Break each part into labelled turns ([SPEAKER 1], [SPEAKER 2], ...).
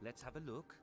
[SPEAKER 1] Let's have a look.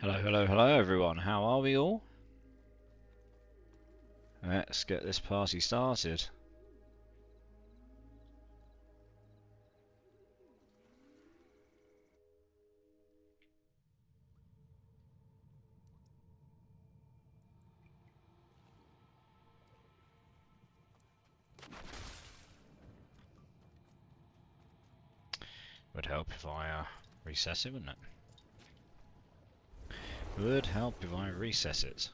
[SPEAKER 2] Hello everyone, how are we all? Let's get this party started. Would help if I recess it, wouldn't it? Would help if I recess it.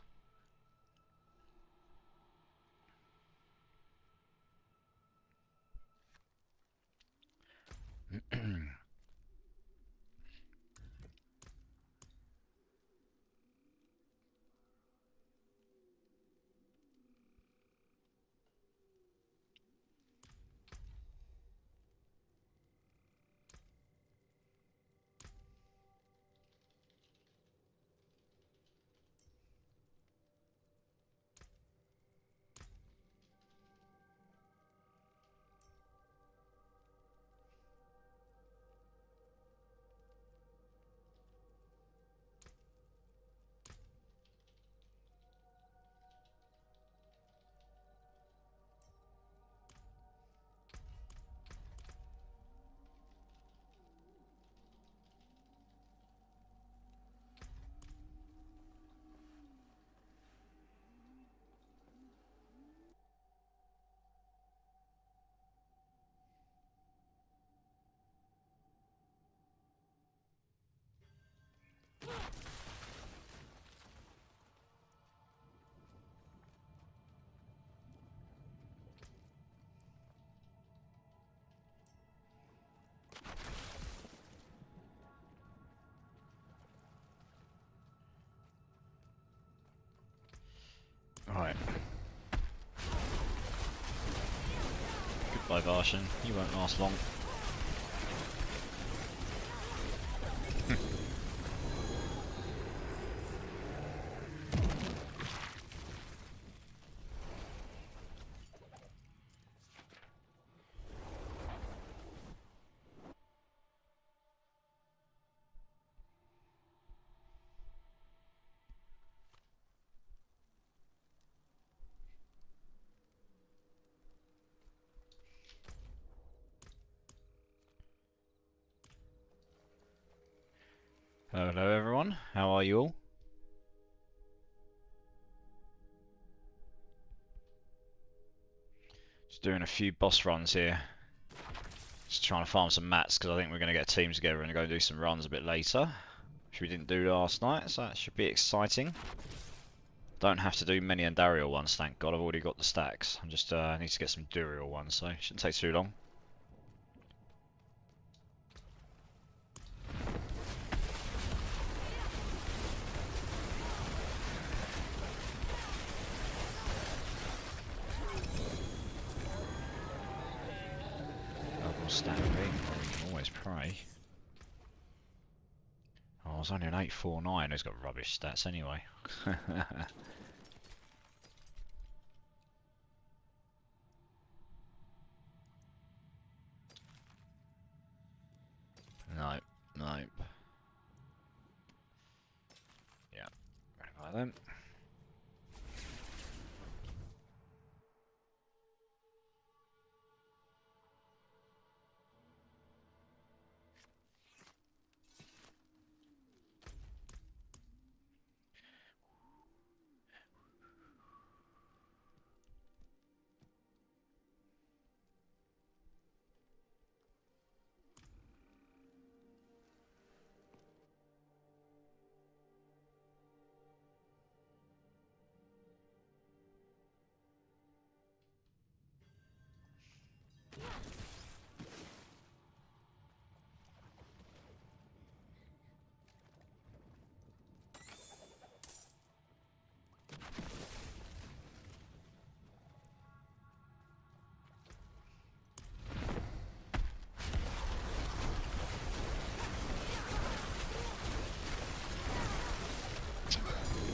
[SPEAKER 2] by Varshan. You won't last long. Hello everyone, how are you all? Just doing a few boss runs here. Just trying to farm some mats because I think we're going to get a team together and go do some runs a bit later, which we didn't do last night, so that should be exciting. Don't have to do many Andariel ones, thank god, I've already got the stacks. I just need to get some Duriel ones, so it shouldn't take too long. Stack ring, or we can always pray. Oh, I was only an 849, who's got rubbish stats anyway. Nope, nope. Yeah, right about them.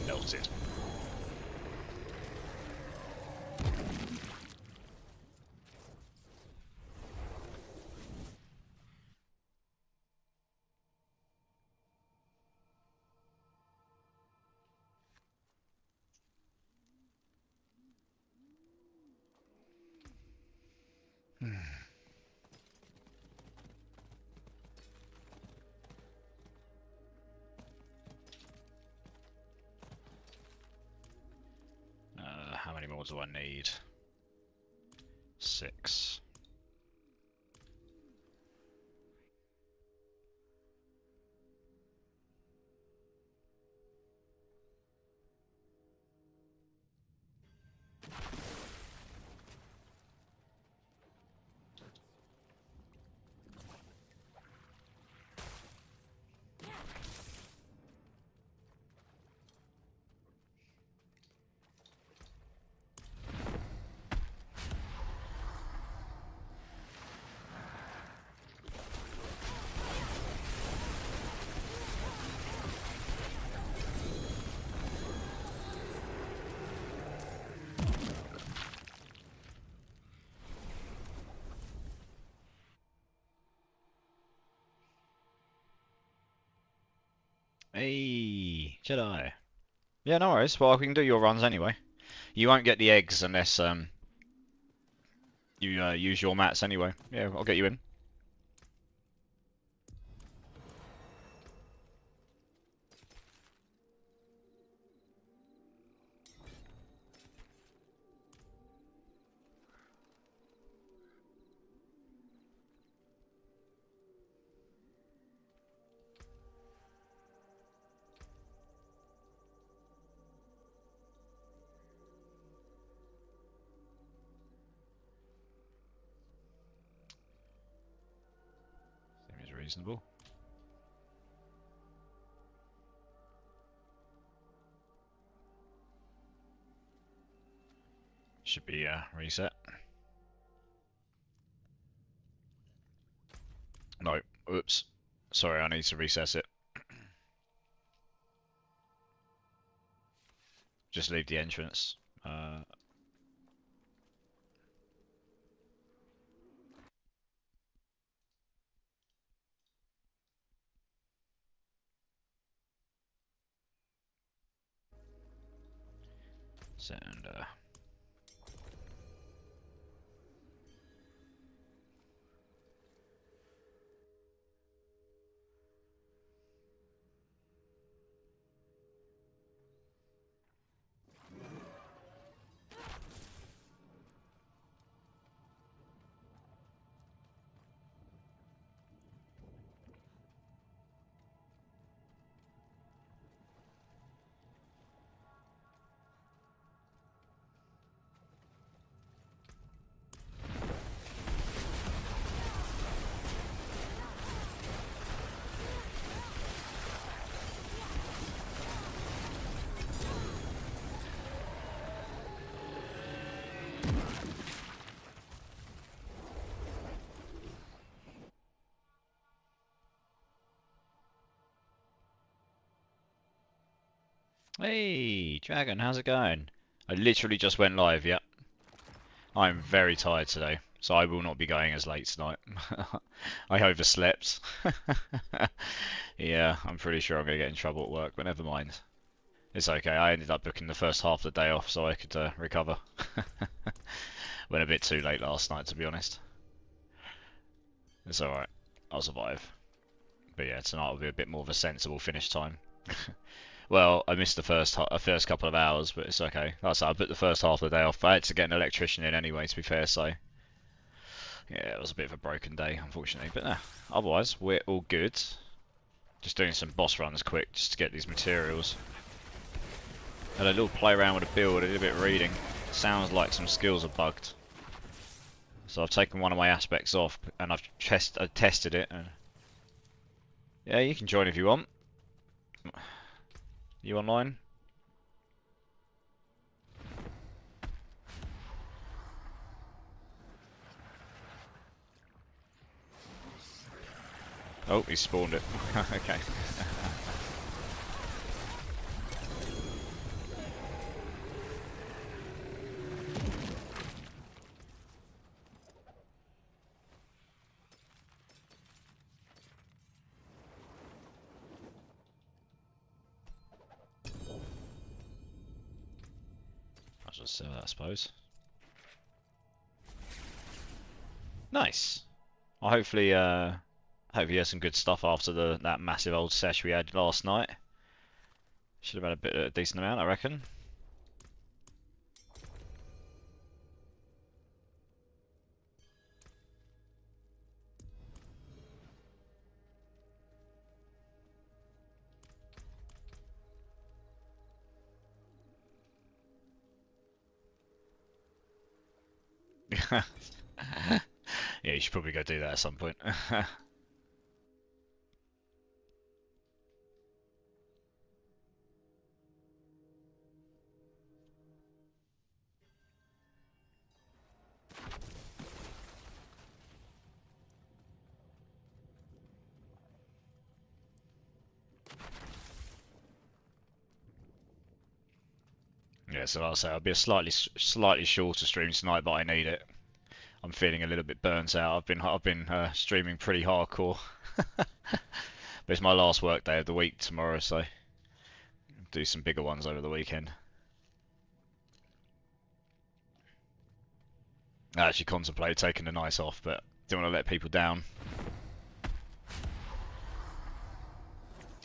[SPEAKER 2] Melted. How many more do I need? 6. Hey, Jedi. Yeah, no worries. Well, we can do your runs anyway. You won't get the eggs unless you use your mats anyway. Yeah, I'll get you in. Seems reasonable. Should be reset. No, oops. Sorry, I need to recess it. Just leave the entrance. Send. Hey, Dragon, how's it going? I literally just went live, yep. I'm very tired today, so I will not be going as late tonight. I overslept. Yeah, I'm pretty sure I'm going to get in trouble at work, but never mind. It's okay, I ended up booking the first half of the day off so I could recover. Went a bit too late last night, to be honest. It's alright, I'll survive. But yeah, tonight will be a bit more of a sensible finish time. Well, I missed the first couple of hours, but it's okay. Like I said, I booked the first half of the day off. I had to get an electrician in anyway, to be fair, so yeah, it was a bit of a broken day, unfortunately. But nah, otherwise, we're all good. Just doing some boss runs quick, just to get these materials. Had a little play around with a build, a little bit of reading. Sounds like some skills are bugged. So I've taken one of my aspects off, and I've tested it. And yeah, you can join if you want. You online? Oh, he spawned it. Okay. I'll just sell that, I suppose. Nice. Well, hopefully, hope you had some good stuff after that massive old sesh we had last night. Should have had a decent amount, I reckon. Yeah, you should probably go do that at some point. Yeah, so I'll say I'll be a slightly shorter stream tonight, but I need it. I'm feeling a little bit burnt out. I've been streaming pretty hardcore. But it's my last work day of the week tomorrow, so do some bigger ones over the weekend. I actually contemplate taking the night off, but don't want to let people down.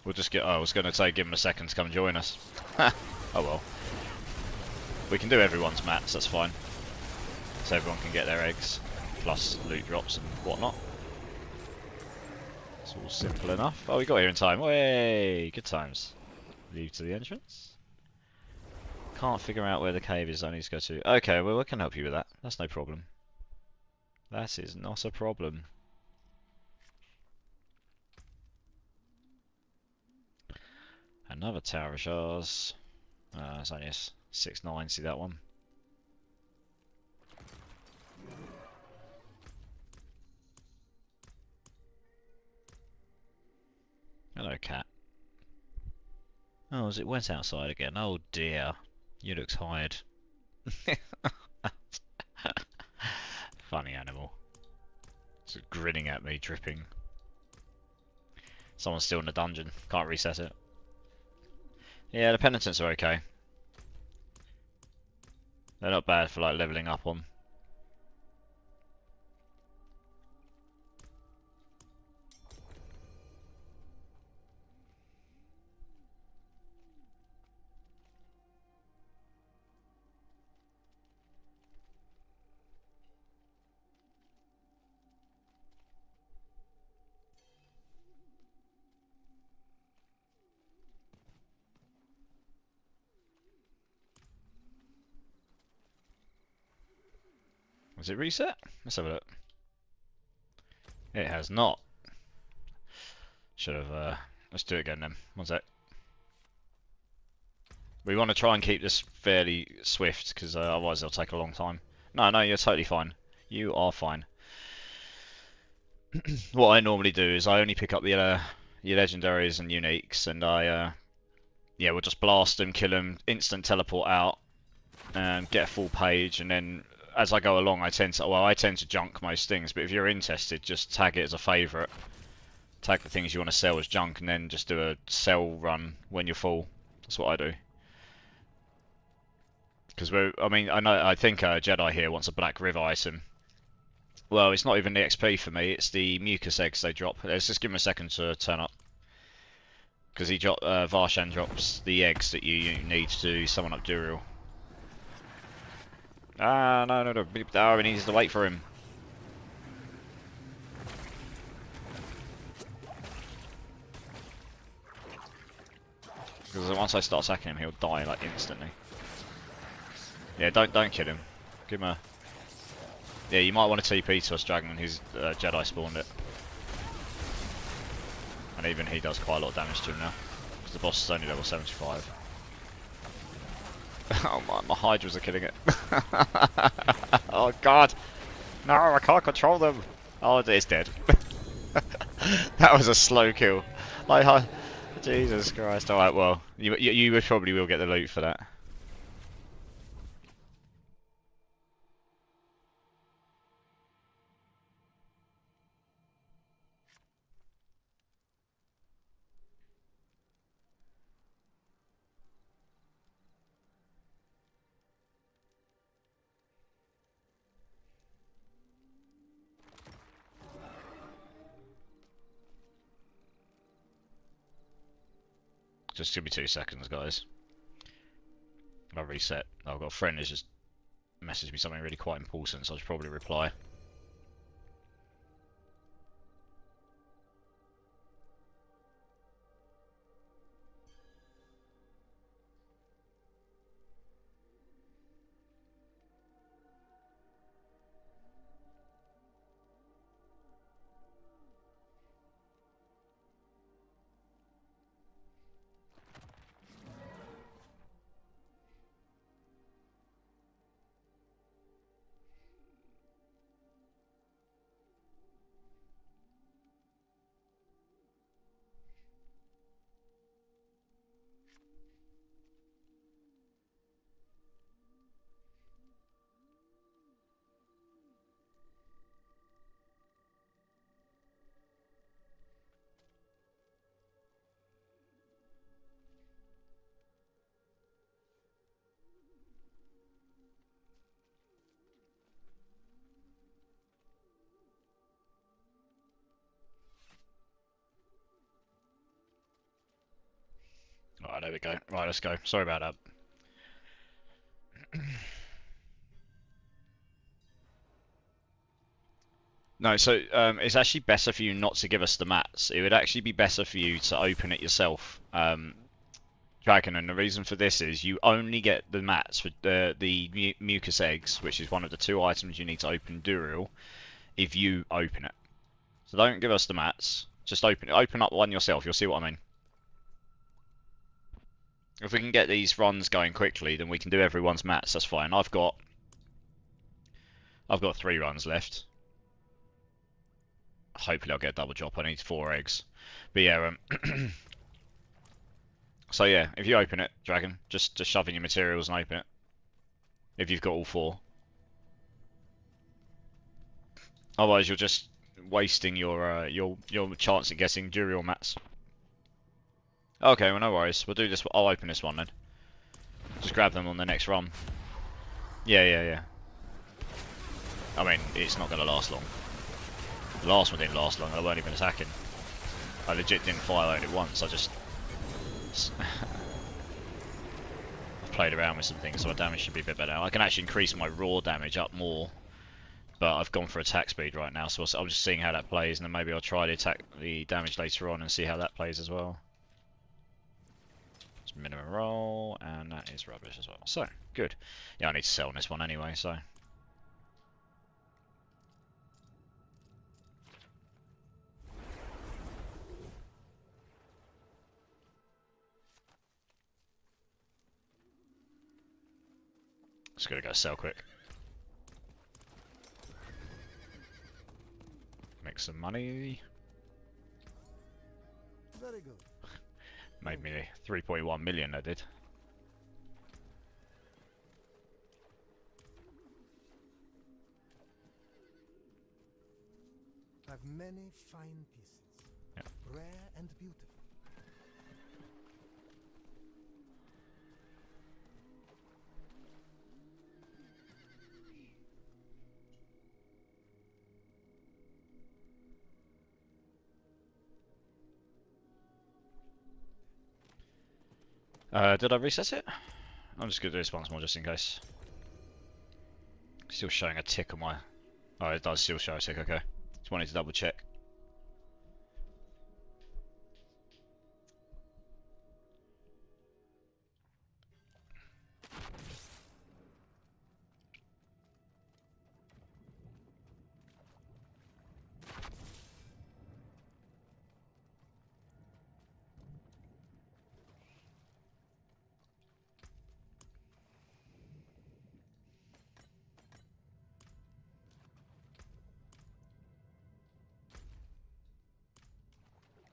[SPEAKER 2] We'll just get. Oh, I was going to say give them a second to come join us. Oh well. We can do everyone's mats, that's fine. So everyone can get their eggs, plus loot drops and whatnot. It's all simple enough. Oh, we got here in time. Way, good times. Leave to the entrance. Can't figure out where the cave is I need to go to. Okay, well, I can help you with that. That's no problem. That is not a problem. Another tower of shards. It's only a 6-9, see that one? Hello, cat. Oh, is it wet outside again? Oh dear. You look tired. Funny animal. Just grinning at me, dripping. Someone's still in the dungeon. Can't reset it. Yeah, the penitents are okay. They're not bad for like leveling up on. Was it reset? Let's have a look. It has not. Should have. Let's do it again then. One sec. We want to try and keep this fairly swift because otherwise it'll take a long time. No, no, you're totally fine. You are fine. What I normally do is I only pick up your legendaries and uniques, and yeah, we'll just blast them, kill them, instant teleport out, and get a full page, and then as I go along, I tend to junk most things. But if you're interested, just tag it as a favourite. Tag the things you want to sell as junk, and then just do a sell run when you're full. That's what I do. Because I think a Jedi here wants a Black River item. Well, it's not even the XP for me, it's the mucus eggs they drop. Let's just give him a second to turn up. Because Varshan drops the eggs that you need to summon up Duriel. Ah, no. Oh, we need to wait for him. Because once I start attacking him, he'll die like instantly. Yeah, don't kill him. Give him a... Yeah, you might want to TP to us, Dragon. His Jedi spawned it. And even he does quite a lot of damage to him now. Because the boss is only level 75. Oh my Hydras are killing it. Oh god! No, I can't control them! Oh, it's dead. That was a slow kill. Like, Jesus Christ. Alright, well, you probably will get the loot for that. Just give me 2 seconds, guys. I'll reset. I've got a friend who's just messaged me something really quite important, so I should probably reply. Alright, there we go. Right, let's go. Sorry about that. No, so it's actually better for you not to give us the mats. It would actually be better for you to open it yourself, Dragon. And the reason for this is you only get the mats for the mucus eggs, which is one of the 2 items you need to open Duriel, if you open it. So don't give us the mats. Just open up one yourself. You'll see what I mean. If we can get these runs going quickly, then we can do everyone's mats. That's fine. I've got 3 runs left. hopefully I'll get a double drop. I need 4 eggs. But yeah, so yeah, if you open it, Dragon, just shove in your materials and open it. If you've got all 4. Otherwise, you're just wasting your chance at getting Duriel mats. Okay, well no worries. We'll do this. I'll open this one then. Just grab them on the next run. Yeah. I mean, it's not going to last long. The last one didn't last long. I weren't even attacking. I legit didn't fire at it once. I just I've played around with some things, so my damage should be a bit better. I can actually increase my raw damage up more. But I've gone for attack speed right now, so I'm just seeing how that plays, and then maybe I'll try the damage later on and see how that plays as well. It's minimum roll, and that is rubbish as well. So, good. Yeah, I need to sell on this one anyway, so. Just gotta go sell quick. Make some money.
[SPEAKER 1] Very good.
[SPEAKER 2] Made me 3.1 million, I did.
[SPEAKER 1] Have many fine pieces.
[SPEAKER 2] Yeah.
[SPEAKER 1] Rare and beautiful.
[SPEAKER 2] Did I reset it? I'm just gonna do this once more just in case. Still showing a tick on my... Oh, it does still show a tick, okay. Just wanted to double check.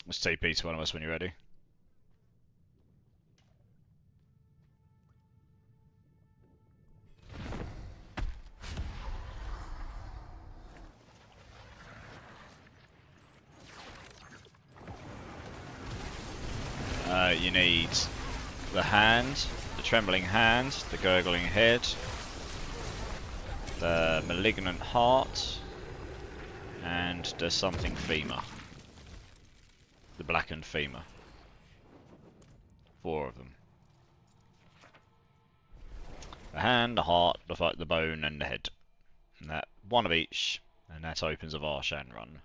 [SPEAKER 2] Let's TP to one of us when you're ready. You need the hand, the trembling hand, the gurgling head, the malignant heart, and there's something femur. The blackened femur. 4 of them. The hand, the heart, the bone, and the head. And that 1 of each, and that opens a Varshan run.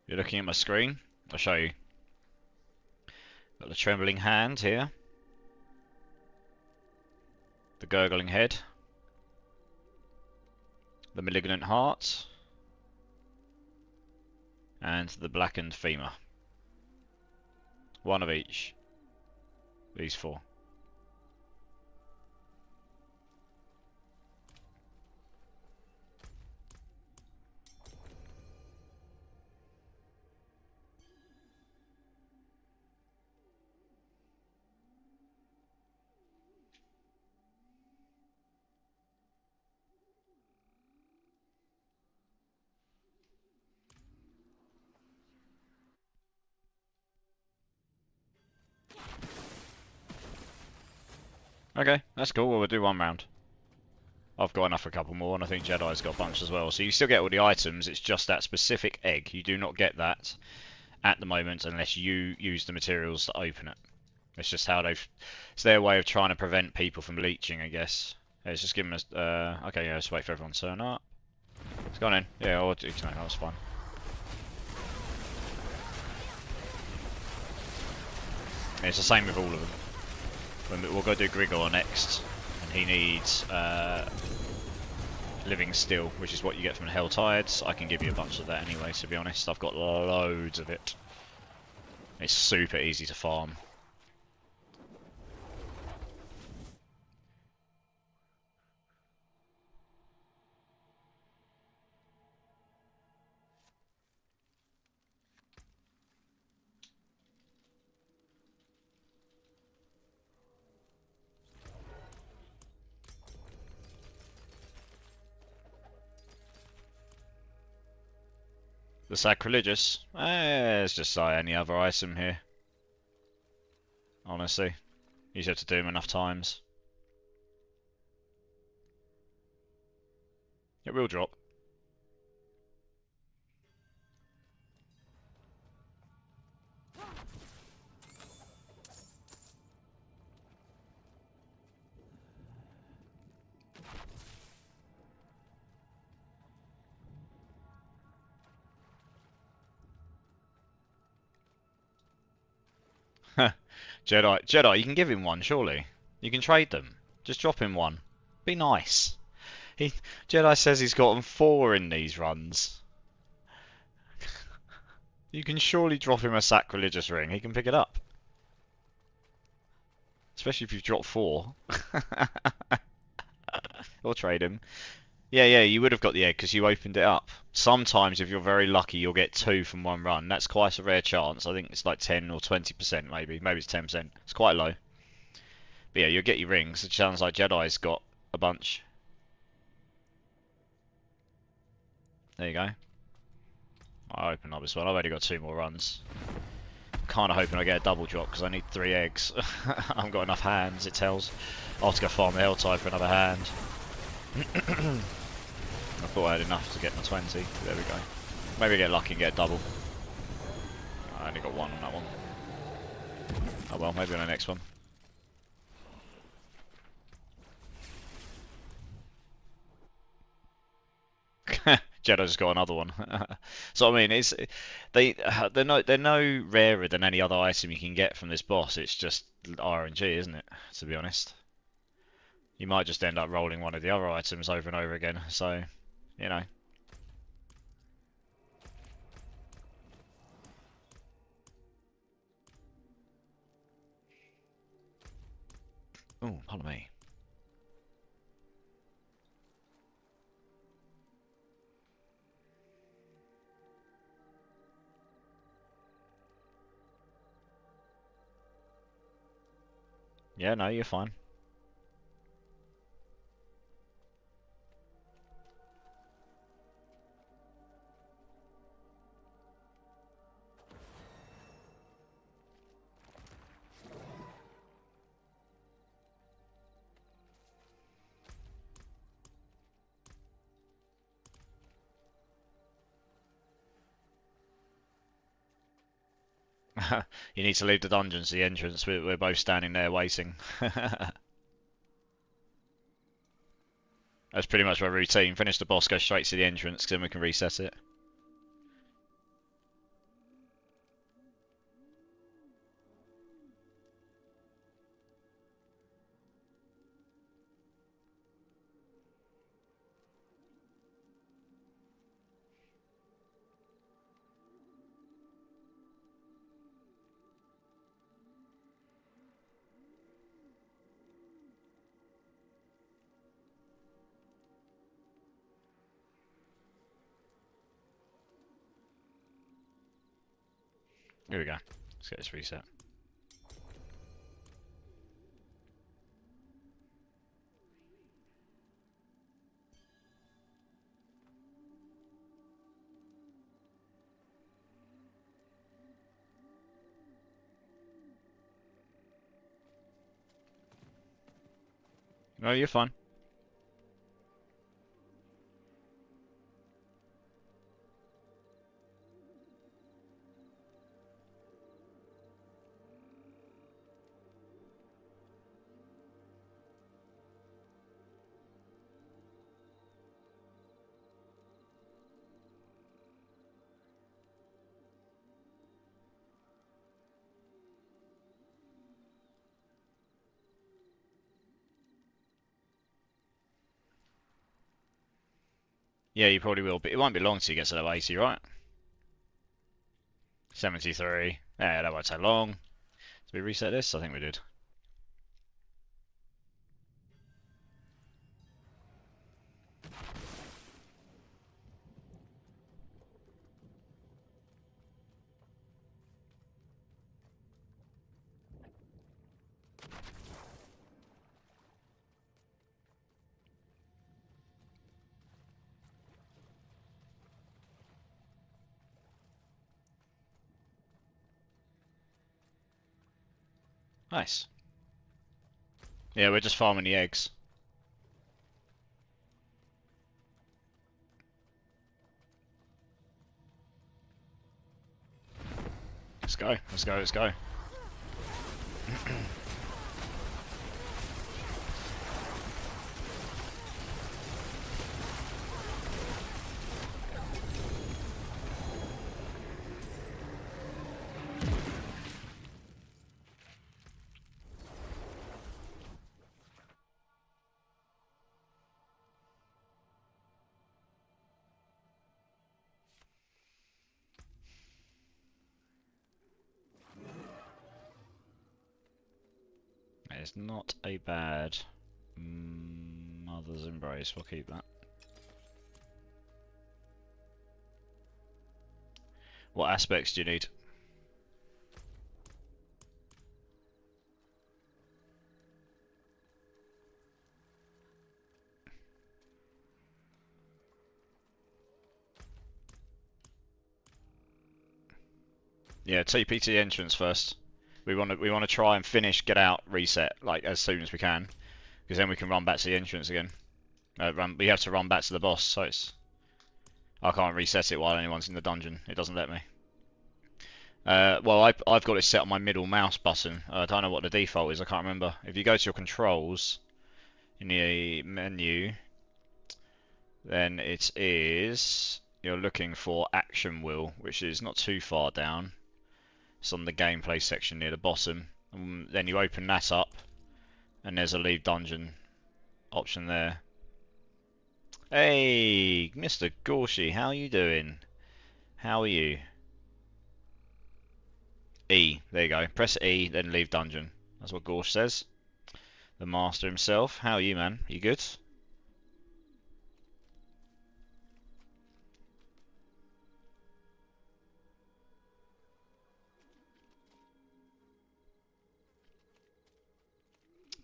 [SPEAKER 2] You're looking at my screen. I'll show you. Got the trembling hand here. The gurgling head. The malignant heart. And the blackened femur. 1 of each. These 4. Okay, that's cool. Well, we'll do 1 round. I've got enough for a couple more, and I think Jedi's got a bunch as well. So you still get all the items, it's just that specific egg. You do not get that at the moment unless you use the materials to open it. It's just how they've... It's their way of trying to prevent people from leeching, I guess. Yeah, it's just giving us... okay, yeah, let's wait for everyone to turn up. It's gone in. Yeah, I'll do tonight. That was fine. Yeah, it's the same with all of them. We'll go do Grigor next, and he needs Living Still, which is what you get from the Hell Tides. I can give you a bunch of that anyway, to be honest. I've got loads of it. It's super easy to farm. The Sacrilegious? It's just like any other item here. Honestly. You just have to do them enough times. It will drop. Jedi, you can give him one, surely. You can trade them. Just drop him one. Be nice. Jedi says he's gotten 4 in these runs. You can surely drop him a Sacrilegious ring. He can pick it up. Especially if you've dropped 4. Or trade him. Yeah, you would have got the egg because you opened it up. Sometimes, if you're very lucky, you'll get 2 from one run. That's quite a rare chance. I think it's like 10 or 20% maybe. Maybe it's 10%. It's quite low. But yeah, you'll get your rings. It sounds like Jedi's got a bunch. There you go. I open up as well. I've already got 2 more runs. Kind of hoping I get a double drop because I need 3 eggs. I haven't got enough hands, it tells. I'll have to go farm the Helltide for another hand. I thought I had enough to get my 20. There we go. Maybe get lucky and get a double. I only got 1 on that one. Oh well, maybe on the next one. Jedi's got another one. So I mean, they're no rarer than any other item you can get from this boss. It's just RNG, isn't it? To be honest, you might just end up rolling one of the other items over and over again. So, you know. Oh, pardon me. Yeah, no, you're fine. You need to leave the dungeons, the entrance. We're both standing there waiting. That's pretty much my routine. Finish the boss, go straight to the entrance, then we can reset it. Here we go. Let's get this reset. No, you're fine. Yeah, you probably will, but it won't be long till you get to level 80, right? 73. Yeah, that won't take long. Did we reset this? I think we did. Nice. Yeah, we're just farming the eggs. Let's go, let's go, let's go. It's not a bad Mother's Embrace. We'll keep that. What aspects do you need? Yeah, TPT entrance first. We want to try and finish, get out, reset like as soon as we can, because then we can run back to the entrance again. We have to run back to the boss, so I can't reset it while anyone's in the dungeon. It doesn't let me. Well, I've got it set on my middle mouse button. I don't know what the default is. I can't remember. If you go to your controls in the menu, then it is you're looking for action wheel, which is not too far down. It's on the gameplay section near the bottom. And then you open that up, and there's a leave dungeon option there. Hey, Mr. Gorshi, how you doing? How are you? E, there you go. Press E, then leave dungeon. That's what Gorsh says. The master himself. How are you, man? You good?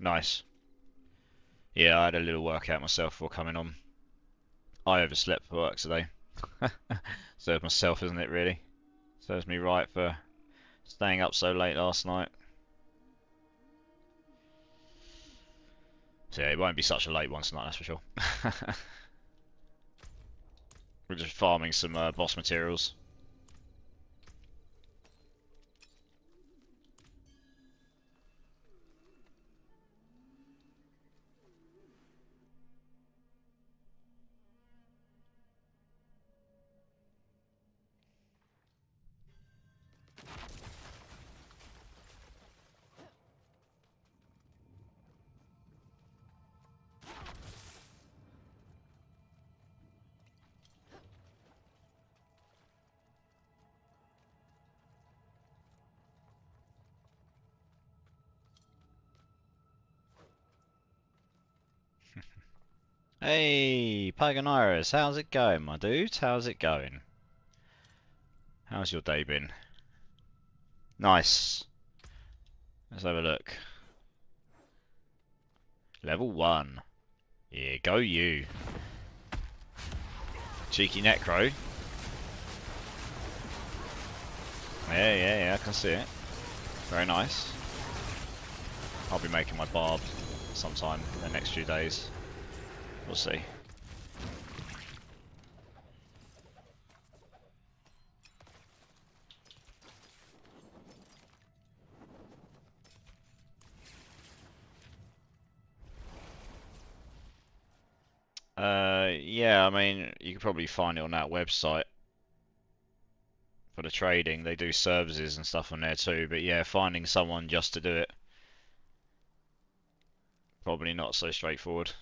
[SPEAKER 2] Nice. Yeah, I had a little workout myself before coming on. I overslept for work today. Served myself, isn't it, really? Serves me right for staying up so late last night. So yeah, it won't be such a late one tonight, that's for sure. We're just farming some boss materials. Hey, Paganiris, how's it going, my dude? How's it going? How's your day been? Nice. Let's have a look. Level 1. Yeah, go you. Cheeky Necro. Yeah, I can see it. Very nice. I'll be making my barb sometime in the next few days. We'll see. Yeah, I mean, you can probably find it on that website for the trading. They do services and stuff on there too, but yeah, finding someone just to do it, probably not so straightforward.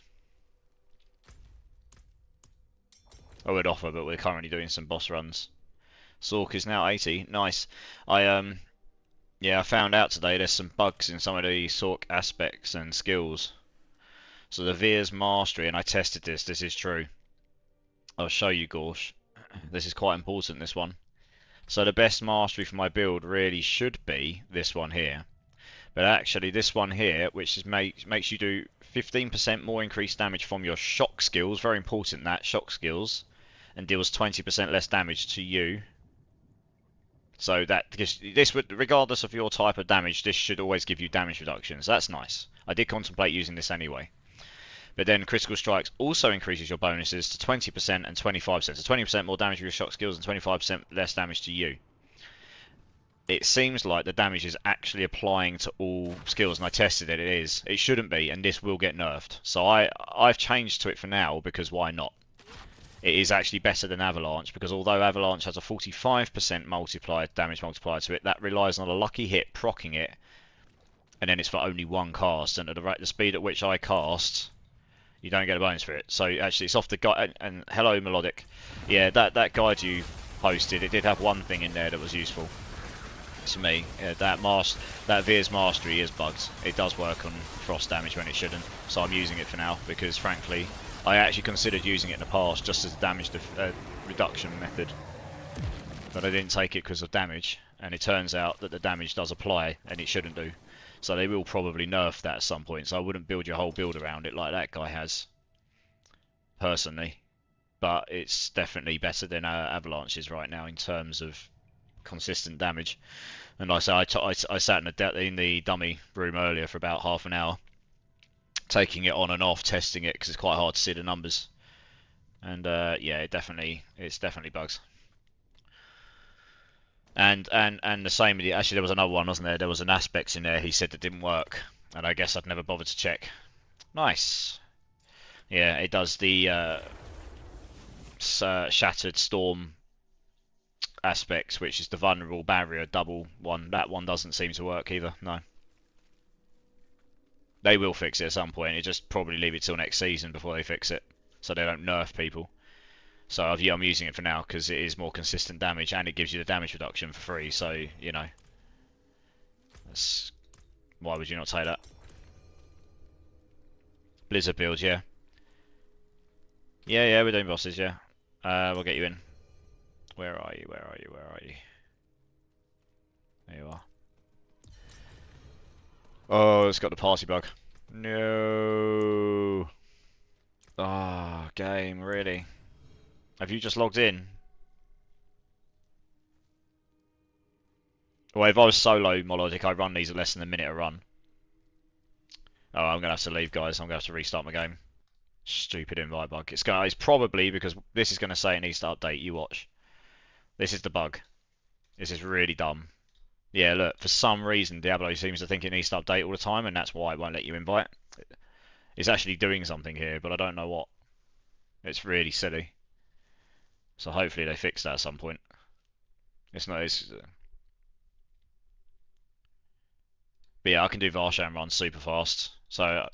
[SPEAKER 2] I would offer, but we're currently doing some boss runs. Sork is now 80. Nice. Yeah, I found out today there's some bugs in some of the Sork aspects and skills. So the Veer's Mastery, and I tested this. This is true. I'll show you, Gorsh. This is quite important, this one. So the best mastery for my build really should be this one here. But actually this one here, which is makes you do 15% more increased damage from your shock skills, very important that, shock skills, and deals 20% less damage to you. So that this would, regardless of your type of damage, this should always give you damage reductions. That's nice. I did contemplate using this anyway. But then critical strikes also increases your bonuses to 20% and 25%. So 20% more damage with your shock skills and 25% less damage to you. It seems like the damage is actually applying to all skills, and I tested it. It is. It shouldn't be, and this will get nerfed. So I've changed to it for now because why not? It is actually better than Avalanche, because although Avalanche has a 45% damage multiplier to it, that relies on a lucky hit proccing it, and then it's for only one cast. And at the speed at which I cast, you don't get a bonus for it. So actually, it's off the guide. And hello, Melodic. Yeah, that guide you posted, it did have one thing in there that was useful to me. Yeah, that Veer's Mastery is bugged. It does work on frost damage when it shouldn't. So I'm using it for now because, frankly, I actually considered using it in the past just as a damage reduction method, but I didn't take it because of damage. And it turns out that the damage does apply, and it shouldn't do. So they will probably nerf that at some point, so I wouldn't build your whole build around it like that guy has, personally. But it's definitely better than Avalanche is right now in terms of consistent damage. And like I said, I sat in the dummy room earlier for about half an hour, taking it on and off, testing it, because it's quite hard to see the numbers. And yeah, it's definitely bugs. And the same with the, actually there was another one, wasn't there? There was an aspects in there he said that didn't work, and I guess I'd never bothered to check. Nice. Yeah, it does the Shattered Storm aspects, which is the vulnerable barrier double one. That one doesn't seem to work either. No. They will fix it at some point. It just probably leave it till next season before they fix it, so they don't nerf people. So I'm using it for now because it is more consistent damage and it gives you the damage reduction for free. So you know, why would you not take that? Blizzard build, yeah. Yeah, we're doing bosses, yeah. We'll get you in. Where are you? Where are you? Where are you? There you are. Oh, it's got the party bug. No. Ah, game, really? Have you just logged in? Well, if I was solo Melodic, I run these at less than a minute a run. Oh, I'm gonna have to leave, guys. I'm gonna have to restart my game. Stupid invite bug. It's probably because this is gonna say it needs to update. You watch. This is the bug. This is really dumb. Yeah, look, for some reason Diablo seems to think it needs to update all the time, and that's why it won't let you invite. It's actually doing something here, but I don't know what. It's really silly. So hopefully they fix that at some point. It's not. But yeah, I can do Varshan runs super fast. So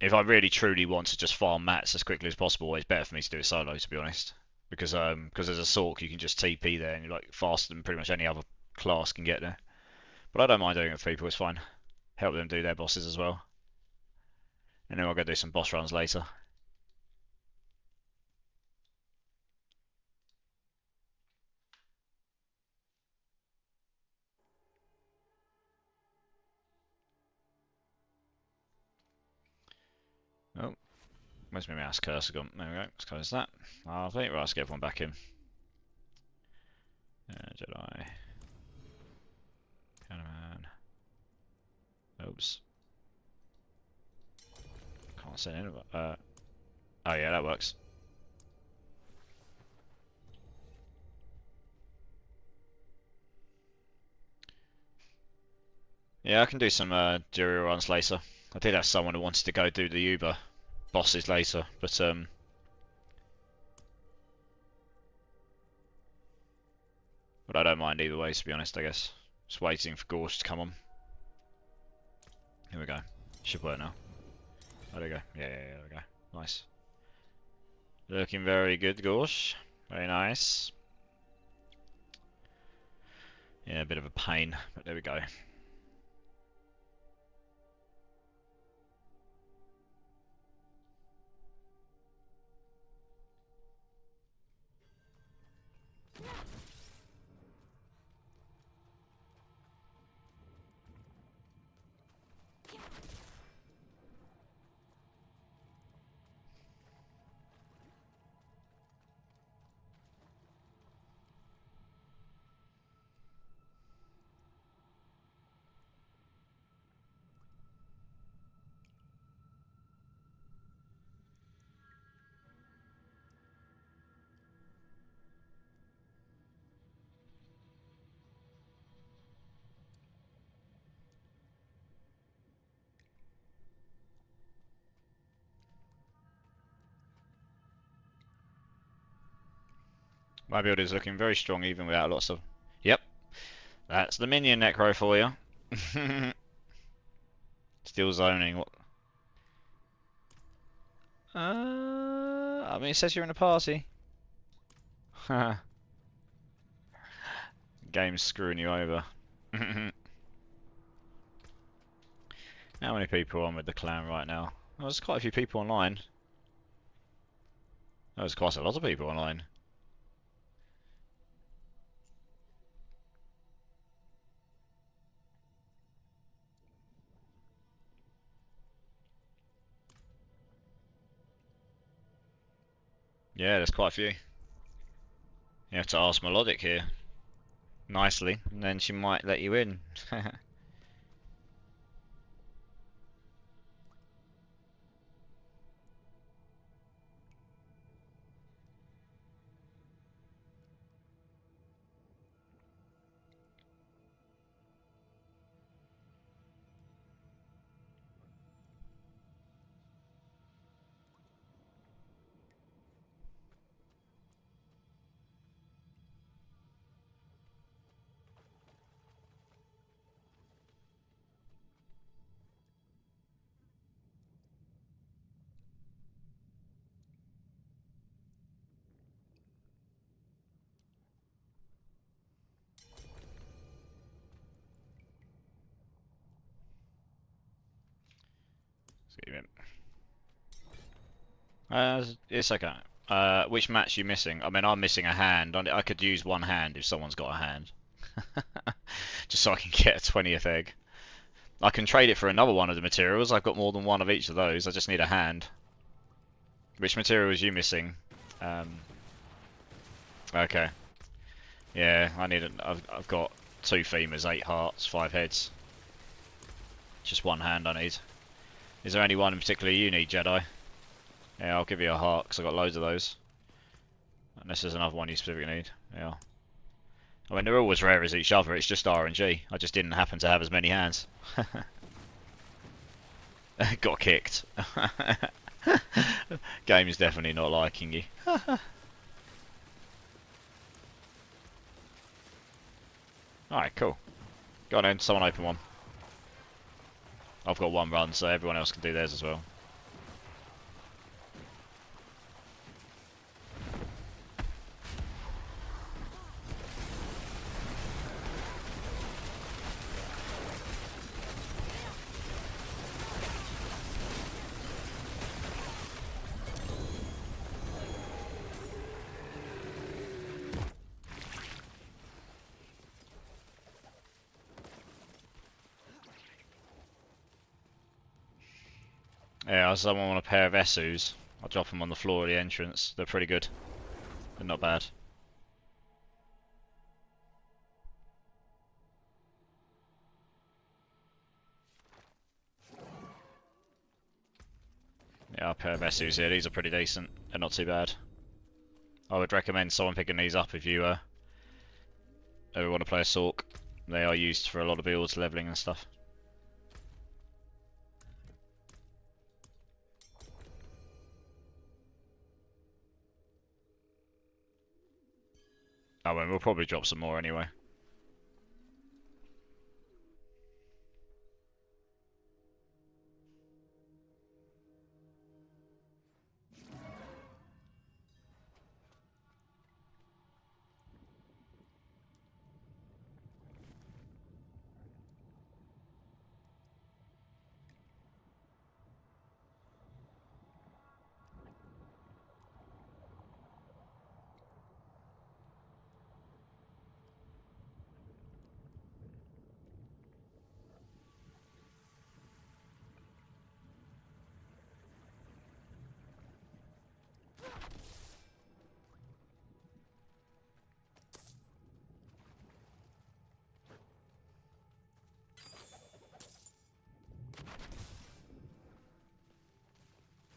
[SPEAKER 2] if I really truly want to just farm mats as quickly as possible, it's better for me to do it solo, to be honest. Because as a Sorc, you can just TP there, and you're like faster than pretty much any other class can get there. But I don't mind doing it with people. It's fine. Help them do their bosses as well. And then I'll go do some boss runs later. Oh, where's my mouse cursor gone? There we go. Let's close that. I think right, let's get everyone back in. Jedi. Cannon. Oops. Can't say anything about. Oh yeah, that works. Yeah, I can do some jury runs later. I did have someone who wanted to go do the Uber bosses later, but I don't mind either way, to be honest. I guess just waiting for Gorge to come on. Here we go. Should work now. Oh, there we go. Yeah, there we go. Nice. Looking very good, Gorsh. Very nice. Yeah, a bit of a pain, but there we go. My build is looking very strong even without lots of... Yep, that's the minion necro for you. Still zoning. What? I mean, it says you're in a party. Game's screwing you over. How many people are on with the clan right now? Oh, there's quite a few people online. There's quite a lot of people online. Yeah, there's quite a few. You have to ask Melodic here nicely, and then she might let you in. It's okay. Which match are you missing? I mean, I'm missing a hand. I could use one hand if someone's got a hand. Just so I can get a 20th egg. I can trade it for another one of the materials. I've got more than one of each of those. I just need a hand. Which material is you missing? Okay. Yeah, I need it. I've got 2 femurs, 8 hearts, 5 heads. Just one hand I need. Is there any one in particular you need, Jedi? Yeah, I'll give you a heart because I've got loads of those. Unless there's another one you specifically need. Yeah. I mean, they're all as rare as each other. It's just RNG. I just didn't happen to have as many hands. Got kicked. Game is definitely not liking you. Alright, cool. Go on then, someone open one. I've got one run, so everyone else can do theirs as well. Yeah, someone want a pair of Esus. I'll drop them on the floor of the entrance. They're pretty good. They're not bad. Yeah, a pair of Esus here. These are pretty decent. They're not too bad. I would recommend someone picking these up if you ever want to play a Sorc. They are used for a lot of builds, leveling and stuff. Oh, well, we'll probably drop some more anyway.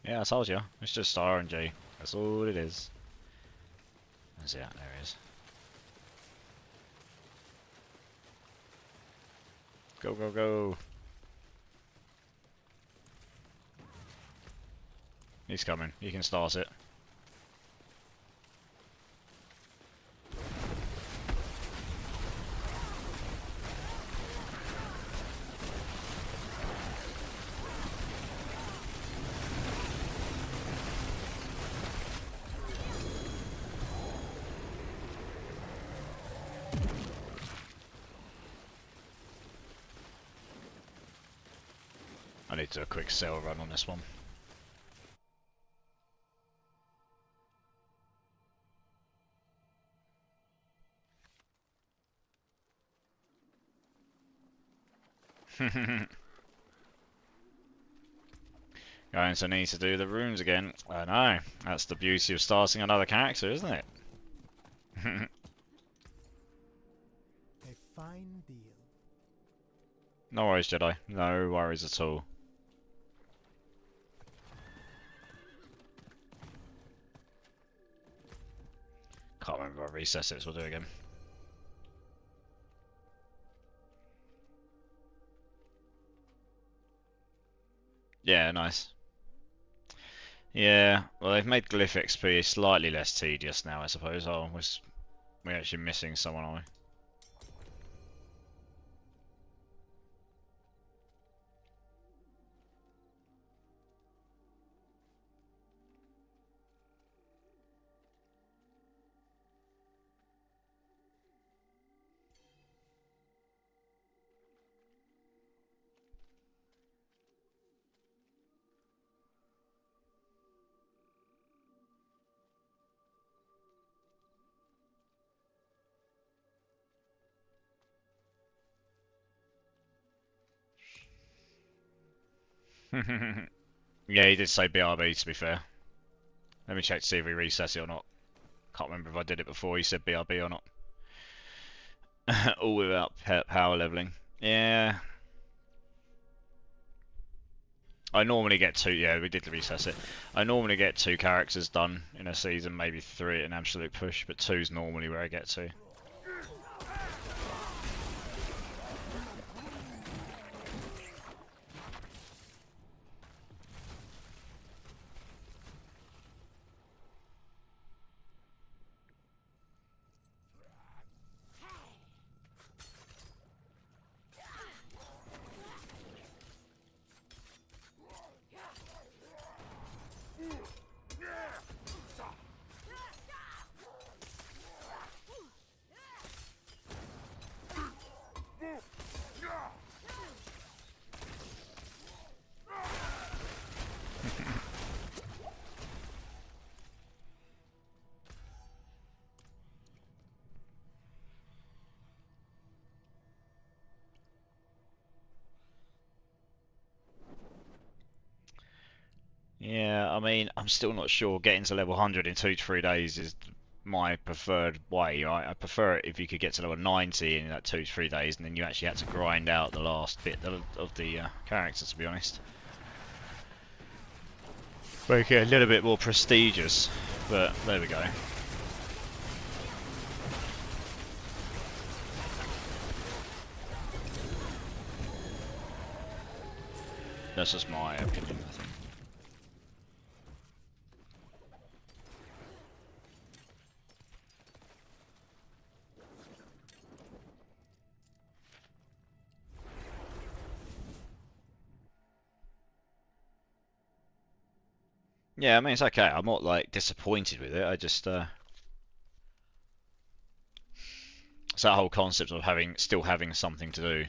[SPEAKER 2] Yeah, I told you. It's just RNG. That's all it is. Where's he at? There he is. Go, go, go. He's coming. You can start it. I need to do a quick sail run on this one. Going to need to do the runes again. I know. That's the beauty of starting another character, isn't it?
[SPEAKER 1] A fine deal.
[SPEAKER 2] No worries, Jedi. No worries at all. Can't remember if I recess it, so we'll do it again. Yeah, nice. Yeah, well they've made Glyph XP slightly less tedious now, I suppose. Oh, we're actually missing someone, are we? Yeah, he did say BRB to be fair. Let me check to see if he resets it or not. Can't remember if I did it before he said BRB or not. All without power leveling. Yeah. I normally get two, yeah, we did recess it. I normally get 2 characters done in a season, maybe 3 at an absolute push, but 2's normally where I get to. Yeah, I mean, I'm still not sure getting to level 100 in 2 to 3 days is my preferred way. I prefer it if you could get to level 90 in that 2 to 3 days, and then you actually had to grind out the last bit of the character, to be honest. Make it a little bit more prestigious, but there we go. That's just my opinion, I think. Yeah, I mean, it's okay. I'm not, like, disappointed with it. I just, it's that whole concept of still having something to do,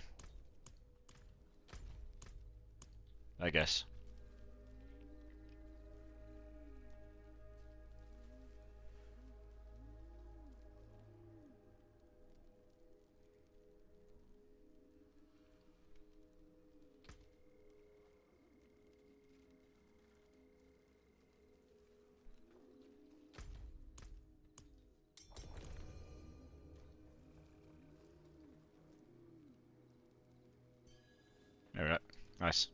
[SPEAKER 2] I guess. There we go. Nice.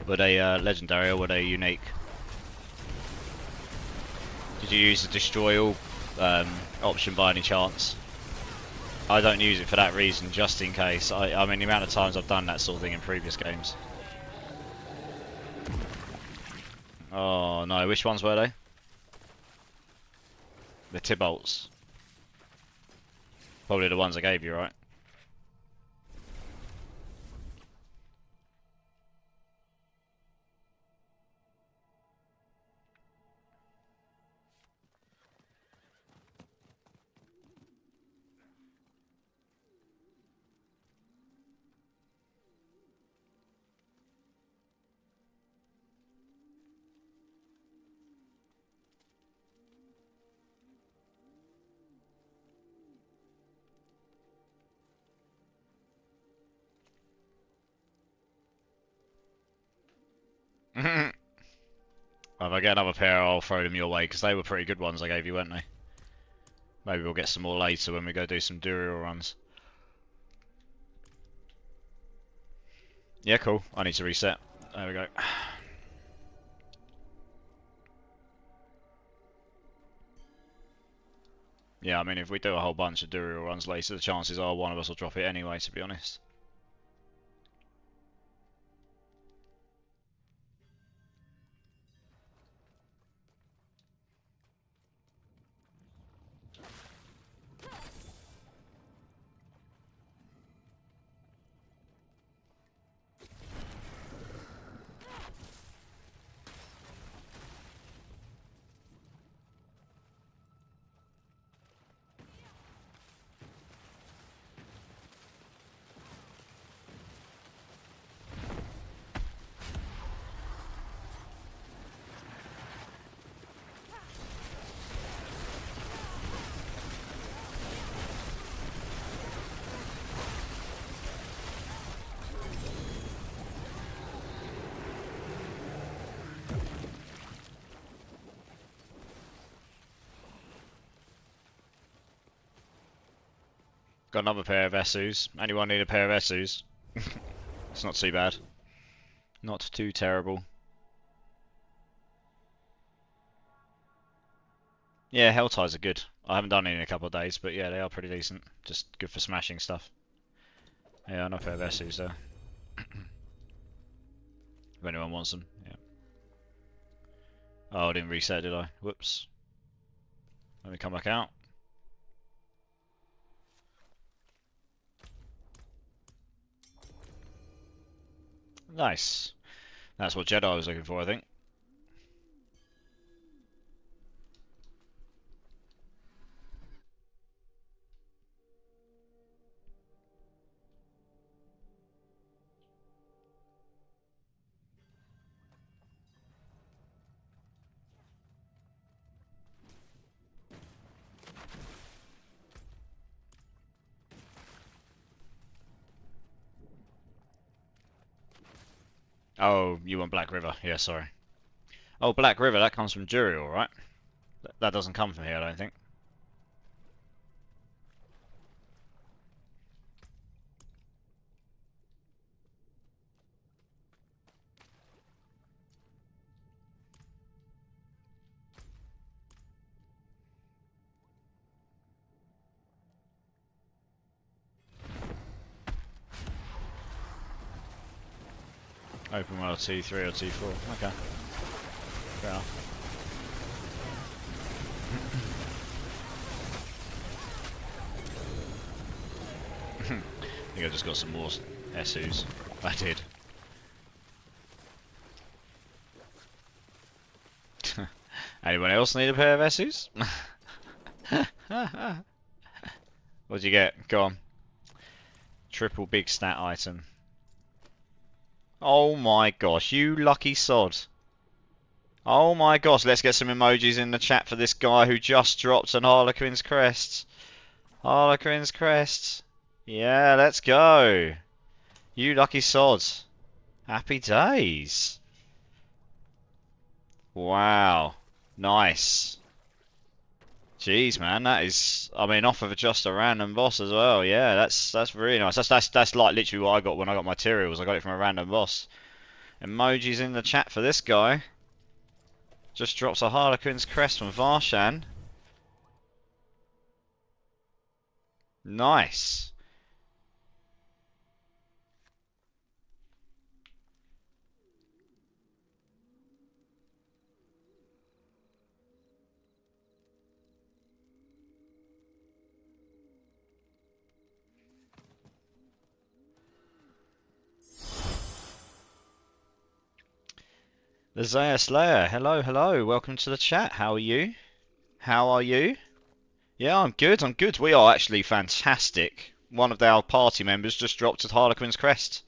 [SPEAKER 2] Were they legendary or were they unique? Did you use the destroy all option by any chance? I don't use it for that reason, just in case. I mean, the amount of times I've done that sort of thing in previous games. Oh no, which ones were they? The Tybalts. Probably the ones I gave you, right? If I get another pair, I'll throw them your way, because they were pretty good ones I gave you, weren't they? Maybe we'll get some more later when we go do some Duriel runs. Yeah, cool. I need to reset. There we go. Yeah, I mean, if we do a whole bunch of Duriel runs later, the chances are one of us will drop it anyway, to be honest. Got another pair of Esus. Anyone need a pair of Esus? It's not too bad. Not too terrible. Yeah, Hell Ties are good. I haven't done it in a couple of days, but yeah, they are pretty decent. Just good for smashing stuff. Yeah, another pair of Esus there. If anyone wants them, yeah. Oh, I didn't reset, did I? Whoops. Let me come back out. Nice. That's what Jedi was looking for, I think. Oh, you want Black River? Yeah, sorry. Oh, Black River, that comes from Duriel, right? That doesn't come from here, I don't think. Open world T3 or T4. Okay. Fair enough. I think I just got some more Esus. I did. Anyone else need a pair of Esus? What'd you get? Go on. Triple big stat item. Oh my gosh, you lucky sod. Oh my gosh, let's get some emojis in the chat for this guy who just dropped an Harlequin's crest. Harlequin's crest. Yeah, let's go. You lucky sod. Happy days. Wow. Nice. Jeez, man, that is. I mean, off of just a random boss as well. Yeah, that's really nice. That's like literally what I got when I got materials. I got it from a random boss. Emojis in the chat for this guy. Just drops a Harlequin's crest from Varshan. Nice. The Zaya Slayer, hello, hello, welcome to the chat. How are you? How are you? Yeah, I'm good, I'm good. We are actually fantastic. One of our party members just dropped a Harlequin's crest.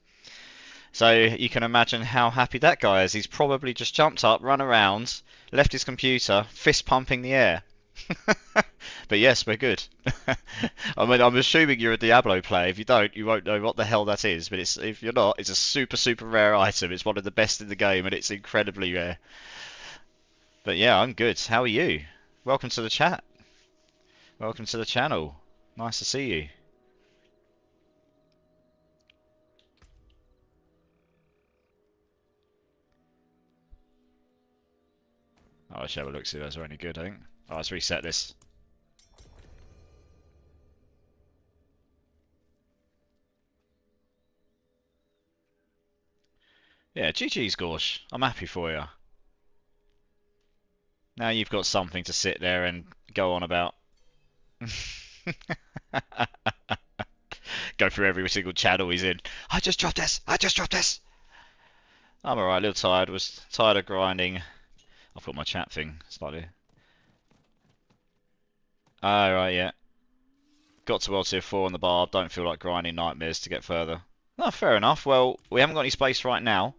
[SPEAKER 2] So you can imagine how happy that guy is. He's probably just jumped up, run around, left his computer, fist pumping the air. But yes, we're good. I mean, I'm assuming you're a Diablo player. If you don't, you won't know what the hell that is. But if you're not, it's a super, super rare item. It's one of the best in the game, and it's incredibly rare. But yeah, I'm good. How are you? Welcome to the chat. Welcome to the channel. Nice to see you. Oh, let's have a look, see if those are any good, I think. Oh, let's reset this. Yeah, GG's, Gorsh. I'm happy for you. Now you've got something to sit there and go on about. Go through every single channel he's in. I just dropped this! I just dropped this! I'm alright, a little tired. Was tired of grinding. I've got my chat thing slightly. Oh, right, yeah. Got to World Tier 4 on the barb. Don't feel like grinding nightmares to get further. Oh, fair enough. Well, we haven't got any space right now.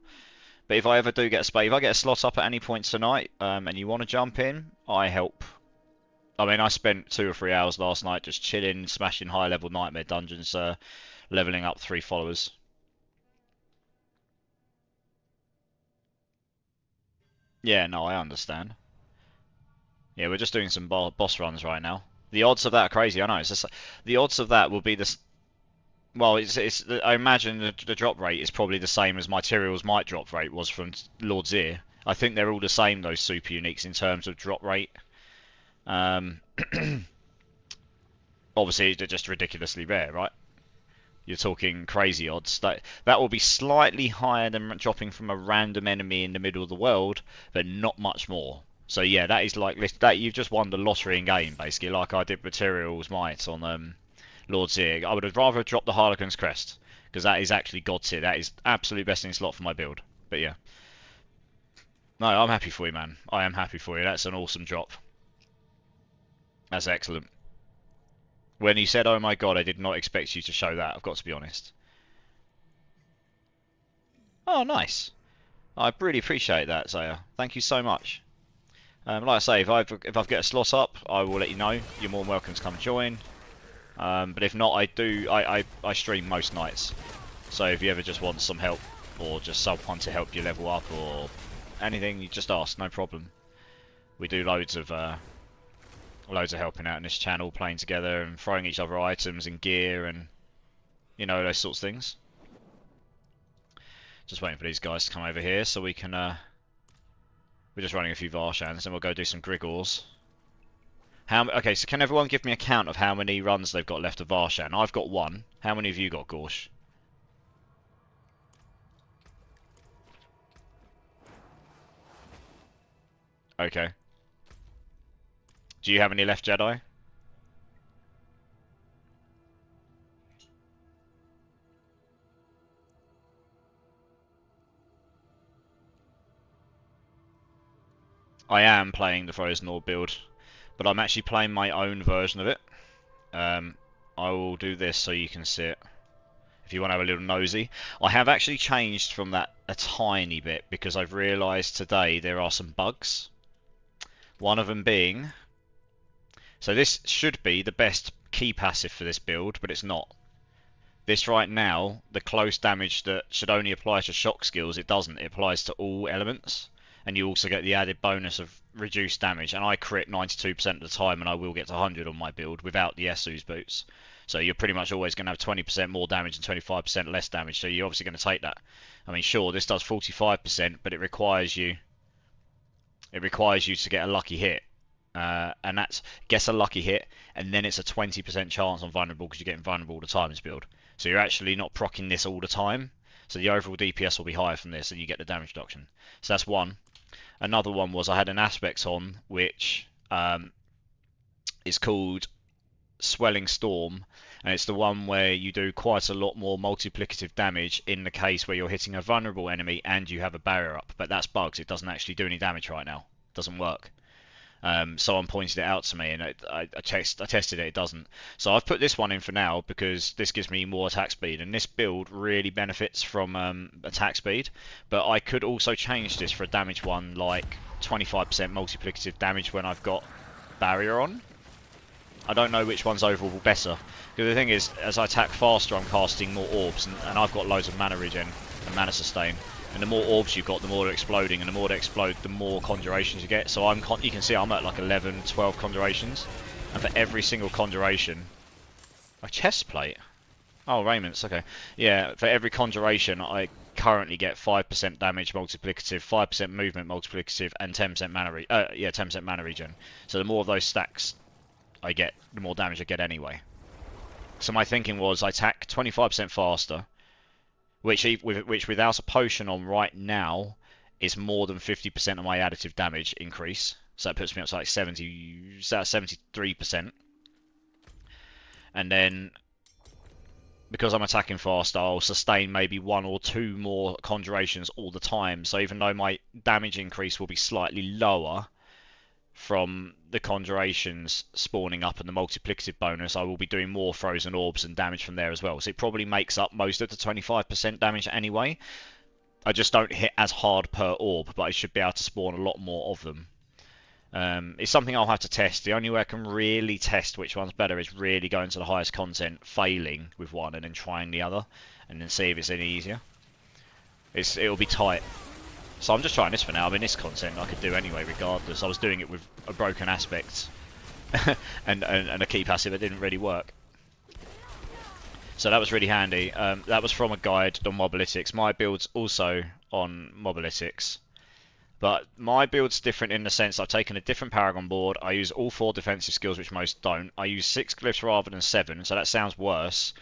[SPEAKER 2] But if I ever do get a space, if I get a slot up at any point tonight, and you want to jump in, I help. I mean, I spent 2 or 3 hours last night just chilling, smashing high-level nightmare dungeons, leveling up 3 followers. Yeah, no, I understand. Yeah, we're just doing some boss runs right now. The odds of that are crazy. I know. It's just, the odds of that will be the. Well, I imagine the drop rate is probably the same as Material's might drop rate was from Lord's Ear. I think they're all the same, those super uniques, in terms of drop rate. Obviously, they're just ridiculously rare, right? You're talking crazy odds. That will be slightly higher than dropping from a random enemy in the middle of the world, but not much more. So yeah, that is like that. You've just won the lottery in game, basically, like I did Material's Might on Lord's Ear. I would have rather dropped the Harlequin's Crest, because that is actually God tier. That is absolute best in slot for my build. But yeah. No, I'm happy for you, man. I am happy for you. That's an awesome drop. That's excellent. When he said, oh my god, I did not expect you to show that, I've got to be honest. Oh, nice. I really appreciate that, Zaya. Thank you so much. Like I say, if I get a slot up, I will let you know. You're more than welcome to come join. But if not, I stream most nights. So if you ever just want some help, or just someone to help you level up, or anything, you just ask, no problem. We do loads of helping out in this channel, playing together and throwing each other items and gear and, you know, those sorts of things. Just waiting for these guys to come over here so we can, we're just running a few Varshans and we'll go do some Grigors. Okay, so can everyone give me a count of how many runs they've got left of Varshan? I've got 1. How many have you got, Gorsh? Okay. Do you have any left, Jedi? I am playing the Frozen Orb build, but I'm actually playing my own version of it. I will do this so you can see it. If you want to have a little nosy. I have actually changed from that a tiny bit because I've realised today there are some bugs. One of them being... So this should be the best key passive for this build, but it's not. This right now, the close damage that should only apply to shock skills, it doesn't. It applies to all elements. and you also get the added bonus of reduced damage. And I crit 92% of the time, and I will get to 100 on my build without the Esu's boots. So you're pretty much always going to have 20% more damage and 25% less damage. So you're obviously going to take that. I mean, sure, this does 45%, but it requires you to get a lucky hit. And that's guess a lucky hit, and then it's a 20% chance on vulnerable because you're getting vulnerable all the time in this build. So you're actually not proccing this all the time. So the overall DPS will be higher from this, and you get the damage reduction. So that's one. Another one was I had an aspect on which is called Swelling Storm, and it's the one where you do quite a lot more multiplicative damage in the case where you're hitting a vulnerable enemy and you have a barrier up. But that's bugs. It doesn't actually do any damage right now. It doesn't work. Someone pointed it out to me, and I tested it. It doesn't. So I've put this one in for now because this gives me more attack speed, and this build really benefits from attack speed. But I could also change this for a damage one, like 25% multiplicative damage when I've got barrier on. I don't know which one's overall better, because the thing is, as I attack faster, I'm casting more orbs, and I've got loads of mana regen and mana sustain. And the more orbs you've got, the more they're exploding, and the more they explode, the more conjurations you get. So you can see I'm at like 11, 12 conjurations, and for every single conjuration, a chest plate. Oh, raiments, okay. Yeah, for every conjuration, I currently get 5% damage multiplicative, 5% movement multiplicative, and 10% mana 10% mana regen. So the more of those stacks I get, the more damage I get anyway. So my thinking was I attack 25% faster, which without a potion on right now is more than 50% of my additive damage increase. So that puts me up to like 73%. And then, because I'm attacking fast, I'll sustain maybe 1 or 2 more conjurations all the time. So even though my damage increase will be slightly lower from the conjurations spawning up and the multiplicative bonus, I will be doing more frozen orbs and damage from there as well. So it probably makes up most of the 25% damage anyway. I just don't hit as hard per orb, but I should be able to spawn a lot more of them. It's something I'll have to test. The only way I can really test which one's better is really going to the highest content, failing with one and then trying the other, and then see if it's any easier. It'll be tight. So I'm just trying this for now. I mean, this content I could do anyway regardless. I was doing it with a broken aspect and a key passive that didn't really work. So that was really handy. That was from a guide on Mobalytics. My build's also on Mobalytics. But my build's different in the sense I've taken a different Paragon board. I use all 4 defensive skills, which most don't. I use 6 glyphs rather than 7, so that sounds worse.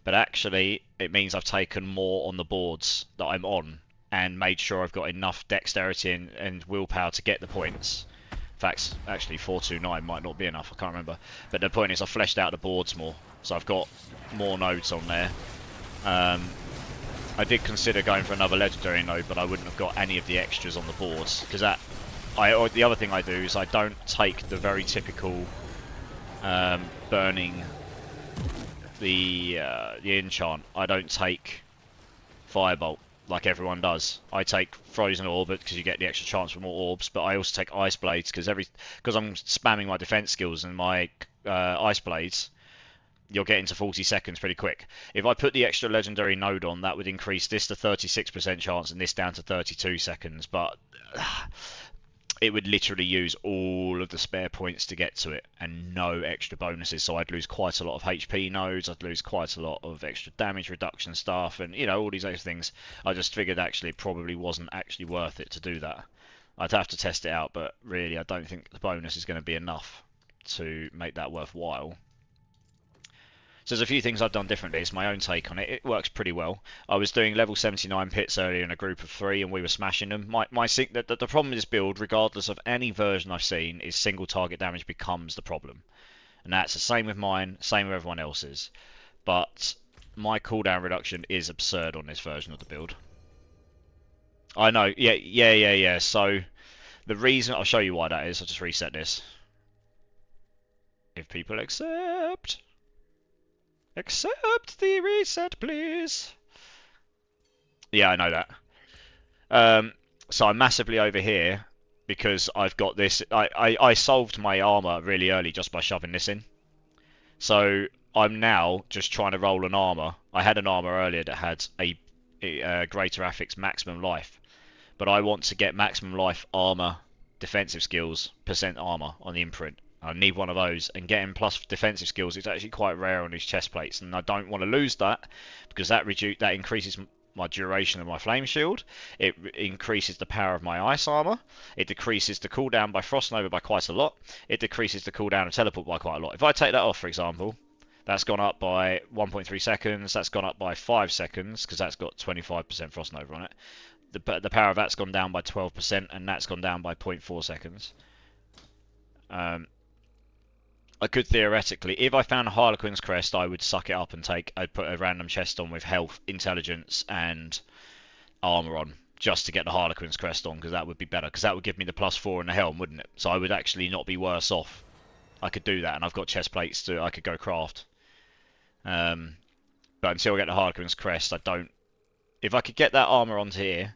[SPEAKER 2] But actually, it means I've taken more on the boards that I'm on, and made sure I've got enough dexterity and willpower to get the points. In fact, actually 429 might not be enough, I can't remember. But the point is I've fleshed out the boards more, so I've got more nodes on there. I did consider going for another legendary node, but I wouldn't have got any of the extras on the boards, because the other thing I do is I don't take the very typical burning the enchant. I don't take Firebolt like everyone does. I take Frozen Orb because you get the extra chance for more orbs, but I also take Ice Blades because I'm spamming my defense skills and my Ice Blades, you're getting to 40 seconds pretty quick. If I put the extra legendary node on, that would increase this to 36% chance and this down to 32 seconds, but it would literally use all of the spare points to get to it and no extra bonuses, so I'd lose quite a lot of HP nodes, I'd lose quite a lot of extra damage reduction stuff, and all these other things. I just figured actually it probably wasn't actually worth it to do that. I'd have to test it out, but really I don't think the bonus is going to be enough to make that worthwhile. So there's a few things I've done differently. It's my own take on it. It works pretty well. I was doing level 79 pits earlier in a group of 3 and we were smashing them. The problem with this build, regardless of any version I've seen, is single target damage becomes the problem. And that's the same with mine, same with everyone else's. But my cooldown reduction is absurd on this version of the build. I know, yeah. So the reason, I'll show you why that is. I'll just reset this. If people accept the reset, please. Yeah, I know that. So I'm massively over here because I've got this. I solved my armor really early just by shoving this in. So I'm now just trying to roll an armor. I had an armor earlier that had a greater affix maximum life, but I want to get maximum life, armor, defensive skills, percent armor on the imprint. I need one of those, and getting plus defensive skills is actually quite rare on these chest plates, and I don't want to lose that because that increases my duration of my flame shield. It increases the power of my ice armor. It decreases the cooldown by Frost Nova by quite a lot. It decreases the cooldown of teleport by quite a lot. If I take that off, for example, that's gone up by 1.3 seconds. That's gone up by 5 seconds because that's got 25% Frost Nova on it. The power of that's gone down by 12%, and that's gone down by 0.4 seconds. I could theoretically, if I found a Harlequin's Crest, I would suck it up and I'd put a random chest on with health, intelligence, and armor on, just to get the Harlequin's Crest on, because that would be better, because that would give me the +4 and the helm, wouldn't it? So I would actually not be worse off. I could do that, and I've got chest plates I could go craft. But until I get the Harlequin's Crest, I don't. If I could get that armor onto here,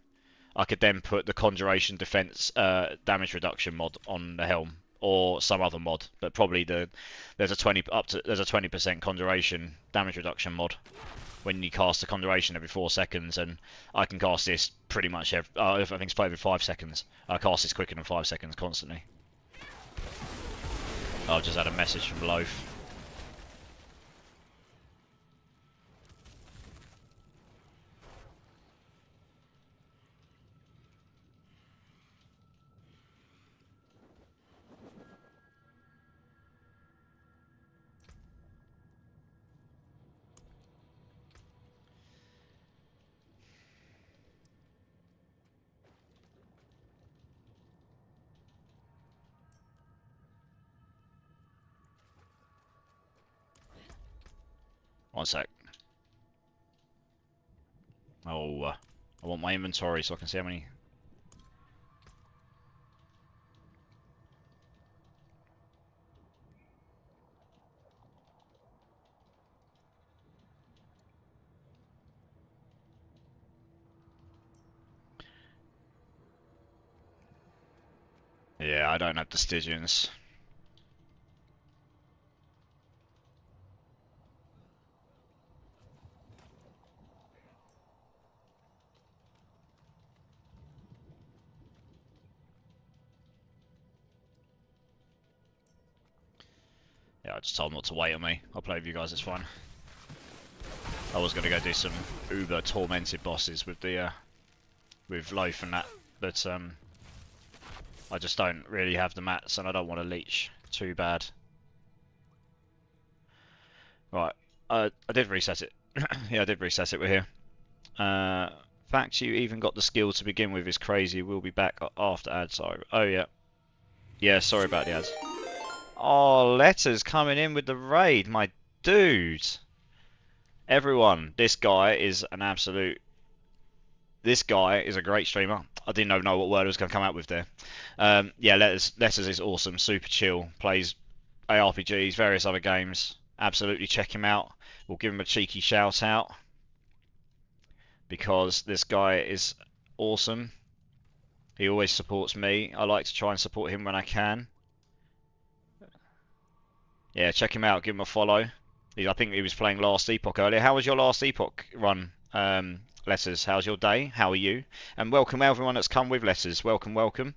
[SPEAKER 2] I could then put the Conjuration Defense damage reduction mod on the helm, or some other mod, but probably there's a 20% Conjuration damage reduction mod when you cast a Conjuration every 4 seconds, and I can cast this pretty much I think it's every 5 seconds. I cast this quicker than 5 seconds constantly. I've just had a message from Loaf. One sec. Oh, I want my inventory so I can see how many. Yeah, I don't have the Stygians. Yeah, I just told them not to wait on me. I'll play with you guys, it's fine. I was going to go do some uber tormented bosses with the with Loaf and that, but I just don't really have the mats, and I don't want to leech too bad. Right, I did reset it. Yeah, I did reset it. We're here. Fact you even got the skill to begin with is crazy. We'll be back after ads. Sorry. Oh yeah. Yeah, sorry about the ads. Oh, Letters coming in with the raid, my dude. Everyone, this guy is an absolute. This guy is a great streamer. I didn't even know what word I was going to come out with there. Yeah, Letters is awesome. Super chill. Plays ARPGs, various other games. Absolutely check him out. We'll give him a cheeky shout out because this guy is awesome. He always supports me. I like to try and support him when I can. Yeah, check him out. Give him a follow. I think he was playing Last Epoch earlier. How was your Last Epoch run, Letters? How's your day? How are you? And welcome everyone that's come with Letters. Welcome, welcome.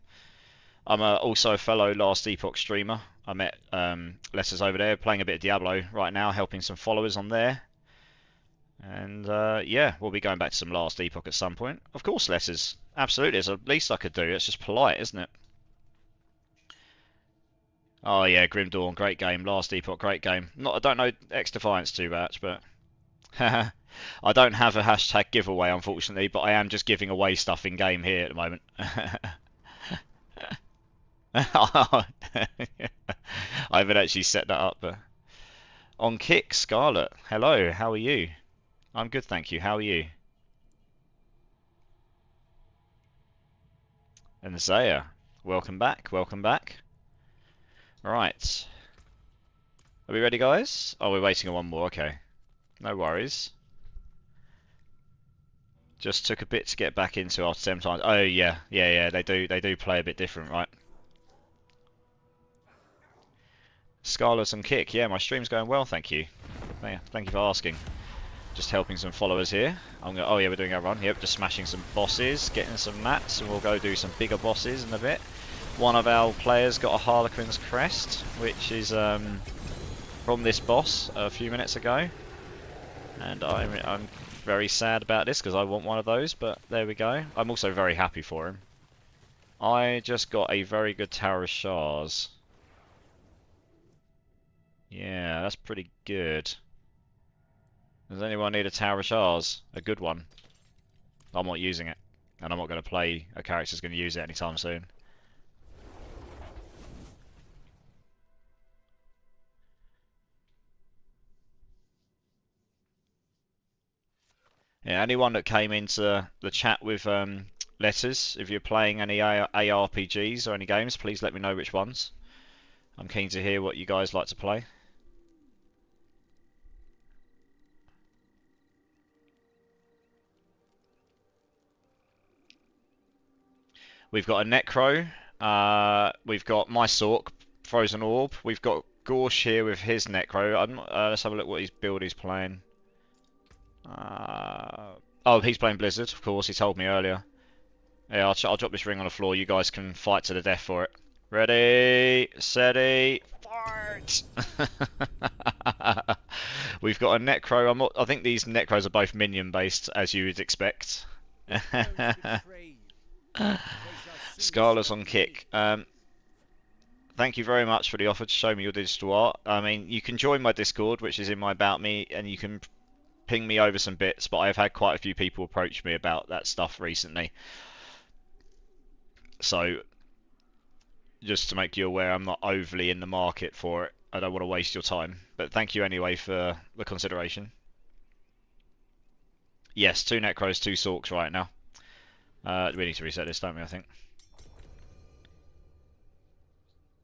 [SPEAKER 2] I'm also a fellow Last Epoch streamer. I met Letters over there playing a bit of Diablo right now, helping some followers on there. And yeah, we'll be going back to some Last Epoch at some point. Of course, Letters. Absolutely, it's the least I could do. It's just polite, isn't it? Oh yeah, Grim Dawn, great game. Last Epoch, great game. I don't know X Defiance too much, but I don't have a hashtag giveaway, unfortunately. But I am just giving away stuff in game here at the moment. I haven't actually set that up, but on Kick, Scarlet. Hello, how are you? I'm good, thank you. How are you? And Zaya, welcome back. Welcome back. Right. Are we ready, guys? Oh, we're waiting on one more. Okay. No worries. Just took a bit to get back into after 7 times. Oh, yeah. Yeah, they do play a bit different, right? Scarlet and Kick. Yeah, my stream's going well, thank you. Thank you for asking. Just helping some followers here. Oh yeah, we're doing our run. Yep, just smashing some bosses, getting some mats, and we'll go do some bigger bosses in a bit. One of our players got a Harlequin's crest, which is from this boss a few minutes ago, and I'm very sad about this because I want one of those. But there we go. I'm also very happy for him. I just got a very good Tower of Shards. Yeah, that's pretty good. Does anyone need a Tower of Shards? A good one. I'm not using it, and I'm not going to play a character who's going to use it anytime soon. Yeah, anyone that came into the chat with letters, if you're playing any ARPGs or any games, please let me know which ones. I'm keen to hear what you guys like to play. We've got a Necro. We've got my Sork, Frozen Orb. We've got Gorsh here with his Necro. Let's have a look what his build he's playing. Oh, he's playing Blizzard, of course. He told me earlier. Yeah, I'll drop this ring on the floor. You guys can fight to the death for it. Ready, steady, fight! We've got a Necro. I think these Necros are both minion based, as you would expect. Scarlet's on kick. Thank you very much for the offer to show me your digital art. I mean, you can join my Discord, which is in my About Me, and you can ping me over some bits, but I've had quite a few people approach me about that stuff recently. So, just to make you aware, I'm not overly in the market for it. I don't want to waste your time. But thank you anyway for the consideration. Yes, 2 Necros, 2 Sorks right now. We need to reset this, don't we, I think?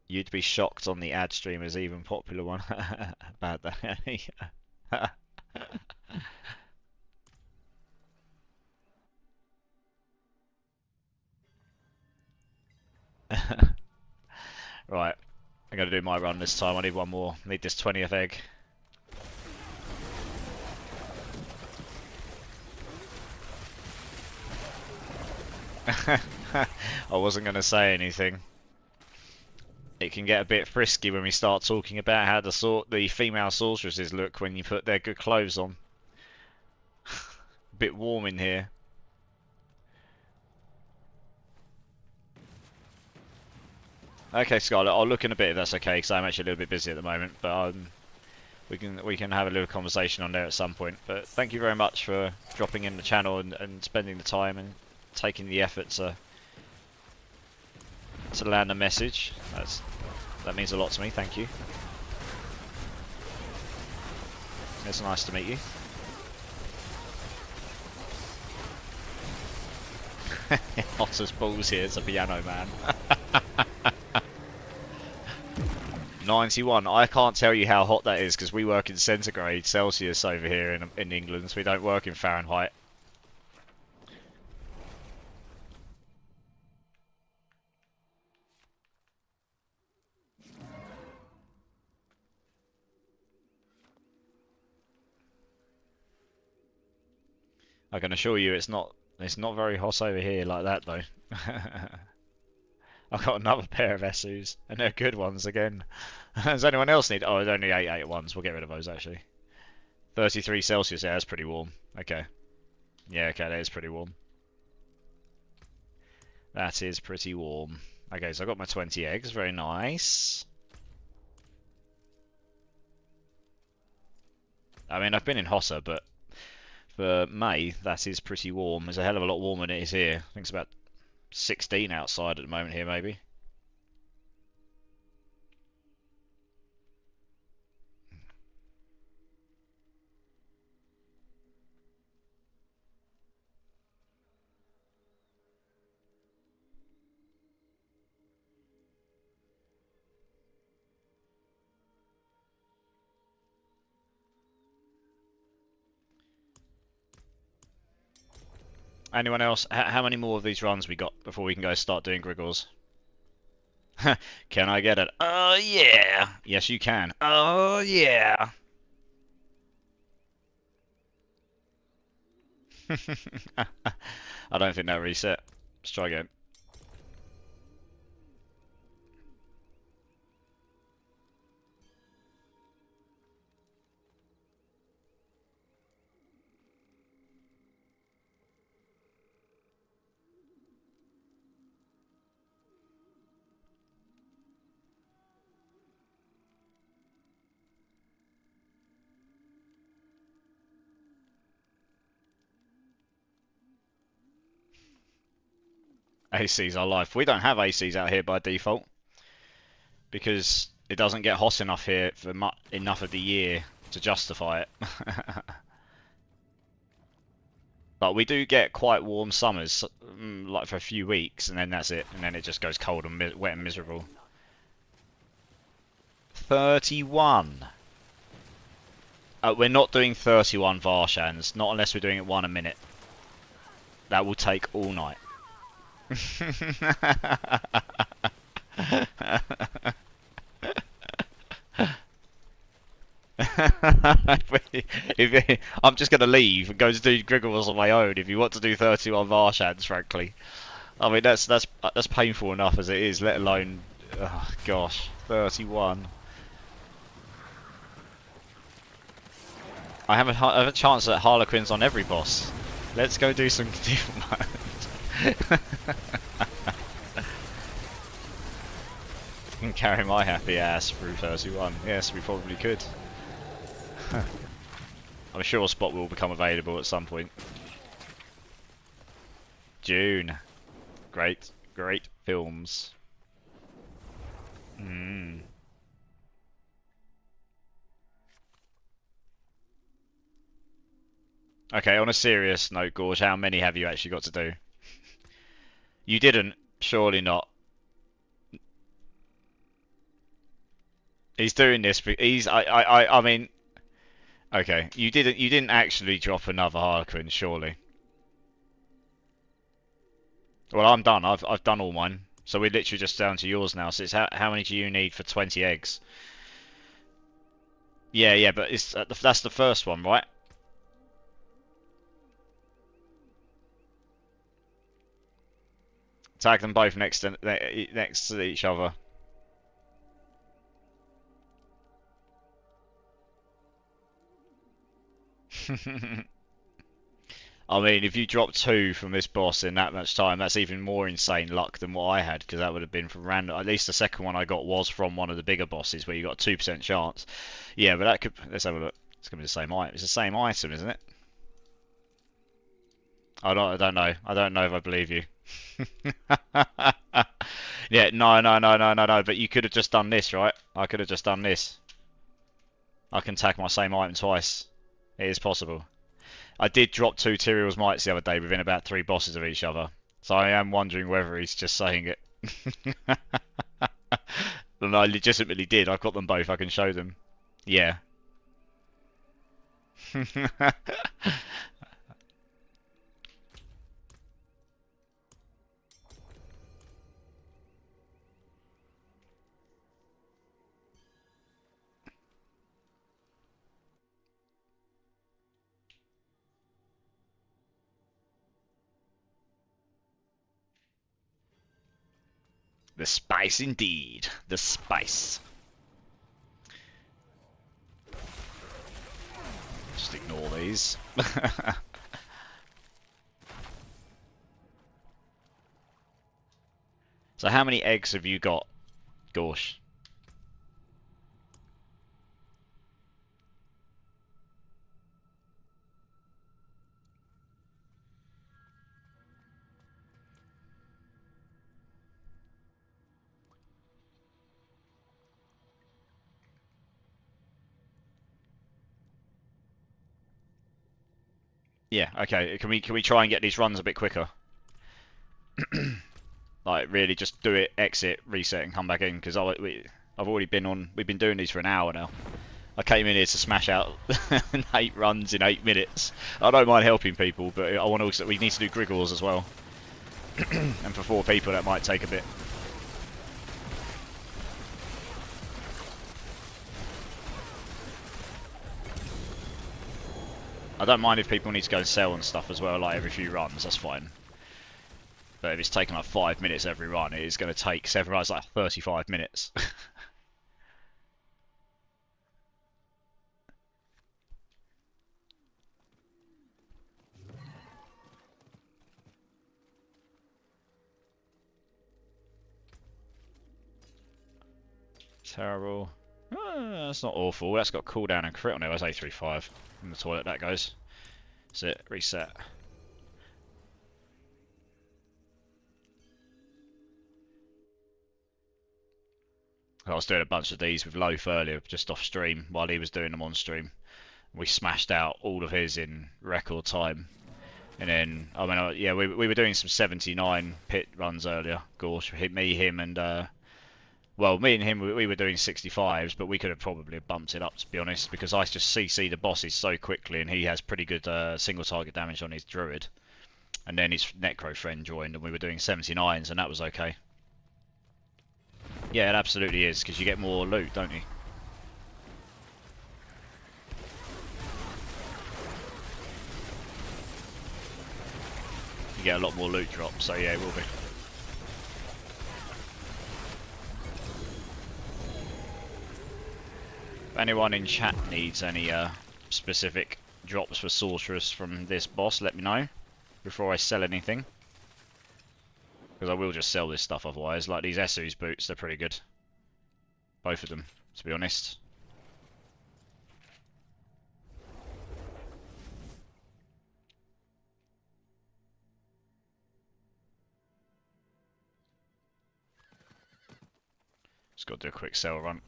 [SPEAKER 2] You'd be shocked on the ad streamers, even popular one. Bad that. Right, I'm going to do my run this time. I need one more. I need this 20th egg. I wasn't going to say anything. It can get a bit frisky when we start talking about how the female sorceresses look when you put their good clothes on. A bit warm in here. Okay, Scarlet, I'll look in a bit if that's okay, because I'm actually a little bit busy at the moment. But we can have a little conversation on there at some point. But thank you very much for dropping in the channel and spending the time and taking the effort to land a message. That means a lot to me. Thank you. It's nice to meet you. Hot as balls here. It's a piano man. 91. I can't tell you how hot that is because we work in centigrade Celsius over here in England. So we don't work in Fahrenheit. I can assure you it's not very hot over here like that though. I've got another pair of Esus, and they're good ones again. Does anyone else need? Oh, there's only 8 ones. We'll get rid of those actually. 33 Celsius, yeah, that's pretty warm. Okay. Yeah, okay, that is pretty warm. That is pretty warm. Okay, so I got my 20 eggs, very nice. I mean, I've been in Hossa, but for May, that is pretty warm. It's a hell of a lot warmer than it is here. I think it's about 16 outside at the moment here, maybe. Anyone else? How many more of these runs we got before we can go start doing Griggles? Can I get it? Oh yeah! Yes, you can. Oh yeah! I don't think they'll reset. Let's try again. AC's our life. We don't have ACs out here by default because it doesn't get hot enough here for enough of the year to justify it. But we do get quite warm summers, like for a few weeks, and then that's it. And then it just goes cold and wet and miserable. 31. We're not doing 31 Varshans, not unless we're doing it one a minute. That will take all night. I'm just gonna leave and go to do Griggles on my own. If you want to do 31 Varshans, frankly, I mean that's painful enough as it is. Let alone, oh gosh, 31. I have a chance at Harlequins on every boss. Let's go do some different mode. And carry my happy ass through 31. Yes, we probably could. I'm sure a spot will become available at some point. June. Great films. Okay, on a serious note, Gorge, how many have you actually got to do? You didn't, surely not. He's doing this, but I mean, okay, you didn't actually drop another Harlequin, surely. Well, I'm done. I've done all mine, so we're literally just down to yours now. So it's how many do you need for 20 eggs? Yeah, but that's the first one, right? Tag them both next to each other. I mean, if you drop 2 from this boss in that much time, that's even more insane luck than what I had, because that would have been from random. At least the second one I got was from one of the bigger bosses, where you got a 2% chance. Yeah, but that could. Let's have a look. It's gonna be the same item. It's the same item, isn't it? I don't know. I don't know if I believe you. Yeah, no. But you could have just done this, right? I could have just done this. I can tag my same item twice. It is possible. I did drop 2 Tyrell's Mites the other day within about 3 bosses of each other. So I am wondering whether he's just saying it. And I legitimately did. I've got them both. I can show them. Yeah. The spice indeed. The spice. Just ignore these. So how many eggs have you got, Gorsh? Yeah, okay. Can we try and get these runs a bit quicker? Like really just do it, exit, reset, and come back in, because I've already been on. We've been doing these for an hour now. I came in here to smash out 8 runs in 8 minutes. I don't mind helping people, but I want to also. We need to do Griggles as well, and for 4 people that might take a bit. I don't mind if people need to go and sell and stuff as well, like every few runs, that's fine. But if it's taking like 5 minutes every run, it is going to take 7 runs, like 35 minutes. Terrible. That's not awful. That's got cooldown and crit on it. That's A35. In the toilet that goes. That's it. Reset. I was doing a bunch of these with Loaf earlier, just off stream, while he was doing them on stream. We smashed out all of his in record time. And then, I mean, yeah, we were doing some 79 pit runs earlier. Gorsh, me, him, and well, me and him, we were doing 65s, but we could have probably bumped it up, to be honest, because I just CC the bosses so quickly, and he has pretty good single target damage on his druid. And then his necro friend joined, and we were doing 79s, and that was okay. Yeah, it absolutely is, because you get more loot, don't you? You get a lot more loot drops, so yeah, it will be. If anyone in chat needs any specific drops for Sorceress from this boss, let me know before I sell anything. Because I will just sell this stuff otherwise. Like these Esu's boots, they're pretty good. Both of them, to be honest. Just got to do a quick sell run.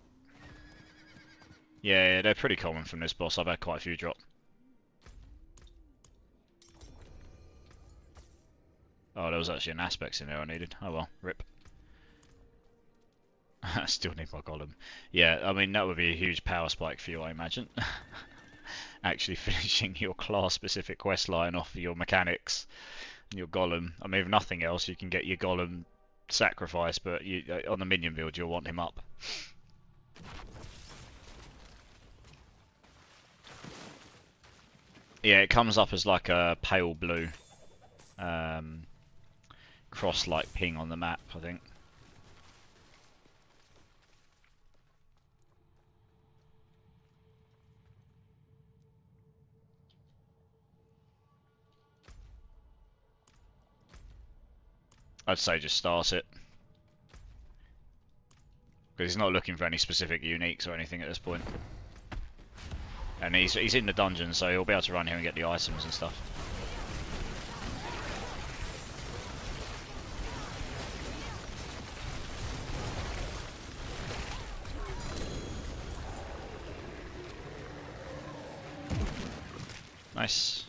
[SPEAKER 2] Yeah, they're pretty common from this boss. I've had quite a few drop. Oh, there was actually an aspects in there I needed. Oh well, rip. I still need my golem. Yeah, I mean, that would be a huge power spike for you, I imagine. Actually finishing your class-specific quest line off your mechanics and your golem. I mean, if nothing else, you can get your golem sacrifice, but on the minion build, you'll want him up. Yeah, it comes up as like a pale blue cross-like ping on the map, I think. I'd say just start it. Because he's not looking for any specific uniques or anything at this point. And he's in the dungeon, so he'll be able to run here and get the items and stuff. Nice.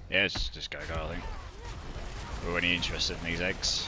[SPEAKER 2] Yeah, it's just go, I think. We're only interested in these eggs.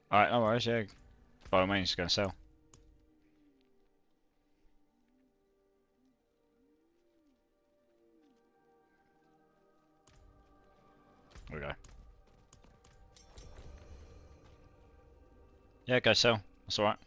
[SPEAKER 2] Alright, no worries, yeah. By all means, go and sell. There we go. Yeah, go sell. That's alright.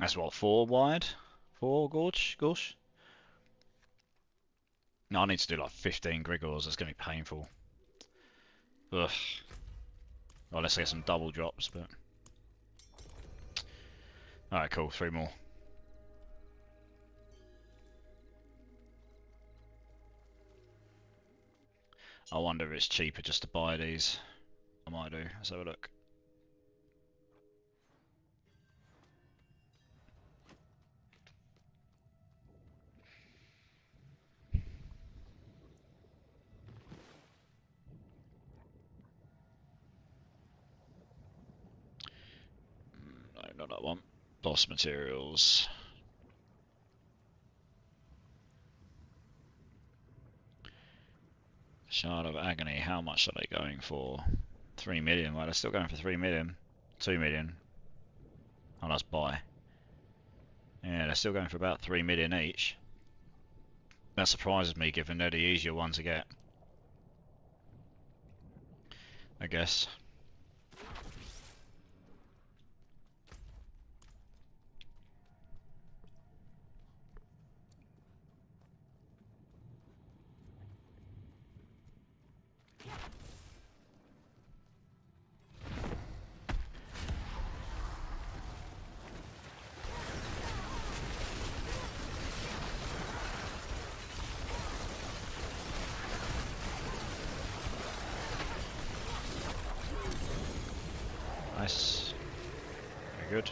[SPEAKER 2] That's what, 4 wide? 4 gorge? No, I need to do like 15 Grigors, that's gonna be painful. Ugh. Well, unless I get some double drops, but... Alright, cool, 3 more. I wonder if it's cheaper just to buy these. I might do, let's have a look. No, not that one. Boss materials. Shard of Agony, how much are they going for? 3 million, well they're still going for 3 million. 2 million. Oh, that's buy. Yeah, they're still going for about 3 million each. That surprises me given they're the easier one to get, I guess. Nice. Very good.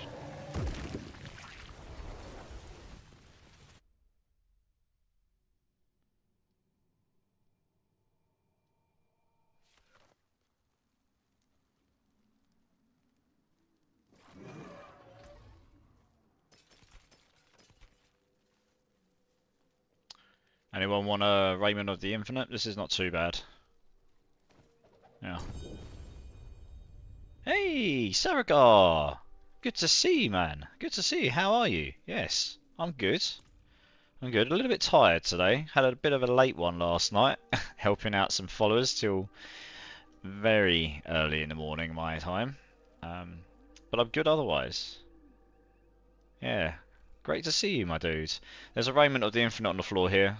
[SPEAKER 2] Anyone want a Raymond of the Infinite? This is not too bad. Yeah. Hey, Saragar! Good to see you, man. Good to see you. How are you? Yes, I'm good. I'm good. A little bit tired today. Had a bit of a late one last night, helping out some followers till very early in the morning my time. But I'm good otherwise. Yeah. Great to see you, my dude. There's a Raiment of the Infinite on the floor here.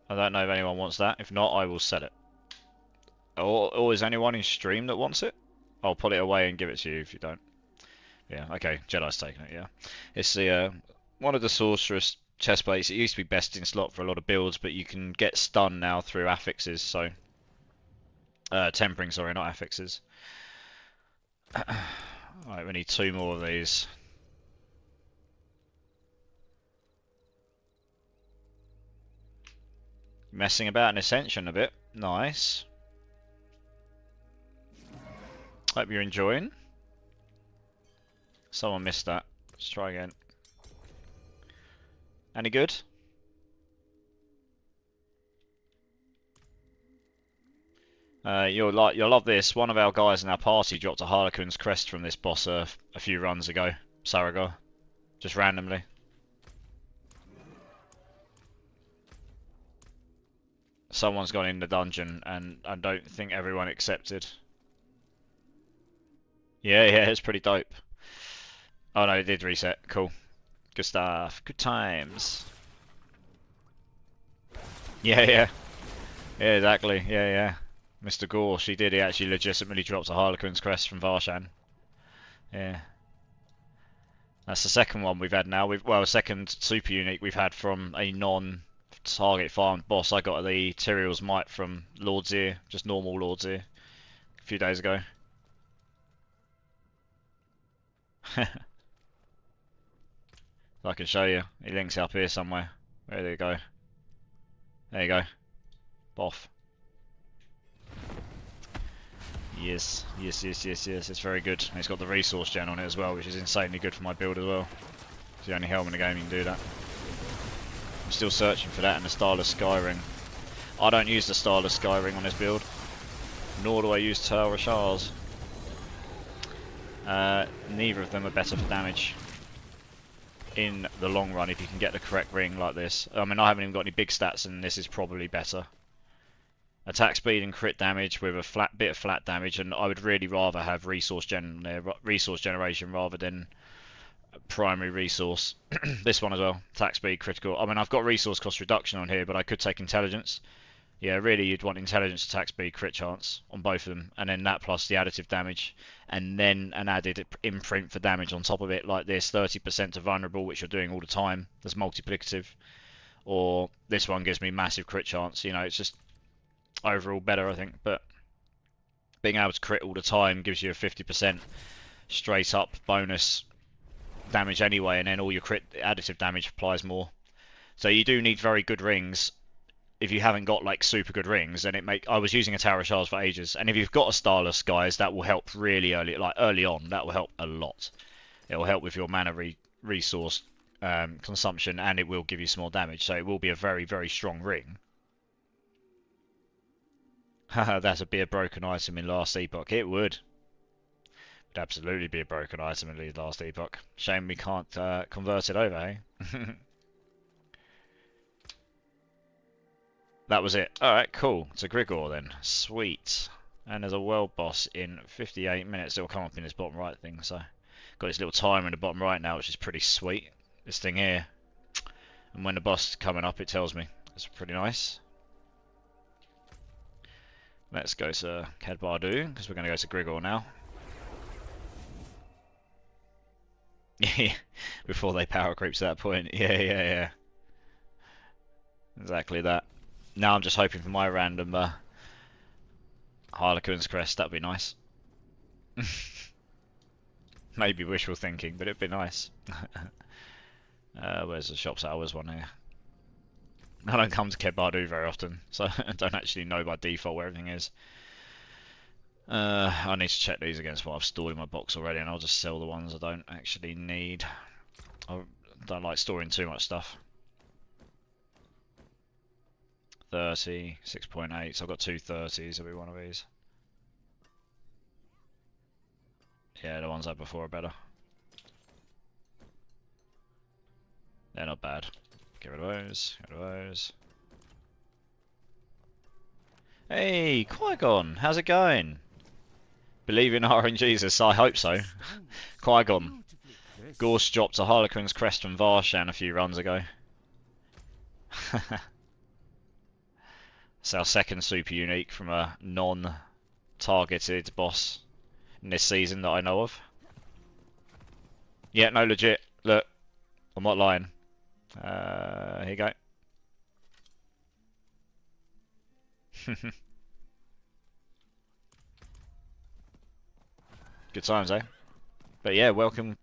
[SPEAKER 2] I don't know if anyone wants that. If not, I will sell it. Or is anyone in stream that wants it? I'll put it away and give it to you if you don't. Yeah, okay. Jedi's taking it, yeah. It's the one of the Sorceress chest plates. It used to be best in slot for a lot of builds, but you can get stun now through affixes, so... tempering, sorry, not affixes. Alright, we need 2 more of these. Messing about in Ascension a bit. Nice. Hope you're enjoying. Someone missed that. Let's try again. Any good? You'll love this. One of our guys in our party dropped a Harlequin's crest from this boss a few runs ago. Saragor. Just randomly. Someone's gone in the dungeon and I don't think everyone accepted. Yeah, it's pretty dope. Oh no, it did reset. Cool. Good stuff. Good times. Yeah. Yeah, exactly. Yeah. Mr. Gore, she did. He actually legitimately dropped a Harlequin's crest from Varshan. Yeah. That's the second one we've had now. Well, second super unique we've had from a non-target farmed boss. I got the Tyrael's Might from Lord's Ear, just normal Lord's Ear, a few days ago. I can show you. He links up here somewhere. There you go. There you go. Boff. Yes. It's very good. And it's got the resource gen on it as well, which is insanely good for my build as well. It's the only helm in the game you can do that. I'm still searching for that in the Starless Skyring. I don't use the Starless Skyring on this build, nor do I use Tower of Shars. Neither of them are better for damage in the long run if you can get the correct ring like this. I mean, I haven't even got any big stats and this is probably better. Attack speed and crit damage with a bit of flat damage, and I would really rather have resource generation rather than primary resource. This one as well, attack speed, critical. I mean, I've got resource cost reduction on here, but I could take intelligence. Yeah, really you'd want intelligence, attack speed, crit chance on both of them, and then that plus the additive damage, and then an added imprint for damage on top of it, like this, 30% to vulnerable, which you're doing all the time. That's multiplicative. Or this one gives me massive crit chance. You know, it's just overall better, I think. But being able to crit all the time gives you a 50% straight up bonus damage anyway, and then all your crit additive damage applies more. So you do need very good rings. If you haven't got like super good rings, then I was using a Tower of Shards for ages, and if you've got a Starless, guys, that will help really early, like early on. That will help a lot. It will help with your mana resource consumption, and it will give you some more damage. So it will be a very, very strong ring. Haha, that'd be a broken item in last Epoch. It would. It'd absolutely be a broken item in the last Epoch. Shame we can't convert it over, eh? That was it. Alright, cool. It's a Grigor then. Sweet. And there's a world boss in 58 minutes. It'll come up in this bottom right thing, so... Got this little timer in the bottom right now, which is pretty sweet. This thing here. And when the boss is coming up, it tells me. It's pretty nice. Let's go to Kedbardu, because we're going to go to Grigor now. Before they power creep to that point. Yeah. Exactly that. Now I'm just hoping for my random Harlequin's crest. That'd be nice. Maybe wishful thinking, but it'd be nice. Where's the shops? Hours one here. I don't come to Kedbardu very often, so I don't actually know by default where everything is. I need to check these against what I've stored in my box already, and I'll just sell the ones I don't actually need. I don't like storing too much stuff. 30, 6.8, so I've got two 30s, it'll be one of these. Yeah, the ones I had before are better. They're not bad. Get rid of those, get rid of those. Hey, Qui-Gon, how's it going? Believe in RNGesus, I hope so. Qui-Gon. Gorse dropped a Harlequin's crest from Varshan a few runs ago. It's our second super unique from a non-targeted boss in this season that I know of. Yeah, no, legit. Look, I'm not lying. Here you go. Good times, eh? But yeah, welcome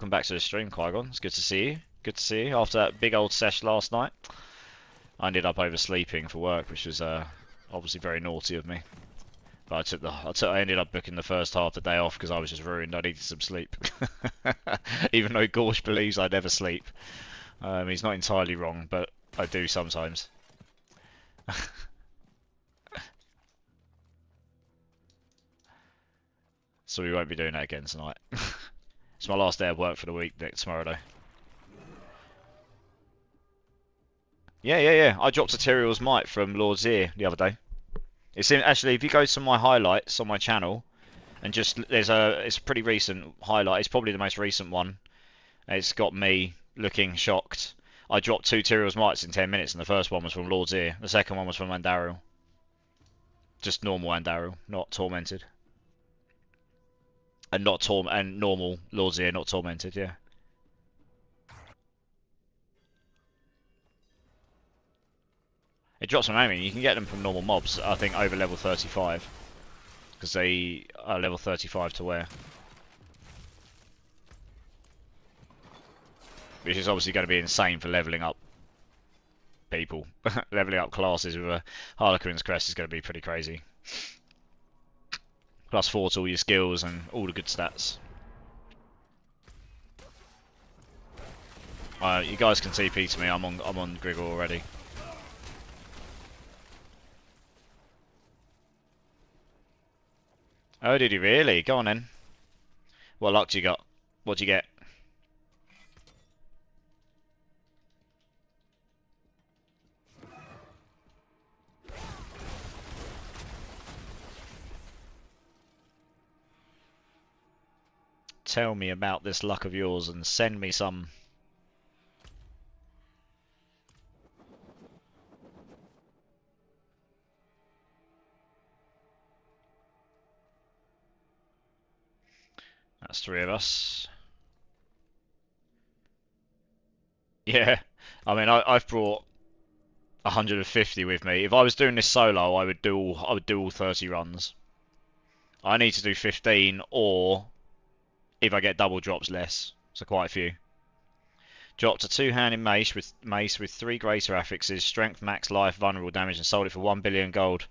[SPEAKER 2] back to the stream, Qui-Gon. It's good to see you. Good to see you after that big old sesh last night. I ended up oversleeping for work, which was obviously very naughty of me. But I ended up booking the first half of the day off because I was just ruined. I needed some sleep. Even though Gorsh believes I never sleep. He's not entirely wrong, but I do sometimes. So we won't be doing that again tonight. It's my last day of work for the week tomorrow though. Yeah. I dropped a Tyrael's Might from Lord's Ear the other day. It's in, actually, if you go to my highlights on my channel, and just it's a pretty recent highlight. It's probably the most recent one. It's got me looking shocked. I dropped 2 Tyrael's Mights in 10 minutes, and the first one was from Lord's Ear. The second one was from Andariel. Just normal Andariel, not tormented. And normal Lord's Ear, not tormented. Yeah. It drops them aiming. You can get them from normal mobs, I think, over level 35. Because they are level 35 to wear. Which is obviously going to be insane for leveling up people. Leveling up classes with a Harlequin's Crest is going to be pretty crazy. +4 to all your skills and all the good stats. You guys can TP to me. I'm on Grigor already. Oh, did you really? Go on then. What luck do you got? What'd you get? Tell me about this luck of yours and send me some. That's 3 of us. Yeah, I mean, I've brought 150 with me. If I was doing this solo, I would do all 30 runs. I need to do 15, or if I get double drops, less. So quite a few. Dropped a 2-handed mace with 3 greater affixes, strength, max life, vulnerable damage, and sold it for 1 billion gold.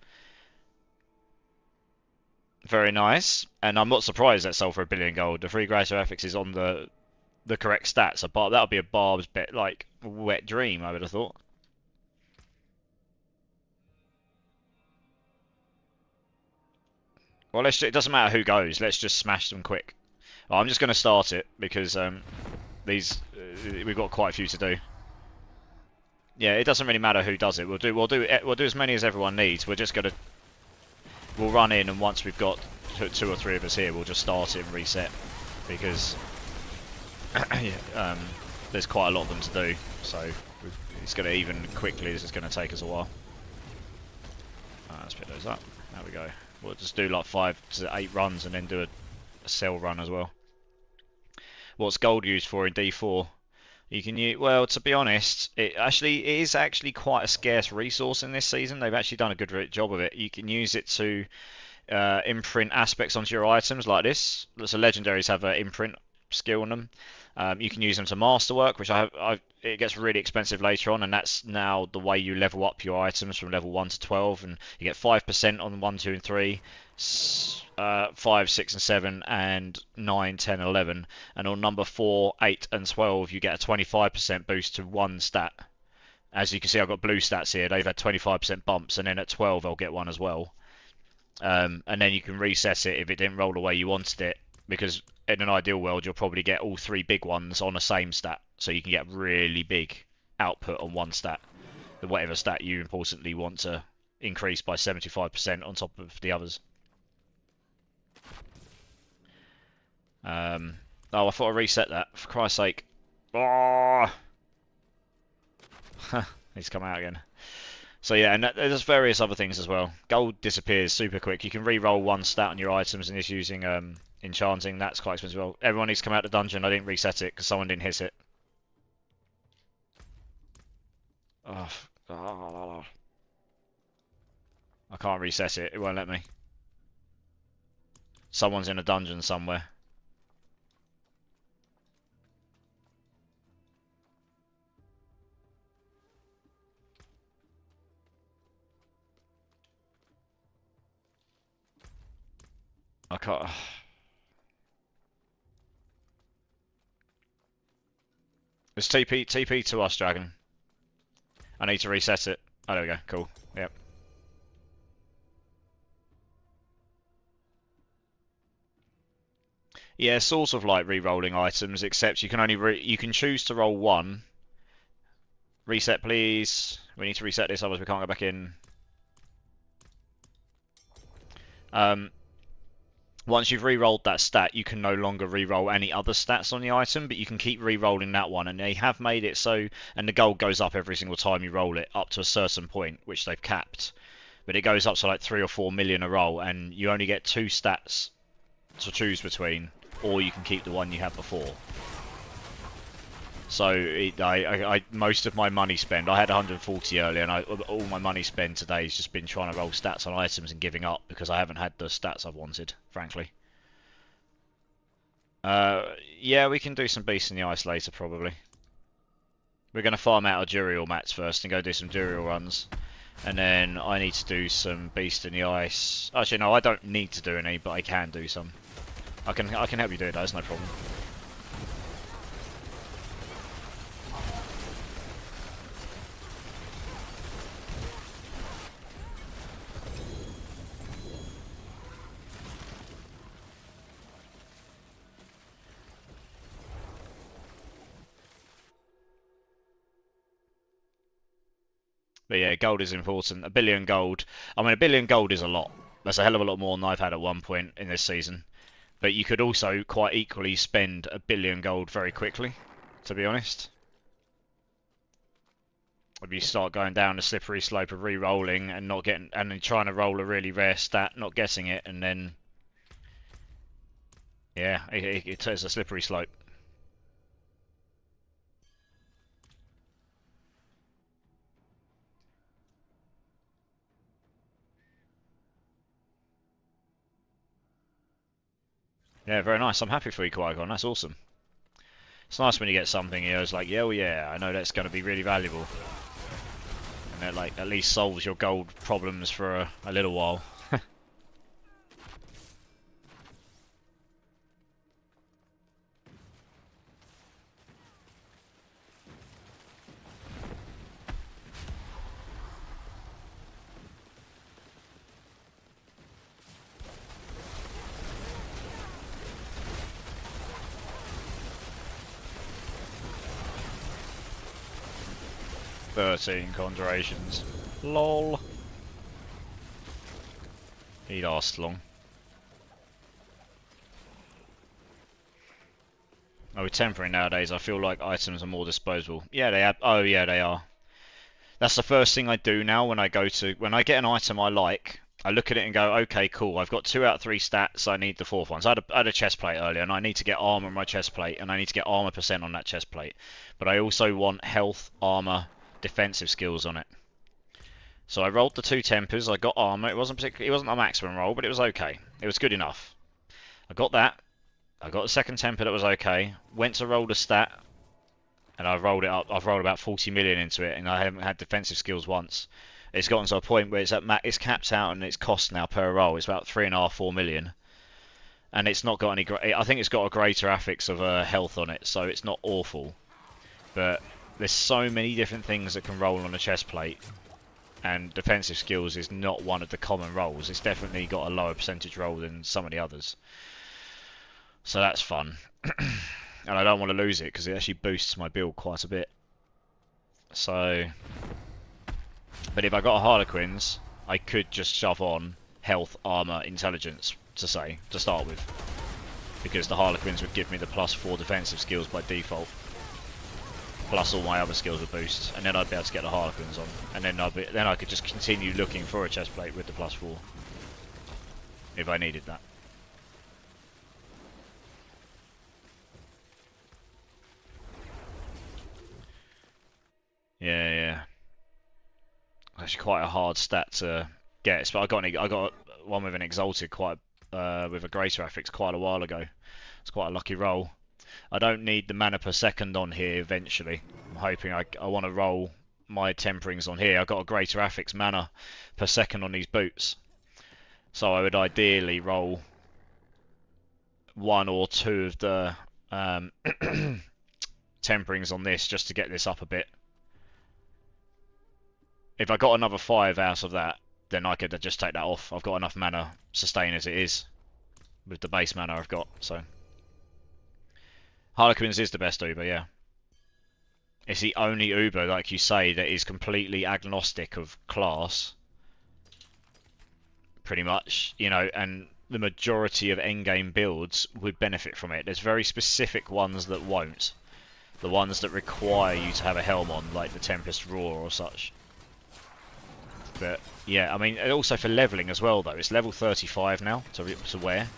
[SPEAKER 2] Very nice, and I'm not surprised that sold for 1 billion gold. The 3 greater affixes on the correct stats. That would be a Barb's bet, like wet dream, I would have thought. Well, it doesn't matter who goes. Let's just smash them quick. Well, I'm just going to start it because we've got quite a few to do. Yeah, it doesn't really matter who does it. We'll do as many as everyone needs. We'll run in, and once we've got 2 or 3 of us here, we'll just start it and reset because there's quite a lot of them to do. So it's going to even quickly. This is going to take us a while. Let's pick those up. There we go. We'll just do like 5 to 8 runs and then do a cell run as well. What's gold used for in D4? You can use, well, to be honest, it is actually quite a scarce resource in this season. They've actually done a good job of it. You can use it to imprint aspects onto your items like this. So legendaries have an imprint skill on them. You can use them to masterwork, which it gets really expensive later on, and that's now the way you level up your items from level 1 to 12, and you get 5% on 1, 2, and 3, 5, 6, and 7, and 9, 10, 11, and on number 4, 8, and 12, you get a 25% boost to 1 stat. As you can see, I've got blue stats here. They've had 25% bumps, and then at 12, I'll get one as well. And then you can reset it if it didn't roll the way you wanted it, because in an ideal world, you'll probably get all 3 big ones on the same stat, so you can get really big output on 1 stat, whatever stat you importantly want to increase by 75% on top of the others. Oh, I thought I'd reset that, for Christ's sake. Oh! He's come out again. So yeah, and there's various other things as well. Gold disappears super quick. You can re-roll 1 stat on your items and it's using enchanting. That's quite expensive. Well, everyone needs to come out of the dungeon. I didn't reset it because someone didn't hit it. Oh, I can't reset it. It won't let me. Someone's in a dungeon somewhere. I can't. It's TP to us, Dragon. I need to reset it. Oh, there we go. Cool. Yep. Yeah, sort of like re-rolling items, except you can only you can choose to roll one. Reset, please. We need to reset this, otherwise we can't go back in. Once you've re-rolled that stat, you can no longer re-roll any other stats on the item, but you can keep re-rolling that one. And they have made it so, and the gold goes up every single time you roll it, up to a certain point, which they've capped. But it goes up to like 3 or 4 million a roll, and you only get 2 stats to choose between, or you can keep the one you had before. So most of my money spent, I had 140 earlier, and all my money spent today has just been trying to roll stats on items and giving up because I haven't had the stats I've wanted, frankly. Yeah, we can do some Beast in the Ice later, probably. We're going to farm out our Duriel mats first and go do some Duriel runs. And then I need to do some Beast in the Ice. Actually, no, I don't need to do any, but I can do some. I can help you do it, that's no problem. But yeah, gold is important. 1 billion gold. I mean, 1 billion gold is a lot. That's a hell of a lot more than I've had at one point in this season. But you could also quite equally spend 1 billion gold very quickly, to be honest. If you start going down the slippery slope of re-rolling and not getting, and then trying to roll a really rare stat, not getting it, and then yeah, it's a slippery slope. Yeah, very nice. I'm happy for you, Qui-Gon. That's awesome. It's nice when you get something, you know, it's like, yeah, well, yeah, I know that's going to be really valuable. And it, like, at least solves your gold problems for a little while. 13 conjurations. LOL. He lasts long. Oh, with tempering nowadays, I feel like items are more disposable. Yeah, they are. Oh, yeah, they are. That's the first thing I do now when I get an item I like. I look at it and go, okay, cool. I've got 2 out of 3 stats. I need the 4th one. So I had a chest plate earlier, and I need to get armor on my chest plate, and I need to get armor % on that chest plate. But I also want health, armor, defensive skills on it. So I rolled the 2 tempers. I got armor. It wasn't a maximum roll, but it was okay. It was good enough. I got that. I got the second temper that was okay. Went to roll the stat, and I've rolled it up. I've rolled about 40 million into it, and I haven't had defensive skills once. It's gotten to a point where it's capped out, and its cost now per roll. It's about 3.5, 4 million, and it's not got any. I think it's got a greater affix of health on it, so it's not awful. But there's so many different things that can roll on a chest plate, and defensive skills is not one of the common rolls. It's definitely got a lower percentage roll than some of the others. So that's fun. And I don't want to lose it because it actually boosts my build quite a bit. So, but if I got a Harlequins, I could just shove on health, armor, intelligence to start with, because the Harlequins would give me the +4 defensive skills by default, plus all my other skills would boost, and then I'd be able to get the Harlequins on, and then I could just continue looking for a chest plate with the +4 if I needed that. Yeah. Actually, quite a hard stat to get. But I got one with an exalted with a greater affix quite a while ago. It's quite a lucky roll. I don't need the mana per second on here eventually. I'm hoping I want to roll my temperings on here. I got a greater affix mana per second on these boots, so I would ideally roll 1 or 2 of the temperings on this just to get this up a bit. If I got another 5 out of that, then I could just take that off. I've got enough mana sustain as it is with the base mana I've got. So Harlequins is the best Uber, yeah. It's the only Uber, like you say, that is completely agnostic of class. Pretty much, you know, and the majority of endgame builds would benefit from it. There's very specific ones that won't. The ones that require you to have a helm on, like the Tempest Roar or such. But yeah, I mean, also for leveling as well, though. It's level 35 now to wear.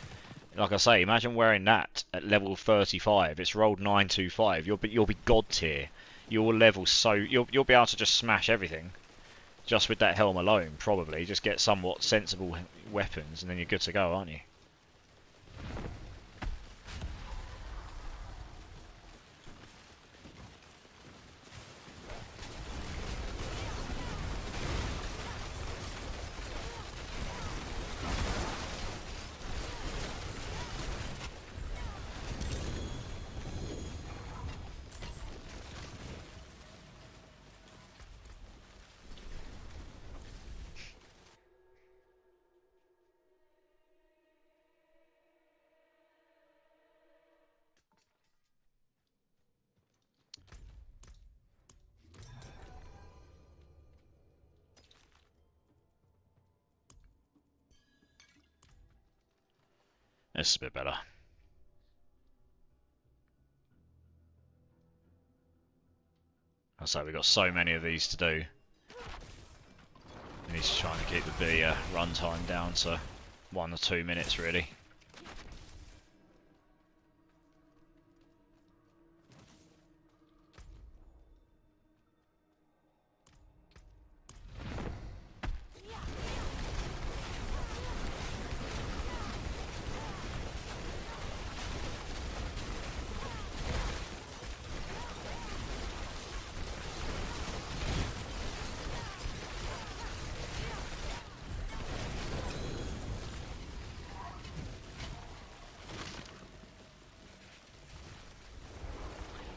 [SPEAKER 2] Like I say, imagine wearing that at level 35. It's rolled 925. You'll be god tier. You'll level so you'll be able to just smash everything. Just with that helm alone, probably. Just get somewhat sensible weapons, and then you're good to go, aren't you? This is a bit better. I say we've got so many of these to do. And he's trying to keep the runtime down to 1 or 2 minutes, really.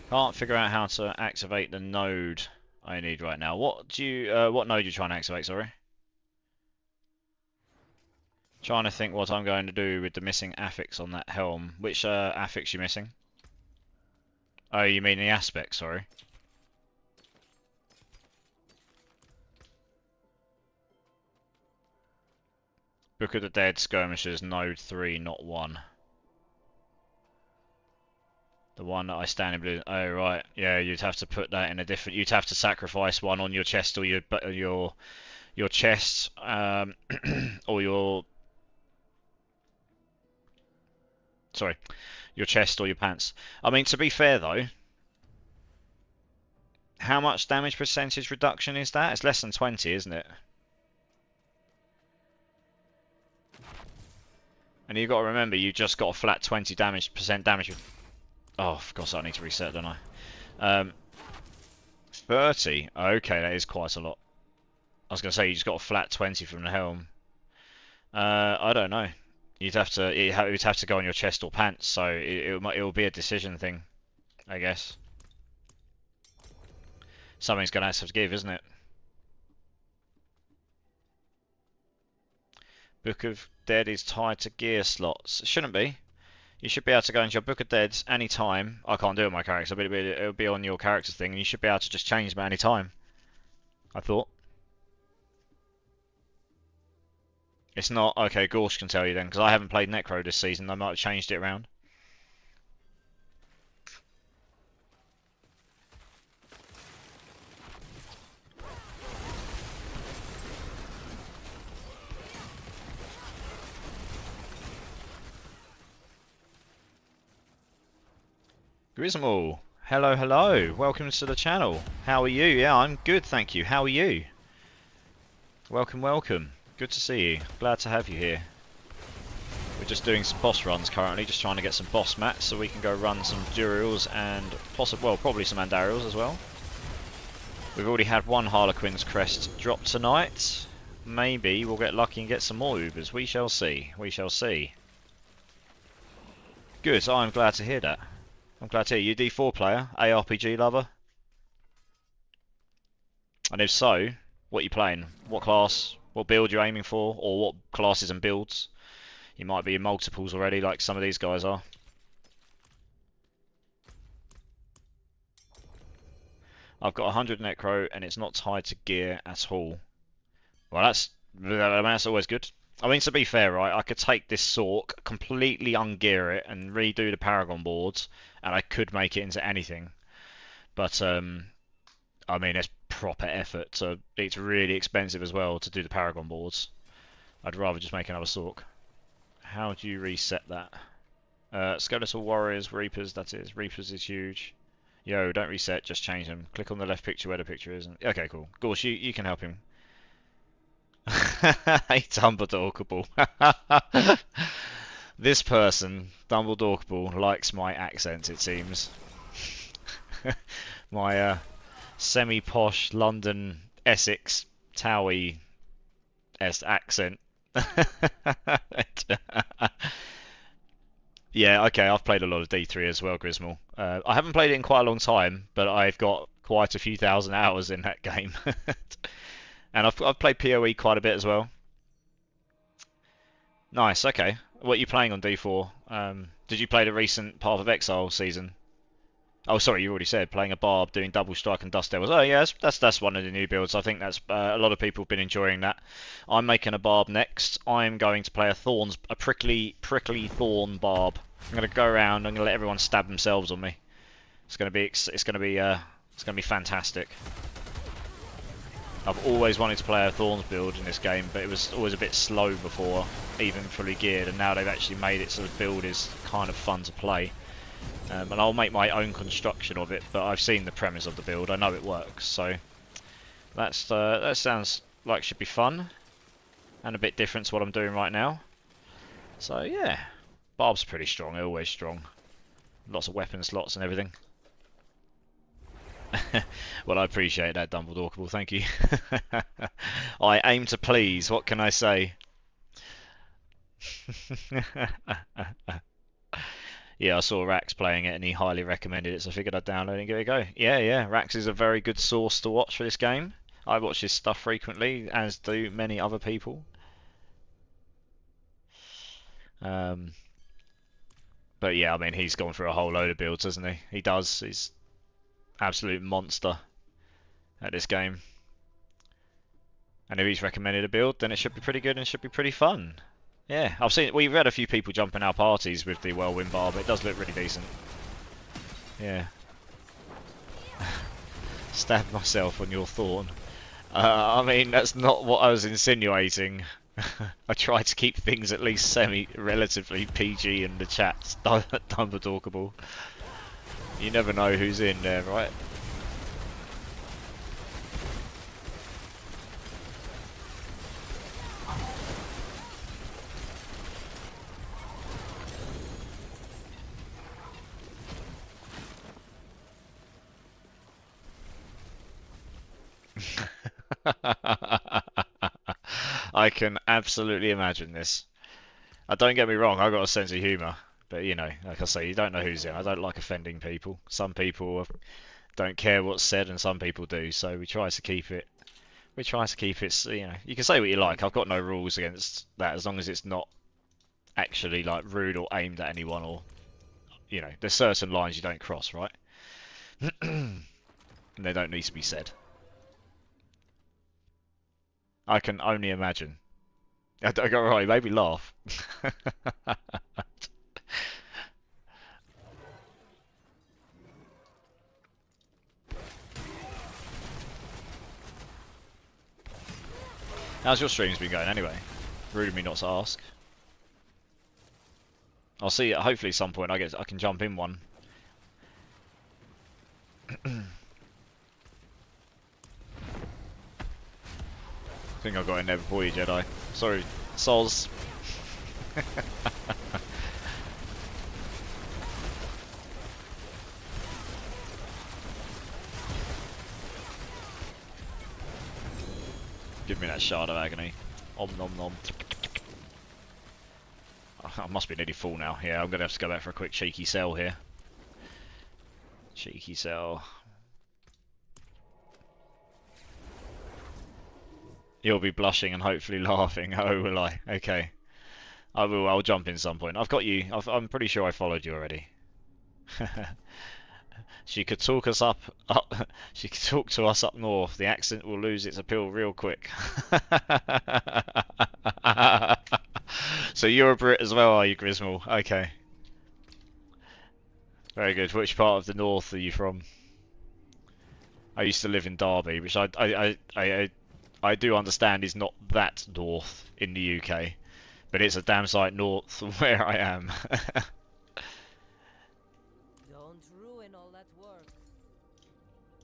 [SPEAKER 2] Can't figure out how to activate the node I need right now. What node are you trying to activate, sorry? Trying to think what I'm going to do with the missing affix on that helm. Which affix you missing? Oh, you mean the aspect, sorry. Book of the Dead Skirmishers, node 3, not 1. The one that I stand in blue. Oh right, yeah. You'd have to put that in a different. You'd have to sacrifice one on your chest or your chest, or your sorry, your chest or your pants. I mean, to be fair though, how much damage percentage reduction is that? It's less than 20, isn't it? And you've got to remember, you just got a flat 20% damage. Oh, of course, I need to reset, don't I? 30. Okay, that is quite a lot. I was going to say you just got a flat 20 from the helm. I don't know. You'd have to. It would have to go on your chest or pants, so it will be a decision thing, I guess. Something's going to have to give, isn't it? Book of Dead is tied to gear slots. It shouldn't be. You should be able to go into your Book of Deads any time. I can't do it on my character, but it'll be on your character thing, and you should be able to just change them at any time. I thought. It's not. Okay, Gorsh can tell you then, because I haven't played Necro this season. I might have changed it around. Grismal, hello, hello. Welcome to the channel. How are you? Yeah, I'm good, thank you. How are you? Welcome, welcome. Good to see you. Glad to have you here. We're just doing some boss runs currently, just trying to get some boss mats so we can go run some Durials and probably some Andarials as well. We've already had one Harlequin's crest drop tonight. Maybe we'll get lucky and get some more Ubers. We shall see. We shall see. Good, I'm glad to hear that. I'm glad to hear you. D4 player, ARPG lover? And if so, what are you playing? What class? What build you're aiming for? Or what classes and builds? You might be in multiples already, like some of these guys are. I've got 100 necro and it's not tied to gear at all. Well, that's always good. I mean, to be fair, right, I could take this Sork, completely ungear it, and redo the Paragon boards, and I could make it into anything. But I mean, it's proper effort. So it's really expensive as well to do the Paragon boards. I'd rather just make another Sork. How do you reset that? Skeletal Warriors, Reapers, that is. Reapers is huge. Yo, don't reset, just change them. Click on the left picture where the picture is. Okay, cool. Gorsh, you can help him. Hey, Dumbledore. This person, Dumbledore, likes my accent, it seems. My semi-posh London Essex Towie accent. Yeah, okay, I've played a lot of D3 as well, Grismal. I haven't played it in quite a long time, but I've got quite a few thousand hours in that game. And I've played PoE quite a bit as well. Nice, okay. What are you playing on D4? Did you play the recent Path of Exile season? Oh, sorry, you already said playing a Barb, doing double strike and dust devils. Oh, yeah, that's one of the new builds. I think that's a lot of people have been enjoying that. I'm making a Barb next. I'm going to play a prickly thorn Barb. I'm going to go around. I'm going to let everyone stab themselves on me. It's going to be fantastic. I've always wanted to play a Thorns build in this game, but it was always a bit slow before even fully geared, and now they've actually made it so the build is kind of fun to play. And I'll make my own construction of it, but I've seen the premise of the build. I know it works, so that sounds like it should be fun and a bit different to what I'm doing right now. So yeah, Barb's pretty strong, they're always strong. Lots of weapon slots and everything. Well, I appreciate that, Dumbledore. Thank you. I aim to please. What can I say? Yeah, I saw Rax playing it and he highly recommended it, so I figured I'd download and give it a go. Yeah, Rax is a very good source to watch for this game. I watch his stuff frequently, as do many other people. But yeah, I mean, he's gone through a whole load of builds, hasn't he? He does. He's absolute monster at this game. And if he's recommended a build, then it should be pretty good and it should be pretty fun. Yeah, we've had a few people jump in our parties with the Whirlwind Barb. It does look really decent. Yeah. Stab myself on your thorn. I mean, that's not what I was insinuating. I try to keep things at least relatively PG in the chat. Dumbledore. You never know who's in there, right? I can absolutely imagine this. Don't get me wrong, I've got a sense of humour, but you know, like I say, you don't know who's in. I don't like offending people. Some people don't care what's said, and some people do. So we try to keep it. We try to keep it. You know, you can say what you like. I've got no rules against that, as long as it's not actually like rude or aimed at anyone, or you know, there's certain lines you don't cross, right? And they don't need to be said. I can only imagine. I don't go right, maybe laugh. How's your streams been going anyway? Rude of me not to ask. I'll see. Hopefully, at some point, I can jump in one. I think I got in there before you, Jedi. Sorry, soz. Give me that shard of agony. Om nom nom. I must be nearly full now. Yeah, I'm gonna have to go back for a quick cheeky sell here. Cheeky sell. You'll be blushing and hopefully laughing. Oh, will I? Okay. I will. I'll jump in some point. I've got you. I'm pretty sure I followed you already. She could talk us up. She could talk to us up north. The accent will lose its appeal real quick. So you're a Brit as well, are you, Grismal? Okay, very good. Which part of the north are you from? I used to live in Derby, which I do understand is not that north in the UK, but it's a damn sight north where I am.
[SPEAKER 3] Don't ruin all that work.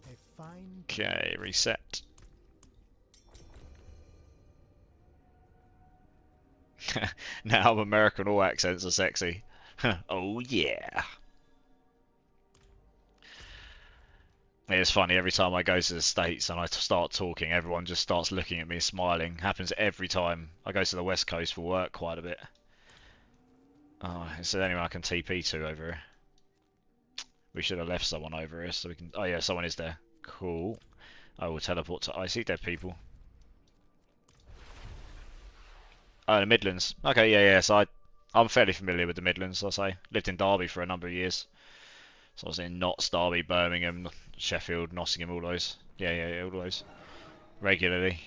[SPEAKER 1] A fine
[SPEAKER 2] Okay, reset. Now American all accents are sexy. Oh yeah. It's funny, every time I go to the States and I start talking, everyone just starts looking at me smiling. Happens every time. I go to the West Coast for work quite a bit. Oh, is there anyone I can TP to over here? We should have left someone over here so we can... Oh yeah, someone is there. Cool. I will teleport to... I see dead people. Oh, the Midlands. Okay, yeah, so I'm fairly familiar with the Midlands, I'll say. Lived in Derby for a number of years. So I was in Notts, Derby, Birmingham, Sheffield, Nottingham, all those. Yeah, all those. Regularly.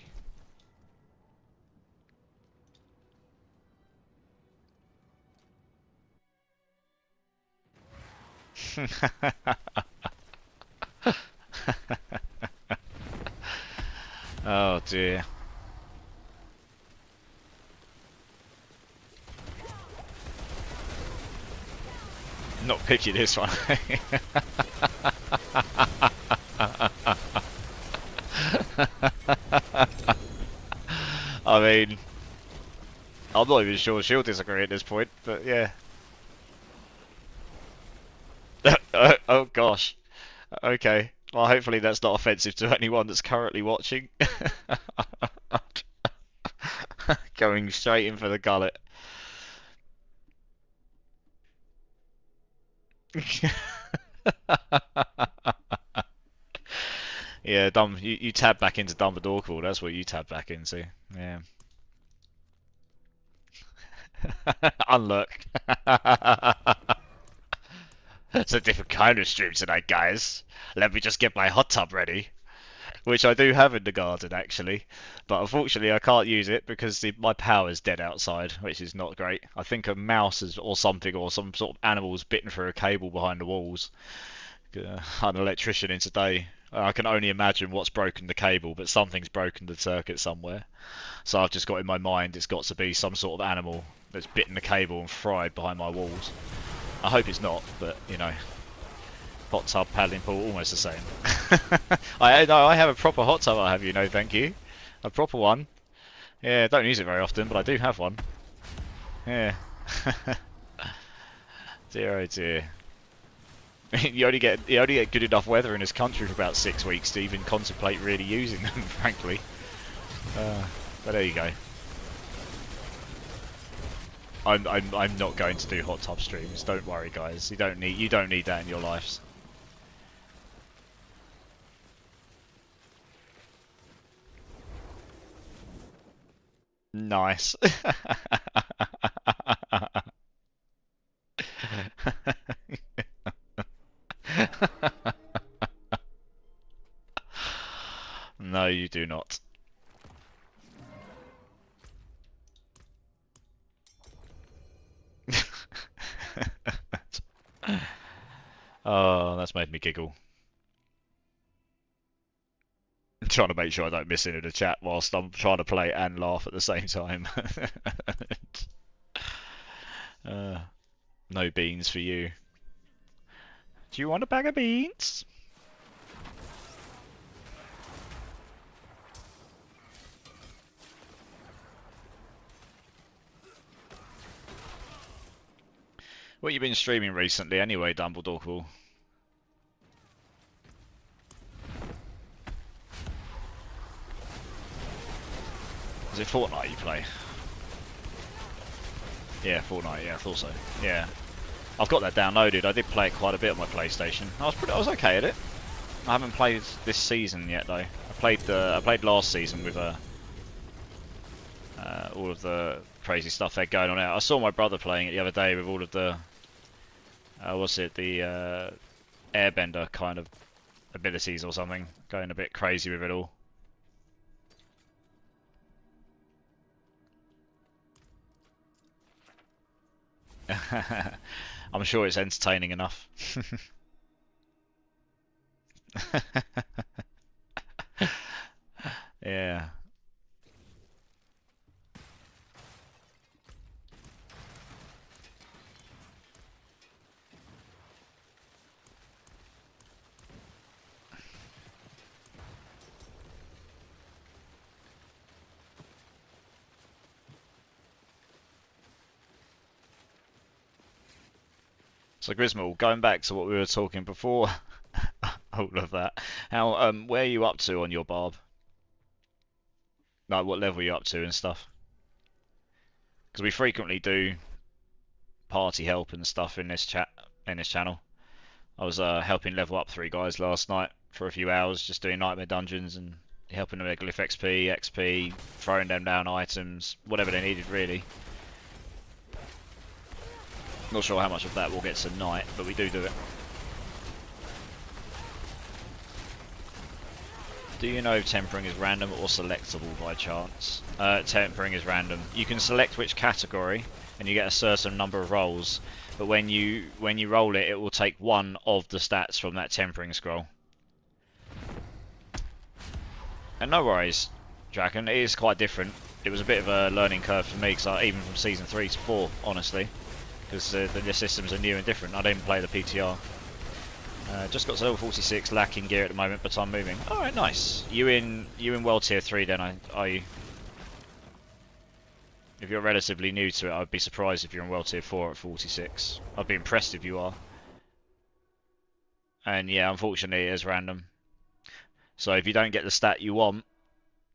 [SPEAKER 2] Oh dear. Not picky this one. I mean, I'm not even sure she'll disagree at this point, but yeah. Oh gosh. Okay. Well, hopefully that's not offensive to anyone that's currently watching. Going straight in for the gullet. Yeah, you tab back into Dumbledore Call, that's what you tab back into. Yeah. Unlook. It's a different kind of stream tonight, guys. Let me just get my hot tub ready. Which I do have in the garden, actually. But unfortunately, I can't use it because my power's dead outside, which is not great. I think a mouse or something, or some sort of animal's bitten through a cable behind the walls. An electrician in today. I can only imagine what's broken the cable, but something's broken the circuit somewhere. So I've just got in my mind it's got to be some sort of animal that's bitten the cable and fried behind my walls. I hope it's not, but you know, hot tub, paddling pool, almost the same. I have a proper hot tub. I have, you know, thank you, a proper one. Yeah, don't use it very often, but I do have one. Yeah. Dear oh dear. You only get good enough weather in this country for about 6 weeks to even contemplate really using them, frankly. But there you go. I'm not going to do hot tub streams. Don't worry, guys. You don't need that in your lives. Nice. No, you do not. Oh, that's made me giggle. I'm trying to make sure I don't miss into the chat whilst I'm trying to play and laugh at the same time. No beans for you. Do you want a bag of beans? What you been streaming recently anyway, Dumbledore Cool? Is it Fortnite you play? Yeah, Fortnite, yeah, I thought so. Yeah. I've got that downloaded. I did play it quite a bit on my PlayStation. I was okay at it. I haven't played this season yet though. I played last season with all of the crazy stuff they're going on out. I saw my brother playing it the other day with all of the what's it, the airbender kind of abilities or something, going a bit crazy with it all. I'm sure it's entertaining enough. Yeah. So Grismal, going back to what we were talking before, all of that. How where are you up to on your barb? Like what level are you up to and stuff? Because we frequently do party help and stuff in this channel. I was helping level up 3 guys last night for a few hours, just doing nightmare dungeons and helping them with glyph XP, throwing them down items, whatever they needed really. Not sure how much of that we'll get tonight, but we do it. Do you know if tempering is random or selectable by chance? Tempering is random. You can select which category and you get a certain number of rolls, but when you roll it, it will take one of the stats from that tempering scroll. And no worries, Draken, it is quite different. It was a bit of a learning curve for me, because even from Season 3 to 4, honestly, because the systems are new and different. I didn't play the PTR. Just got to level 46, lacking gear at the moment, but I'm moving. Alright, nice. You in World Tier 3 then, are you? If you're relatively new to it, I'd be surprised if you're in World Tier 4 at 46. I'd be impressed if you are. And yeah, unfortunately it is random. So if you don't get the stat you want,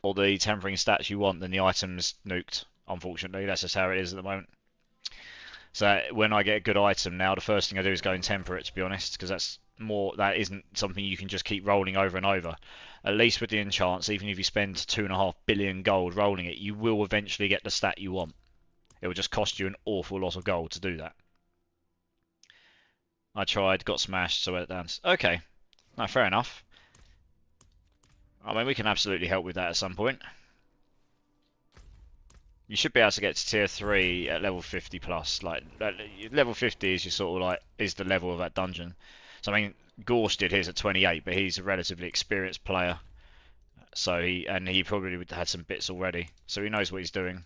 [SPEAKER 2] or the tempering stats you want, then the item's nuked. Unfortunately, that's just how it is at the moment. So when I get a good item now, the first thing I do is go and temper it, to be honest, because that isn't something you can just keep rolling over and over. At least with the enchants, even if you spend 2.5 billion gold rolling it, you will eventually get the stat you want. It will just cost you an awful lot of gold to do that. I tried, got smashed, so I went down. Okay, no, fair enough. I mean, we can absolutely help with that at some point. You should be able to get to tier 3 at level 50 plus. Like level 50 is your sort of like is the level of that dungeon. So I mean, Gorsh did his at 28, but he's a relatively experienced player. So he probably would have had some bits already. So he knows what he's doing.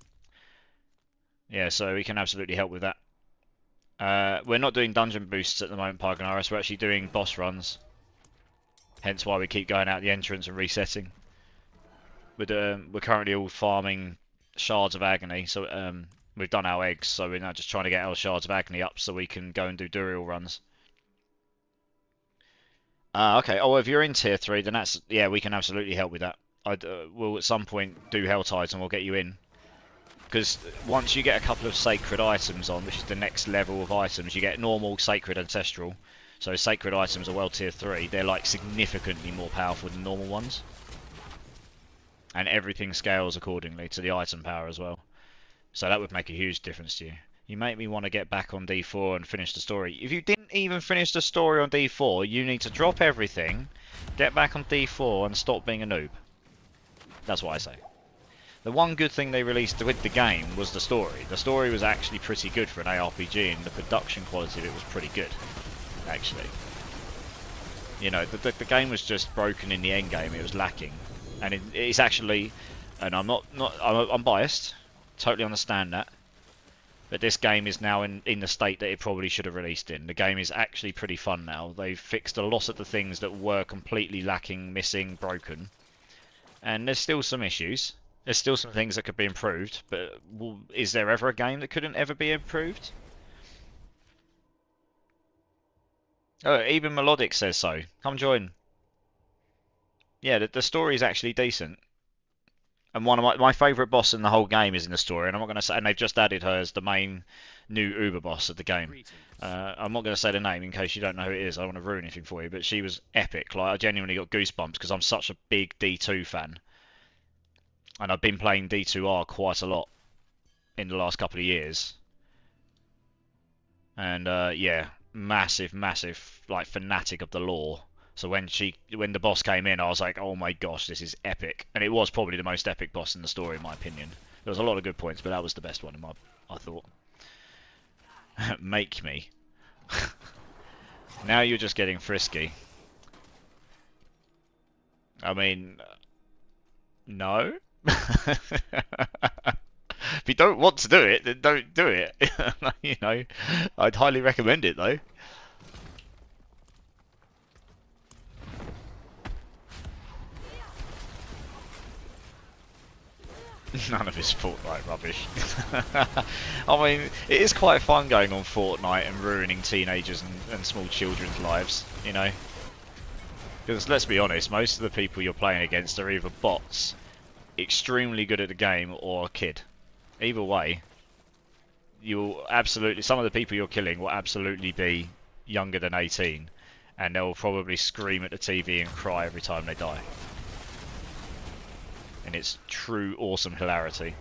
[SPEAKER 2] Yeah, so we can absolutely help with that. We're not doing dungeon boosts at the moment, Parganaris. We're actually doing boss runs. Hence why we keep going out the entrance and resetting. We're currently all farming Shards of Agony, so we've done our eggs, so we're now just trying to get our Shards of Agony up so we can go and do Duriel runs. Okay, oh, if you're in tier 3, then yeah, we can absolutely help with that. We'll at some point do Hell Tides and we'll get you in. Because once you get a couple of sacred items on, which is the next level of items, you get normal, sacred, ancestral. So sacred items are well tier 3, they're like significantly more powerful than normal ones. And everything scales accordingly to the item power as well. So that would make a huge difference to you. You make me want to get back on D4 and finish the story. If you didn't even finish the story on D4, you need to drop everything, get back on D4 and stop being a noob. That's what I say. The one good thing they released with the game was the story. The story was actually pretty good for an ARPG and the production quality of it was pretty good, actually. You know, the game was just broken in the endgame, it was lacking. And it's actually, and I'm biased, totally understand that, but this game is now in the state that it probably should have released in. The game is actually pretty fun now. They've fixed a lot of the things that were completely lacking, missing, broken, and there's still some issues. There's still some things that could be improved, but is there ever a game that couldn't ever be improved? Oh, even Melodic says so. Come join. Yeah, the story is actually decent. And one of my favourite boss in the whole game is in the story, and I'm not going to say. And they've just added her as the main new Uber boss of the game. I'm not going to say the name in case you don't know who it is. I don't want to ruin anything for you, but she was epic. Like I genuinely got goosebumps because I'm such a big D2 fan, and I've been playing D2R quite a lot in the last couple of years. And yeah, massive, massive like fanatic of the lore. So when the boss came in, I was like, oh my gosh, this is epic. And it was probably the most epic boss in the story, in my opinion. There was a lot of good points, but that was the best one, I thought. Make me. Now you're just getting frisky. I mean, no. If you don't want to do it, then don't do it. You know, I'd highly recommend it though. None of his Fortnite rubbish. I mean, it is quite fun going on Fortnite and ruining teenagers and small children's lives, you know? Because let's be honest, most of the people you're playing against are either bots, extremely good at the game, or a kid. Either way, you'll absolutely, some of the people you're killing will absolutely be younger than 18, and they'll probably scream at the TV and cry every time they die. And it's true awesome hilarity.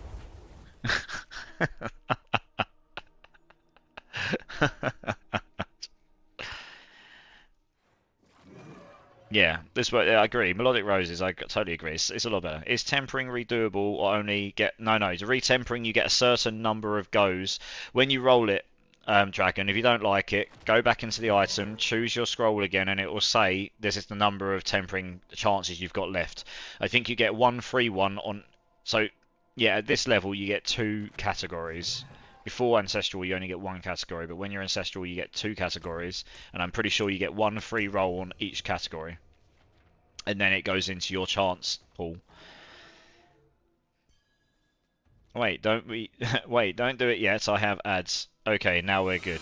[SPEAKER 2] Yeah, I agree. Melodic Roses, I totally agree. It's a lot better. Is tempering redoable or only get... No, to re-tempering you get a certain number of goes. When you roll it, Dragon, if you don't like it, go back into the item, choose your scroll again, and it will say this is the number of tempering chances you've got left. I think you get one free one on... So, yeah, at this level you get 2 categories. Before Ancestral you only get 1 category, but when you're Ancestral you get 2 categories, and I'm pretty sure you get 1 free roll on each category. And then it goes into your chance pool. Wait, don't do it yet, I have ads. Okay, now we're good.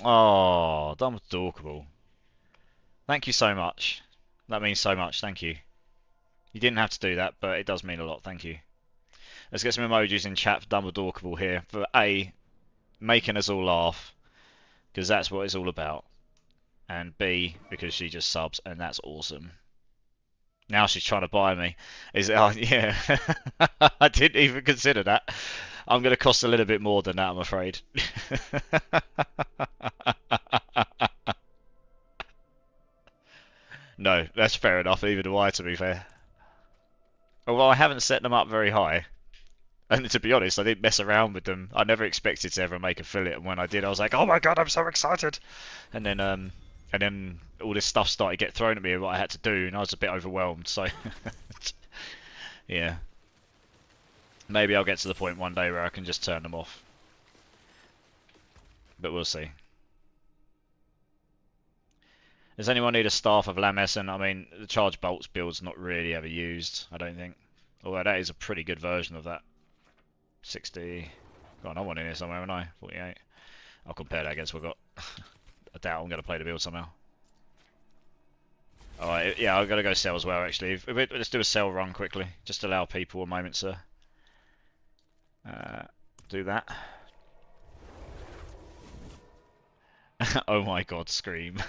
[SPEAKER 2] Oh, Dumbledore. Thank you so much. That means so much, thank you. You didn't have to do that, but it does mean a lot, thank you. Let's get some emojis in chat for Dumbledore here. For A, making us all laugh, because that's what it's all about. And B, because she just subs, and that's awesome. Now she's trying to buy me. Oh, yeah. I didn't even consider that. I'm going to cost a little bit more than that, I'm afraid. No, that's fair enough, even to I, to be fair. Although I haven't set them up very high. And to be honest, I didn't mess around with them. I never expected to ever make a fillet, and when I did, I was like, oh my god, I'm so excited! And then all this stuff started to get thrown at me of what I had to do, and I was a bit overwhelmed, so... Yeah. Maybe I'll get to the point one day where I can just turn them off. But we'll see. Does anyone need a Staff of Lamessen? I mean, the Charge Bolts build's not really ever used, I don't think. Although that is a pretty good version of that. 60... Got another one in here somewhere, haven't I? 48. I'll compare that against what I've got. I doubt I'm going to play the build somehow. Alright, yeah, I've got to go sell as well, actually. Let's do a sell run quickly. Just allow people a moment to do that. Oh my god, Scream.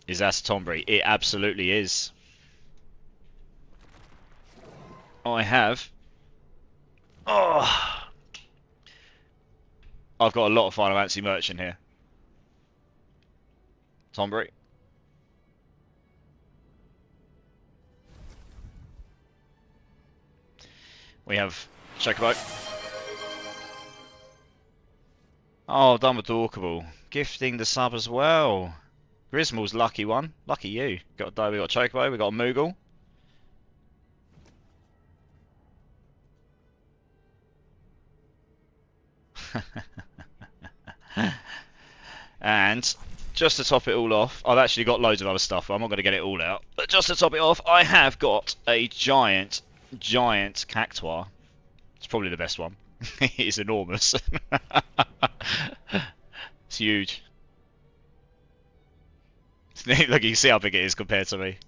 [SPEAKER 2] Is that Tombury? It absolutely is. I have. Oh! I've got a lot of Final Fantasy merch in here. Tombury. We have Chocobo. Oh, Dumbledore. Gifting the sub as well. Grismall's lucky one. Lucky you. We got Chocobo, we got a Moogle. And just to top it all off, I've actually got loads of other stuff, but I'm not going to get it all out. But just to top it off, I have got a giant Cactuar. It's probably the best one. It's enormous. It's huge. Look, you can see how big it is compared to me.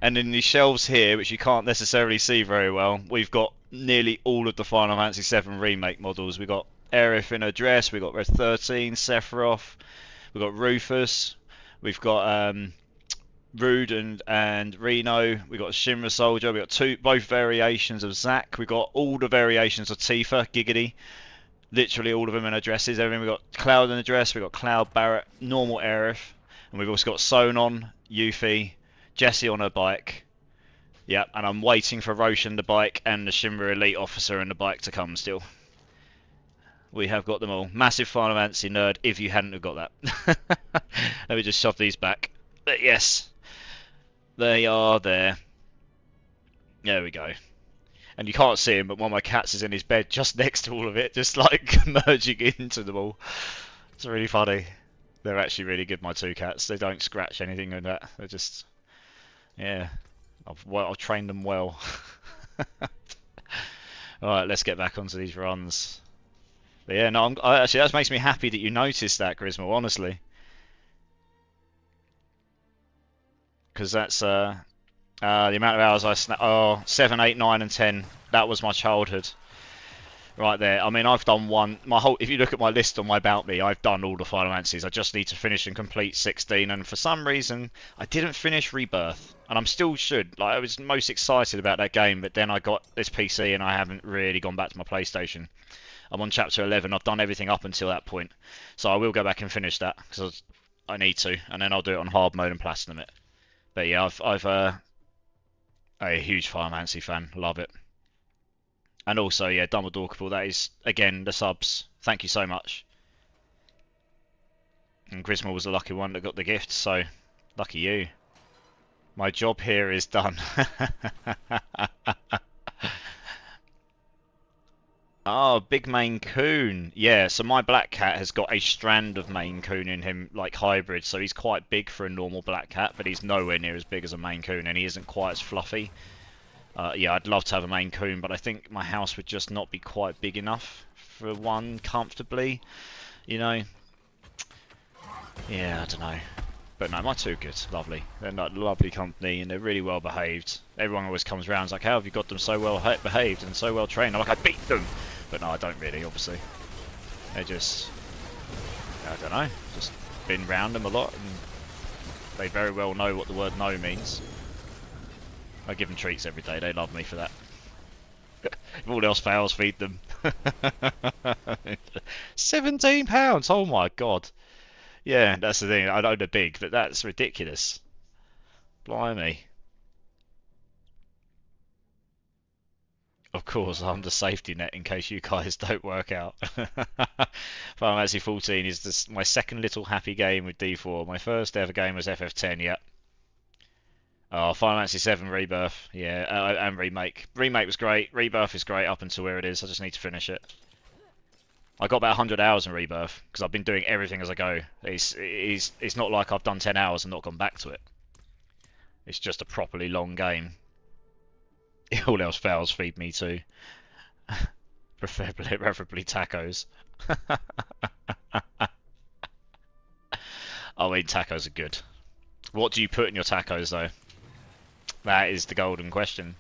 [SPEAKER 2] And in the shelves here, which you can't necessarily see very well, we've got nearly all of the Final Fantasy VII Remake models. We've got Aerith in her dress, we've got Red 13, Sephiroth, we've got Rufus, We've got Rude and Reno. We've got Shinra Soldier. We've got both variations of Zack. We've got all the variations of Tifa, Giggity. Literally all of them in her dresses. Everything. We've got Cloud in a dress. We've got Cloud, Barrett, normal Aerith. And we've also got Sonon, Yuffie, Jessie on her bike. Yep, and I'm waiting for Roshan the bike and the Shinra Elite Officer and the bike to come still. We have got them all. Massive Final Fantasy nerd if you hadn't have got that. Let me just shove these back. But yes, they are there. There we go. And you can't see him, but one of my cats is in his bed just next to all of it, just like merging into them all. It's really funny. They're actually really good, my two cats. They don't scratch anything and that. They're just, yeah. I've trained them well. Alright, let's get back onto these runs. But yeah, no, actually that makes me happy that you noticed that, Grismo, honestly. Because that's the amount of hours I snapped. Oh, 7, 8, 9 and 10. That was my childhood. Right there. I mean, I've done one. If you look at my list on my About Me, I've done all the Final Fantasies. I just need to finish and complete 16. And for some reason, I didn't finish Rebirth. And I'm still should. Like, I was most excited about that game, but then I got this PC and I haven't really gone back to my PlayStation. I'm on chapter 11. I've done everything up until that point. So I will go back and finish that because I need to. And then I'll do it on hard mode and platinum it. But yeah, I've a huge Final Fantasy fan. Love it. And also, yeah, Dumbledore Couple, that is, again, the subs. Thank you so much. And Grismo was the lucky one that got the gift, so lucky you. My job here is done. Oh, big Maine Coon. Yeah, so my black cat has got a strand of Maine Coon in him, like hybrid, so he's quite big for a normal black cat, but he's nowhere near as big as a Maine Coon, and he isn't quite as fluffy. Yeah, I'd love to have a Maine Coon, but I think my house would just not be quite big enough for one comfortably, you know. Yeah, I don't know. But no, my two are good, lovely. They're like lovely company and they're really well behaved. Everyone always comes around and is like, how have you got them so well behaved and so well trained? I'm like, I beat them! But no, I don't really, obviously. They're just, I don't know, just been around them a lot and they very well know what the word no means. I give them treats every day, they love me for that. If all else fails, feed them. £17, oh my god. Yeah, that's the thing, I know they're big, but that's ridiculous. Blimey. Of course, I'm the safety net in case you guys don't work out. Final Fantasy 14 is my second little happy game with D4. My first ever game was FF10, yep. Oh, Final Fantasy 7 Rebirth, yeah, and Remake. Remake was great, Rebirth is great up until where it is, I just need to finish it. I got about 100 hours in Rebirth, because I've been doing everything as I go. It's not like I've done 10 hours and not gone back to it. It's just a properly long game. If all else fails, feed me too. Preferably tacos. I mean, tacos are good. What do you put in your tacos, though? That is the golden question.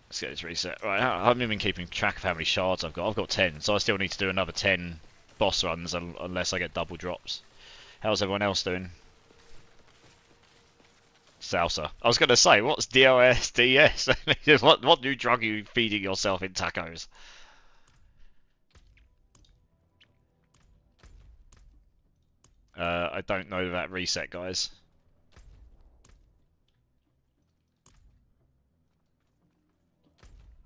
[SPEAKER 2] Let's get this reset. Right, I haven't been keeping track of how many shards I've got. I've got 10, so I still need to do another 10 boss runs unless I get double drops. How's everyone else doing? Salsa. I was going to say, what's DOSDS? what new drug are you feeding yourself in tacos? I don't know that reset, guys.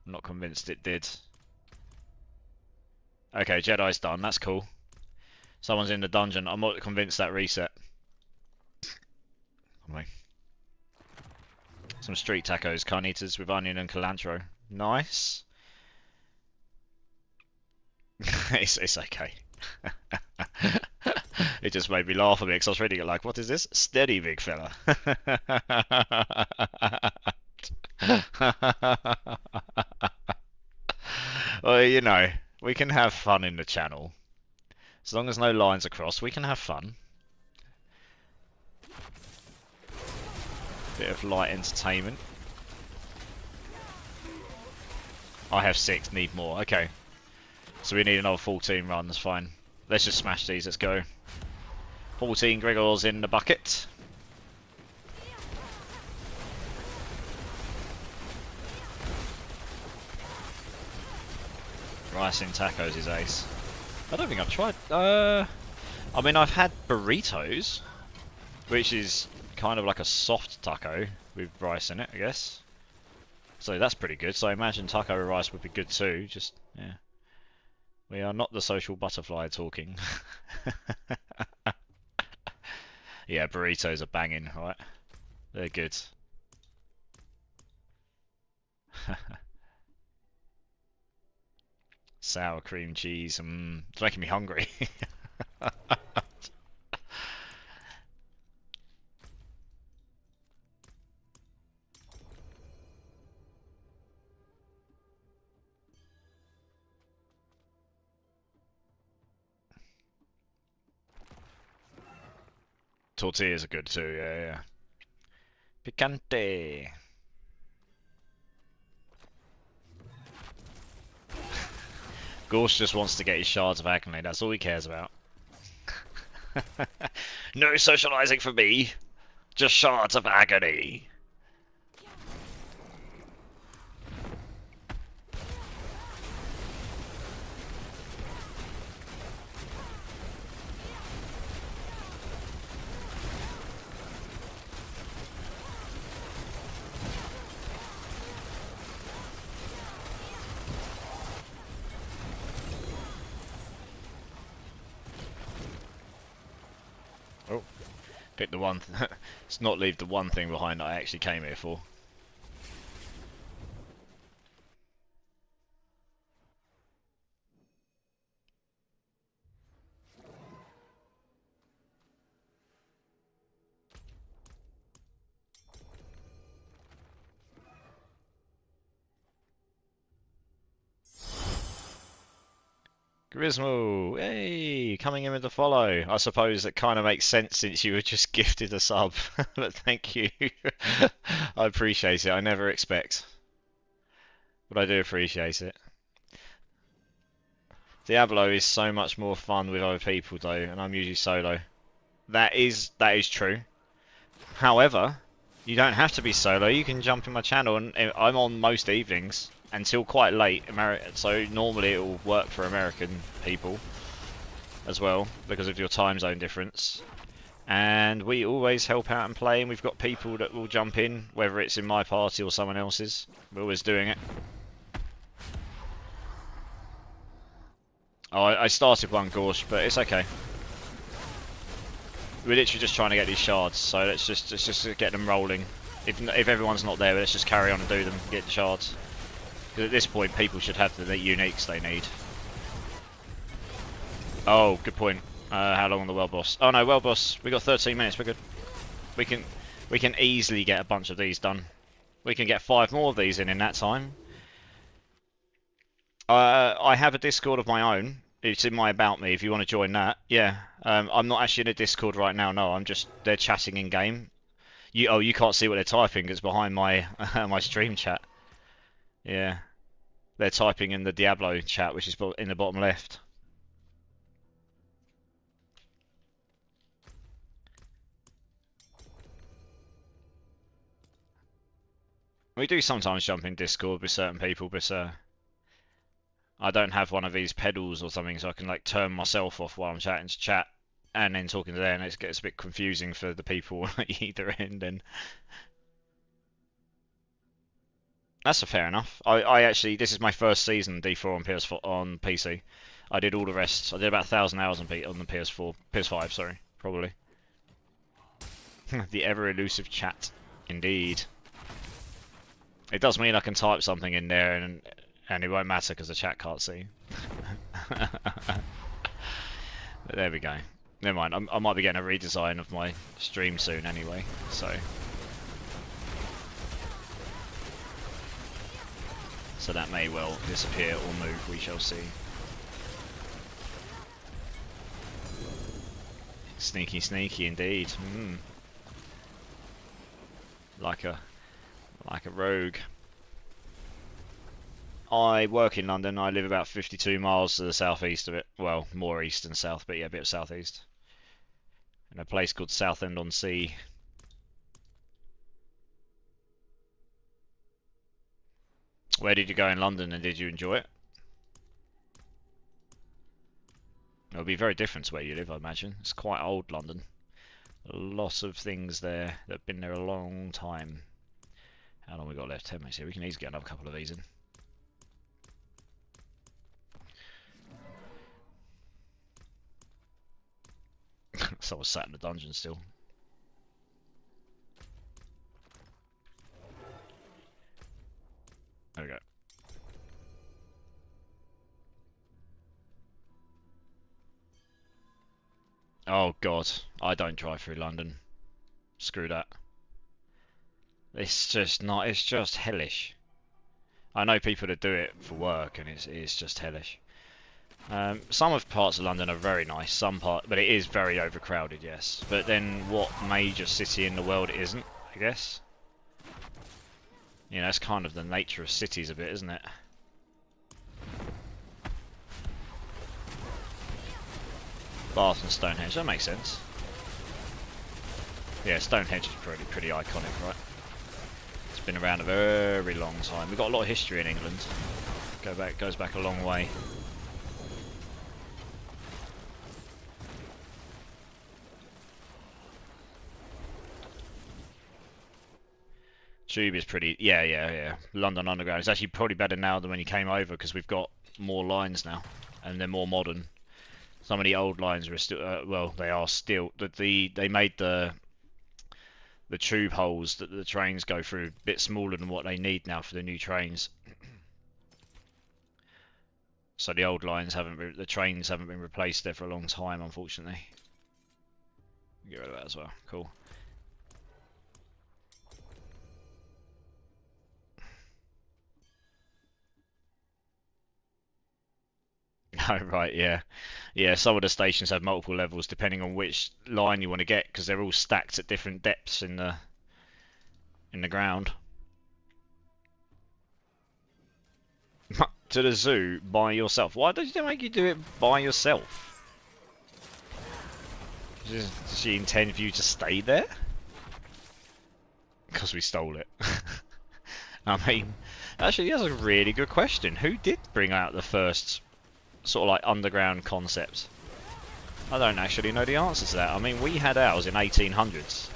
[SPEAKER 2] I'm not convinced it did. Okay, Jedi's done. That's cool. Someone's in the dungeon. I'm not convinced that reset. Some street tacos, carnitas with onion and cilantro. Nice. it's okay. It just made me laugh a bit because I was reading it like, what is this? Steady, big fella. Well, you know, we can have fun in the channel. As long as no lines are crossed, we can have fun. Bit of light entertainment. I have 6, need more. Okay. So we need another 14 runs, fine. Let's just smash these, let's go. 14 Gregors in the bucket. Rice and tacos is ace. I don't think I've tried. I mean, I've had burritos, which is kind of like a soft taco with rice in it, I guess. So that's pretty good. So I imagine taco with rice would be good too. Just, yeah. We are not the social butterfly talking. Yeah, burritos are banging, right? They're good. Sour cream cheese. It's making me hungry. Tortillas are good too, yeah. Picante. Gorsh just wants to get his shards of agony, that's all he cares about. No socializing for me, just shards of agony. Oh, pick the one. Let's not leave the one thing behind that I actually came here for. Grismo, hey, coming in with the follow. I suppose that kind of makes sense since you were just gifted a sub, but thank you. I appreciate it. I never expect, but I do appreciate it. Diablo is so much more fun with other people though, and I'm usually solo. That is true. However, you don't have to be solo. You can jump in my channel, and I'm on most evenings until quite late. So normally it will work for American people as well because of your time zone difference. And we always help out and play, and we've got people that will jump in, whether it's in my party or someone else's. We're always doing it. Oh, I started one Gorsh, but it's okay. We're literally just trying to get these shards, so let's just get them rolling. If everyone's not there, let's just carry on and do them, get the shards. Because at this point, people should have the uniques they need. Oh, good point. How long on the well boss? Oh no, well boss. We got 13 minutes. We're good. We can easily get a bunch of these done. We can get 5 more of these in that time. I have a Discord of my own. It's in my About Me if you want to join that. Yeah. I'm not actually in a Discord right now. No, they're chatting in game. You can't see what they're typing. It's behind my my stream chat. Yeah. They're typing in the Diablo chat, which is in the bottom left. We do sometimes jump in Discord with certain people, but I don't have one of these pedals or something, so I can like turn myself off while I'm chatting to chat and then talking to them. It gets a bit confusing for the people at either end. And that's fair enough. I actually, this is my first season D4 on PS4 on PC. I did all the rest. I did about 1,000 hours on the PS5, sorry, probably. The ever elusive chat, indeed. It does mean I can type something in there and it won't matter because the chat can't see. But there we go. Never mind. I might be getting a redesign of my stream soon anyway, so that may well disappear or move. We shall see. Sneaky, sneaky indeed. Like a rogue. I work in London. I live about 52 miles to the southeast of it. Well, more east than south, but yeah, a bit of southeast. In a place called Southend-on-Sea. Where did you go in London and did you enjoy it? It'll be very different to where you live, I imagine. It's quite old London. A lot of things there that have been there a long time. How long we got left? 10 minutes here. We can easily get another couple of these in. Someone's sat in the dungeon still. There we go. Oh god, I don't drive through London. Screw that. It's just not, it's just hellish. I know people that do it for work and it's just hellish. Some of parts of London are very nice, but it is very overcrowded, yes. But then what major city in the world isn't, I guess? You know, that's kind of the nature of cities a bit, isn't it? Bath and Stonehenge, that makes sense. Yeah, Stonehenge is pretty iconic, right? It's been around a very long time. We've got a lot of history in England. Goes back a long way. Tube is pretty, yeah. London Underground is actually probably better now than when you came over because we've got more lines now and they're more modern. Some of the old lines are still, well, they are still. They made the tube holes that the trains go through a bit smaller than what they need now for the new trains. So the old lines the trains haven't been replaced there for a long time, unfortunately. Get rid of that as well. Cool. Oh, right, yeah. Yeah, some of the stations have multiple levels depending on which line you want to get because they're all stacked at different depths in the ground. To the zoo by yourself. Why does it make you do it by yourself? Does she intend for you to stay there? Because we stole it. I mean, actually, that's a really good question. Who did bring out the first sort of like underground concept? I don't actually know the answer to that. I mean, we had ours in 1800s.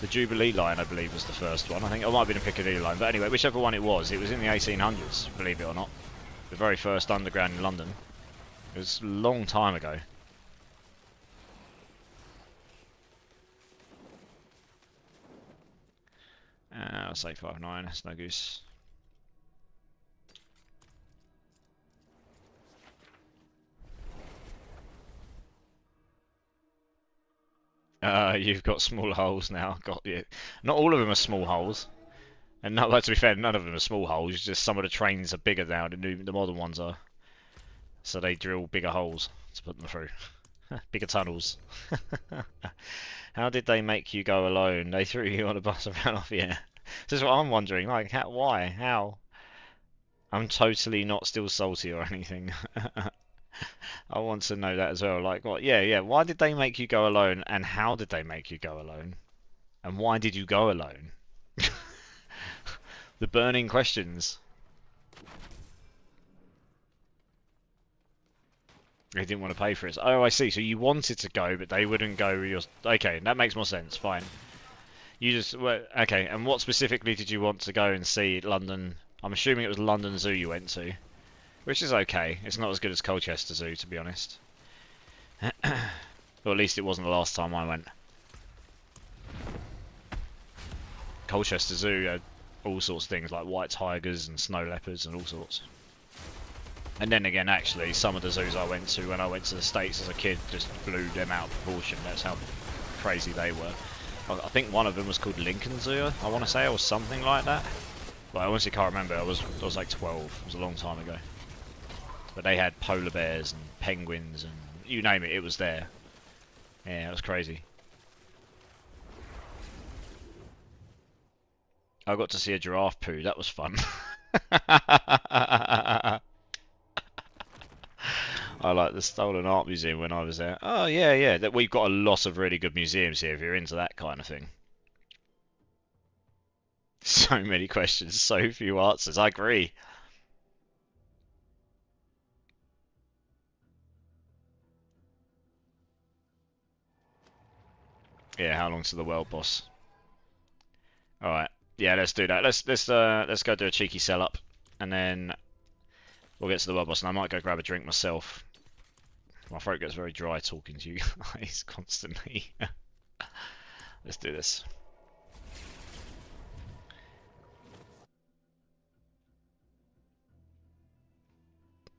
[SPEAKER 2] The Jubilee line, I believe, was the first one. I think it might have been a Piccadilly line, but anyway, whichever one it was in the 1800s, believe it or not. The very first underground in London. It was a long time ago. I'll say 5.9, that's no goose. You've got small holes now. Got you. Not all of them are small holes. And no, to be fair, none of them are small holes. It's just some of the trains are bigger now. The modern ones are. So they drill bigger holes to put them through. Bigger tunnels. How did they make you go alone? They threw you on a bus and ran off. Yeah. This is what I'm wondering. Like, why? How? I'm totally not still salty or anything. I want to know that as well. Like, what? Yeah. Why did they make you go alone? And how did they make you go alone? And why did you go alone? The burning questions. They didn't want to pay for it. Oh, I see. So you wanted to go, but they wouldn't go with your... Okay, that makes more sense. Fine. You just... Well, okay, and what specifically did you want to go and see at London? I'm assuming it was London Zoo you went to. Which is okay. It's not as good as Colchester Zoo, to be honest. Or at least it wasn't the last time I went. Colchester Zoo had all sorts of things like white tigers and snow leopards and all sorts. And then again, actually, some of the zoos I went to when I went to the States as a kid just blew them out of proportion. That's how crazy they were. I think one of them was called Lincoln Zoo, I want to say, or something like that. But I honestly can't remember. I was like 12. It was a long time ago. But they had polar bears and penguins and you name it, it was there. Yeah, it was crazy. I got to see a giraffe poo. That was fun. I like the Stolen Art Museum when I was there. Oh yeah, yeah. That we've got a lot of really good museums here if you're into that kind of thing. So many questions, so few answers. I agree. Yeah, how long to the world boss? All right. Yeah, let's do that. Let's go do a cheeky sell up, and then we'll get to the world boss. And I might go grab a drink myself. My throat gets very dry talking to you guys constantly. Let's do this.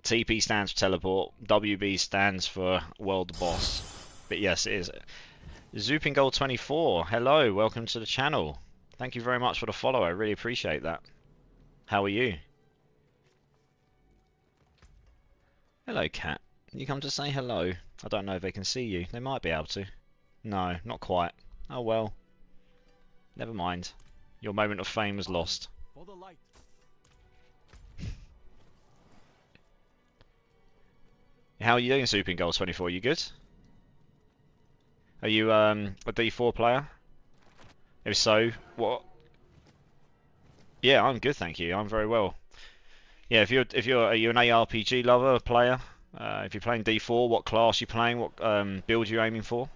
[SPEAKER 2] TP stands for teleport. WB stands for world boss. But yes, it is. Zooping Gold 24. Hello, welcome to the channel. Thank you very much for the follow. I really appreciate that. How are you? Hello, cat. You come to say hello. I don't know if they can see you. They might be able to. No, not quite. Oh well. Never mind. Your moment of fame was lost.
[SPEAKER 1] For the light.
[SPEAKER 2] How are you doing, Zooping Gold 24? You good? Are you a D4 player? If so, what? Yeah, I'm good, thank you. I'm very well. Yeah, are you an ARPG lover, a player? If you're playing D4, what class you playing? What build you aiming for?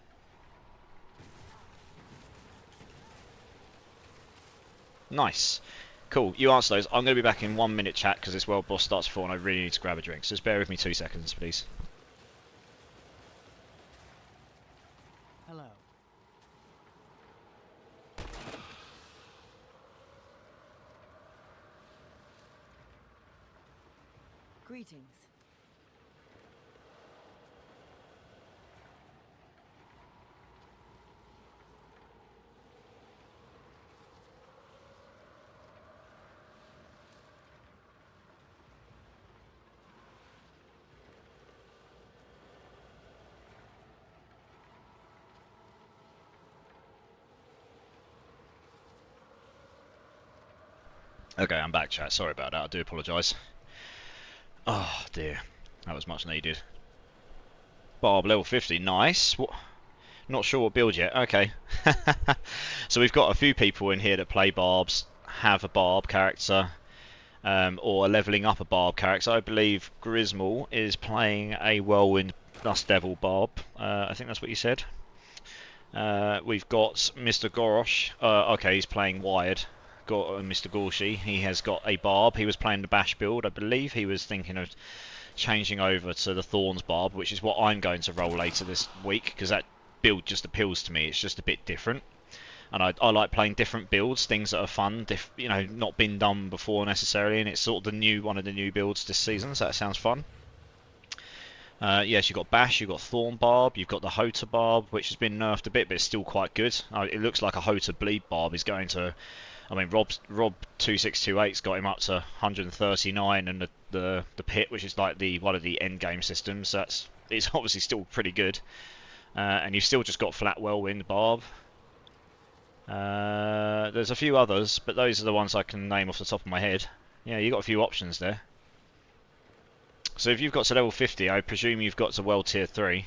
[SPEAKER 2] Nice. Cool. You answer those. I'm going to be back in 1 minute, chat, because this world boss starts 4 and I really need to grab a drink. So just bear with me 2 seconds, please.
[SPEAKER 1] Hello.
[SPEAKER 3] Greetings.
[SPEAKER 2] Okay, I'm back, chat. Sorry about that. I do apologise. Oh dear, that was much needed. Barb level 50, nice. What? Not sure what build yet. Okay. So we've got a few people in here that play Barbs, have a Barb character, or are leveling up a Barb character. I believe Grismal is playing a Whirlwind Dust Devil Barb. I think that's what you said. We've got Mr. Gorosh. Okay, he's playing Wired. Got Mr. Gorshi. He has got a Barb. He was playing the Bash build. I believe he was thinking of changing over to the Thorns Barb, which is what I'm going to roll later this week, because that build just appeals to me. It's just a bit different, and I like playing different builds, things that are fun, you know, not been done before necessarily, and it's sort of one of the new builds this season, so that sounds fun. Yes, you've got Bash, you've got Thorn Barb, you've got the Hota Barb, which has been nerfed a bit, but it's still quite good. It looks like a Hota Bleed Barb is going to... I mean, Rob2628's got him up to 139, and the pit, which is like one of the Endgame systems, so it's obviously still pretty good. And you've still just got Flat Whirlwind Barb. There's a few others, but those are the ones I can name off the top of my head. Yeah, you've got a few options there. So if you've got to level 50, I presume you've got to World Tier 3.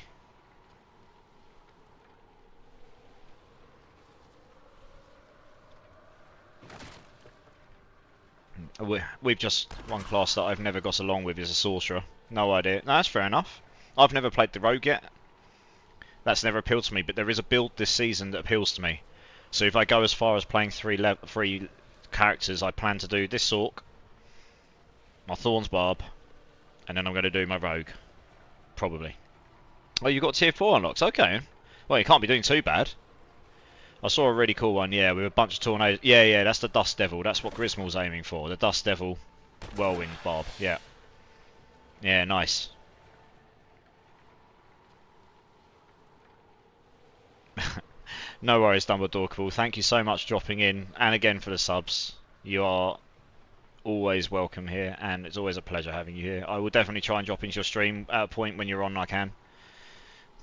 [SPEAKER 2] We've just... one class that I've never got along with is a Sorcerer. No idea. No, that's fair enough. I've never played the Rogue yet. That's never appealed to me, but there is a build this season that appeals to me. So if I go as far as playing three characters, I plan to do this Sorc, my Thorns Barb, and then I'm going to do my Rogue. Probably. Oh, you've got Tier 4 unlocks. Okay. Well, you can't be doing too bad. I saw a really cool one, yeah, with a bunch of tornadoes. Yeah, that's the Dust Devil. That's what Grismal's aiming for. The Dust Devil Whirlwind Barb. Yeah. Yeah, nice. No worries, Dumbledore Cool. Thank you so much for dropping in, and again for the subs. You are always welcome here, and it's always a pleasure having you here. I will definitely try and drop into your stream at a point when you're on. I can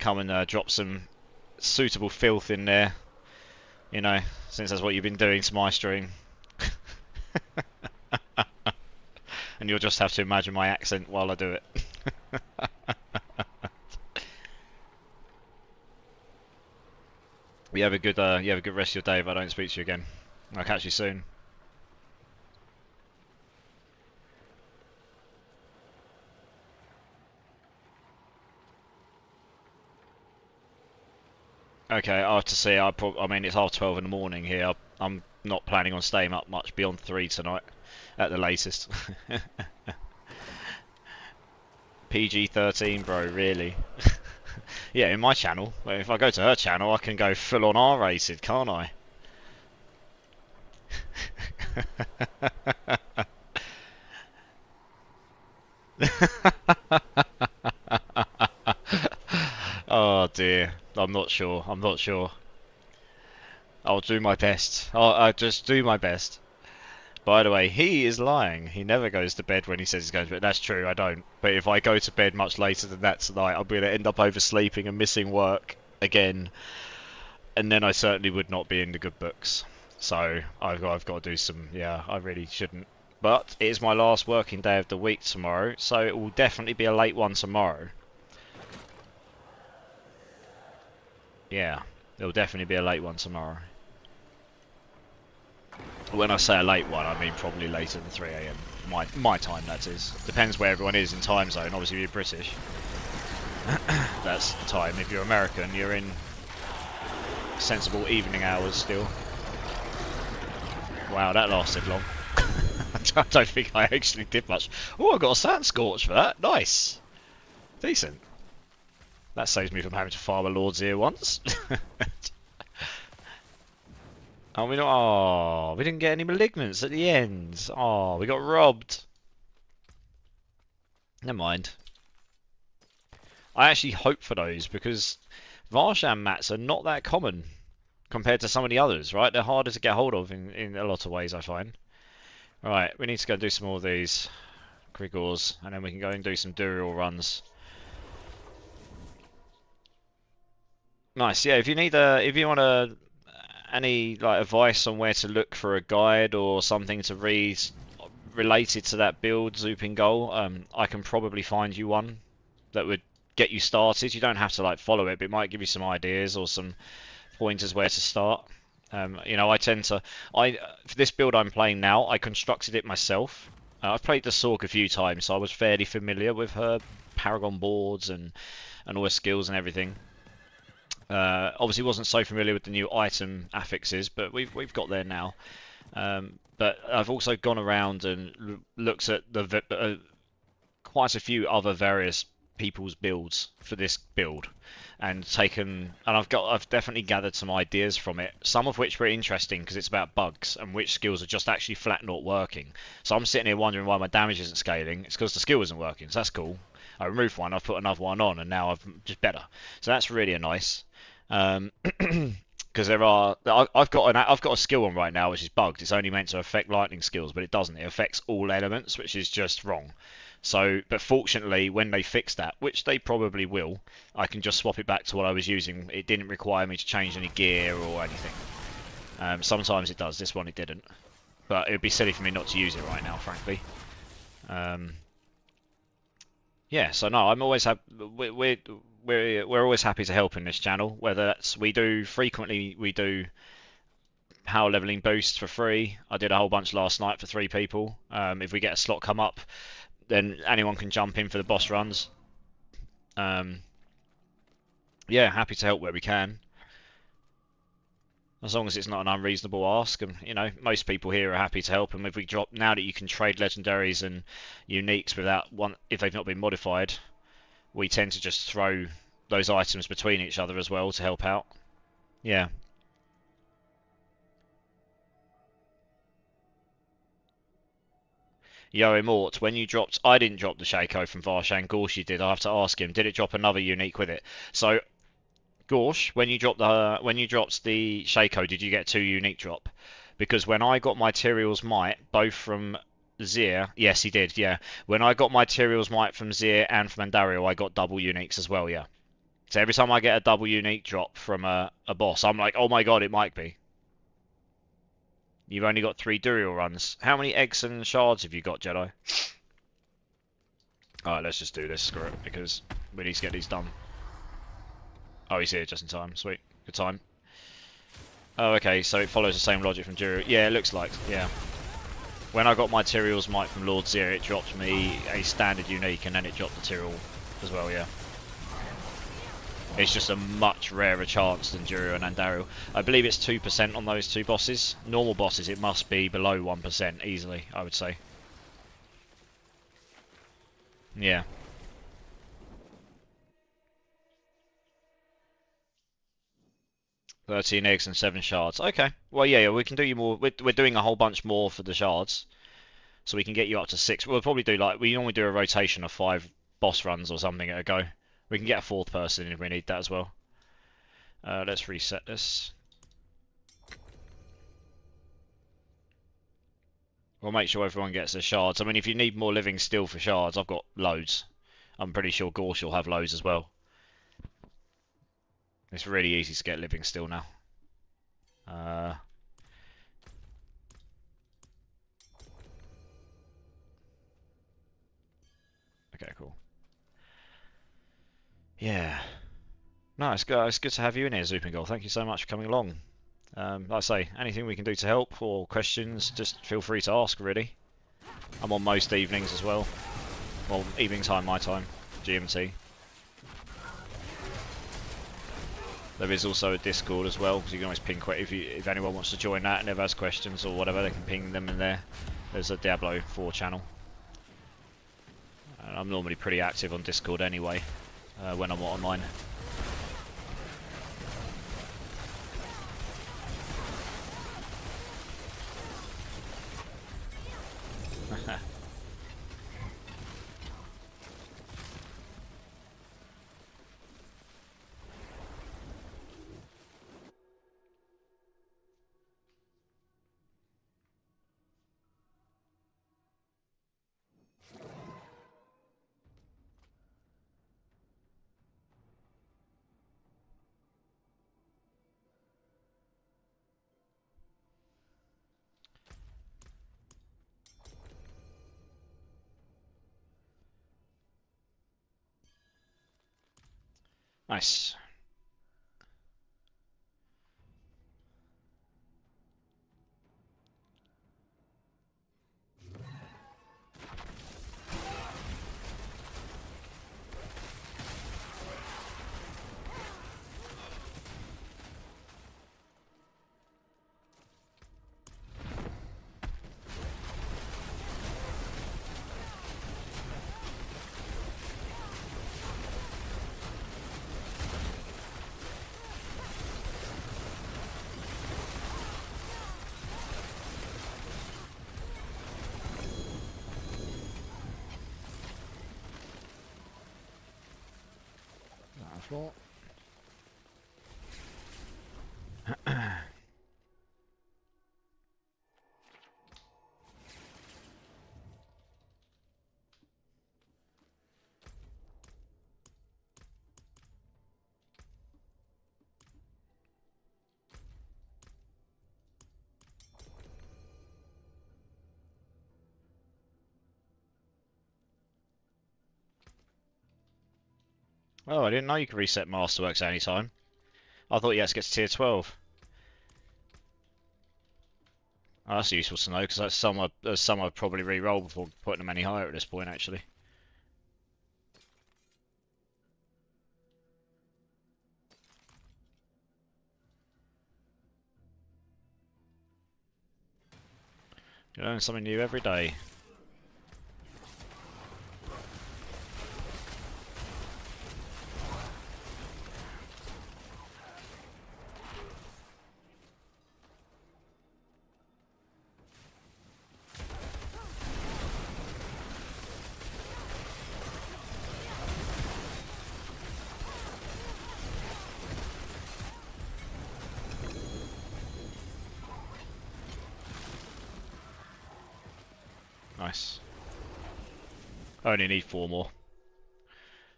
[SPEAKER 2] come and drop some suitable filth in there, you know, since that's what you've been doing to my stream. And you'll just have to imagine my accent while I do it. You have a good rest of your day if I don't speak to you again. I'll catch you soon. Okay, I have to see. I mean, it's 12:30 in the morning here. I'm not planning on staying up much beyond 3 tonight, at the latest. PG-13, bro, really? Yeah, in my channel. Well, if I go to her channel, I can go full on R-rated, can't I? Oh dear, I'm not sure. I'm not sure. I'll do my best. I'll just do my best. By the way, he is lying. He never goes to bed when he says he's going to bed. That's true, I don't. But if I go to bed much later than that tonight, I'm going to end up oversleeping and missing work again. And then I certainly would not be in the good books. So I've got to do some. Yeah, I really shouldn't. But it is my last working day of the week tomorrow, so it will definitely be a late one tomorrow. Yeah, it'll definitely be a late one tomorrow. When I say a late one, I mean probably later than 3 AM. My time, that is. Depends where everyone is in time zone. Obviously, if you're British, that's the time. If you're American, you're in sensible evening hours still. Wow, that lasted long. I don't think I actually did much. Oh, I got a sand scorch for that. Nice. Decent. That saves me from having to farm a Lord's Ear once. Oh, we didn't get any malignants at the end. Oh, we got robbed. Never mind. I actually hope for those because Varshan mats are not that common compared to some of the others, right? They're harder to get hold of in a lot of ways, I find. Right, we need to go do some more of these Grigors, and then we can go and do some Duriel runs. Nice, yeah. If you want any like advice on where to look for a guide or something to read related to that build, Zooping Goal, I can probably find you one that would get you started. You don't have to like follow it, but it might give you some ideas or some pointers where to start. You know, for this build I'm playing now, I constructed it myself. I've played the Sork a few times, so I was fairly familiar with her Paragon boards and all her skills and everything. Obviously wasn't so familiar with the new item affixes, but we've got there now. But I've also gone around and looked at quite a few other various people's builds for this build, and I've definitely gathered some ideas from it. Some of which were interesting because it's about bugs and which skills are just actually flat not working. So I'm sitting here wondering why my damage isn't scaling. It's because the skill isn't working. So that's cool. I removed one, I've put another one on, and now I'm just better. So that's really nice. Because I've got a skill on right now which is bugged. It's only meant to affect lightning skills, but it doesn't. It affects all elements, which is just wrong. So, but fortunately, when they fix that, which they probably will, I can just swap it back to what I was using. It didn't require me to change any gear or anything. Sometimes it does. This one it didn't. But it would be silly for me not to use it right now, frankly. Yeah. So no, I'm always we're always happy to help in this channel. Whether that's we do power leveling boosts for free. I did a whole bunch last night for 3 people. If we get a slot come up, then anyone can jump in for the boss runs. Yeah, happy to help where we can. As long as it's not an unreasonable ask, and you know, most people here are happy to help. And if we drop now that you can trade legendaries and uniques without one, if they've not been modified, we tend to just throw those items between each other as well to help out. Yeah. Yo, Immort, when you dropped, I didn't drop the Shaco from Varshan, Gorshi did. I have to ask him, did it drop another unique with it? So, Gorsh, when you dropped the Shaco, did you get 2 unique drop? Because when I got my Tyrael's Might, both from Zir, yes, he did, yeah. When I got my Tyrael's Might from Zir and from Andariel, I got double uniques as well, yeah. So every time I get a double unique drop from a boss, I'm like, oh my god, it might be. You've only got 3 Duriel runs. How many eggs and shards have you got, Jedi? Alright, let's just do this, screw it, because we need to get these done. Oh, he's here just in time. Sweet. Good time. Oh, okay, so it follows the same logic from Juru. Yeah, it looks like, yeah. When I got my Tyrell's Might from Lord Zero, it dropped me a standard unique, and then it dropped the Tyrell as well, yeah. It's just a much rarer chance than Juru and Andaru. I believe it's 2% on those two bosses. Normal bosses, it must be below 1% easily, I would say. Yeah. "13 eggs and 7 shards." Okay. Well, yeah, we can do you more. We're doing a whole bunch more for the shards, so we can get you up to 6. We'll probably do like we normally do a rotation of 5 boss runs or something at a go. We can get a 4th person if we need that as well. Let's reset this. We'll make sure everyone gets their shards. I mean, if you need more living steel for shards, I've got loads. I'm pretty sure Gorsh will have loads as well. It's really easy to get living steel now. Okay, cool. Yeah. No, it's good to have you in here, Zoopingol. Thank you so much for coming along. Like I say, anything we can do to help or questions, just feel free to ask, really. I'm on most evenings as well. Well, evening time, my time, GMT. There is also a Discord as well, because you can always ping if anyone wants to join that and ever has questions or whatever, they can ping them in there. There's a Diablo 4 channel. And I'm normally pretty active on Discord anyway, when I'm online. Nice. Floor. Oh, I didn't know you could reset Masterworks at any time. I thought you had to get to tier 12. Oh, that's useful to know, because that's some I've probably re-roll before putting them any higher at this point, actually. You learn something new every day. Nice. I only need 4 more.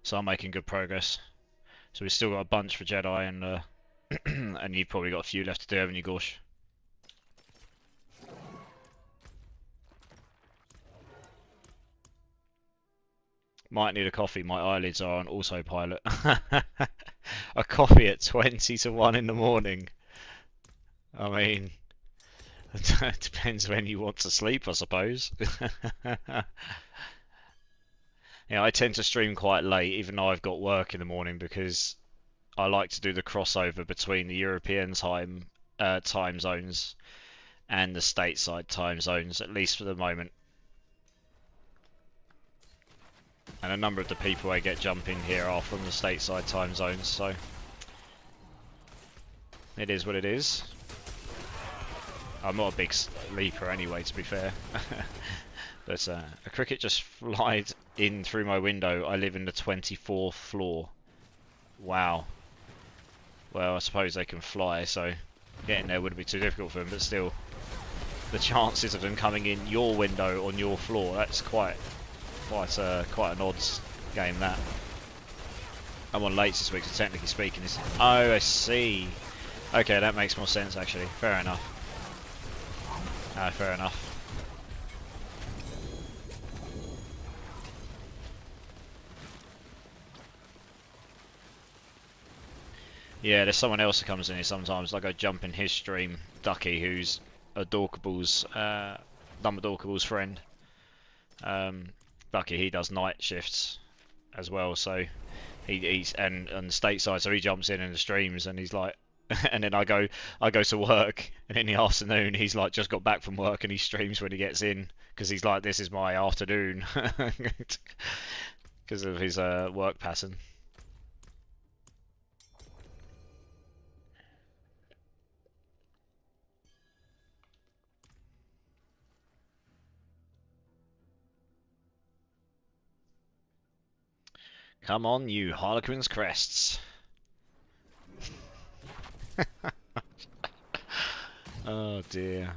[SPEAKER 2] So I'm making good progress. So we've still got a bunch for Jedi and and you've probably got a few left to do, haven't you, Gorsh? Might need a coffee, my eyelids are on autopilot. A coffee at 20 to 1 in the morning. I mean, it depends when you want to sleep, I suppose. Yeah, I tend to stream quite late, even though I've got work in the morning, because I like to do the crossover between the European time zones and the stateside time zones, at least for the moment. And a number of the people I get jumping here are from the stateside time zones, so it is what it is. I'm not a big sleeper anyway, to be fair. But a cricket just flied in through my window. I live in the 24th floor. Wow. Well, I suppose they can fly, so getting there wouldn't be too difficult for them, but still, the chances of them coming in your window on your floor, that's quite an odds game, that. I'm on late this week, so technically speaking, it's... Oh, I see. Okay, that makes more sense, actually. Fair enough. Fair enough. Yeah, there's someone else that comes in here sometimes. Like I jump in his stream, Ducky, who's a Dorkable's, Dumber Dorkable's friend. Ducky, he does night shifts as well, so he's and stateside, so he jumps in the streams, and he's like, and then I go to work, and in the afternoon he's like just got back from work, and he streams when he gets in, because he's like, this is my afternoon, because of his work pattern. Come on, you Harlequin's crests. Oh dear.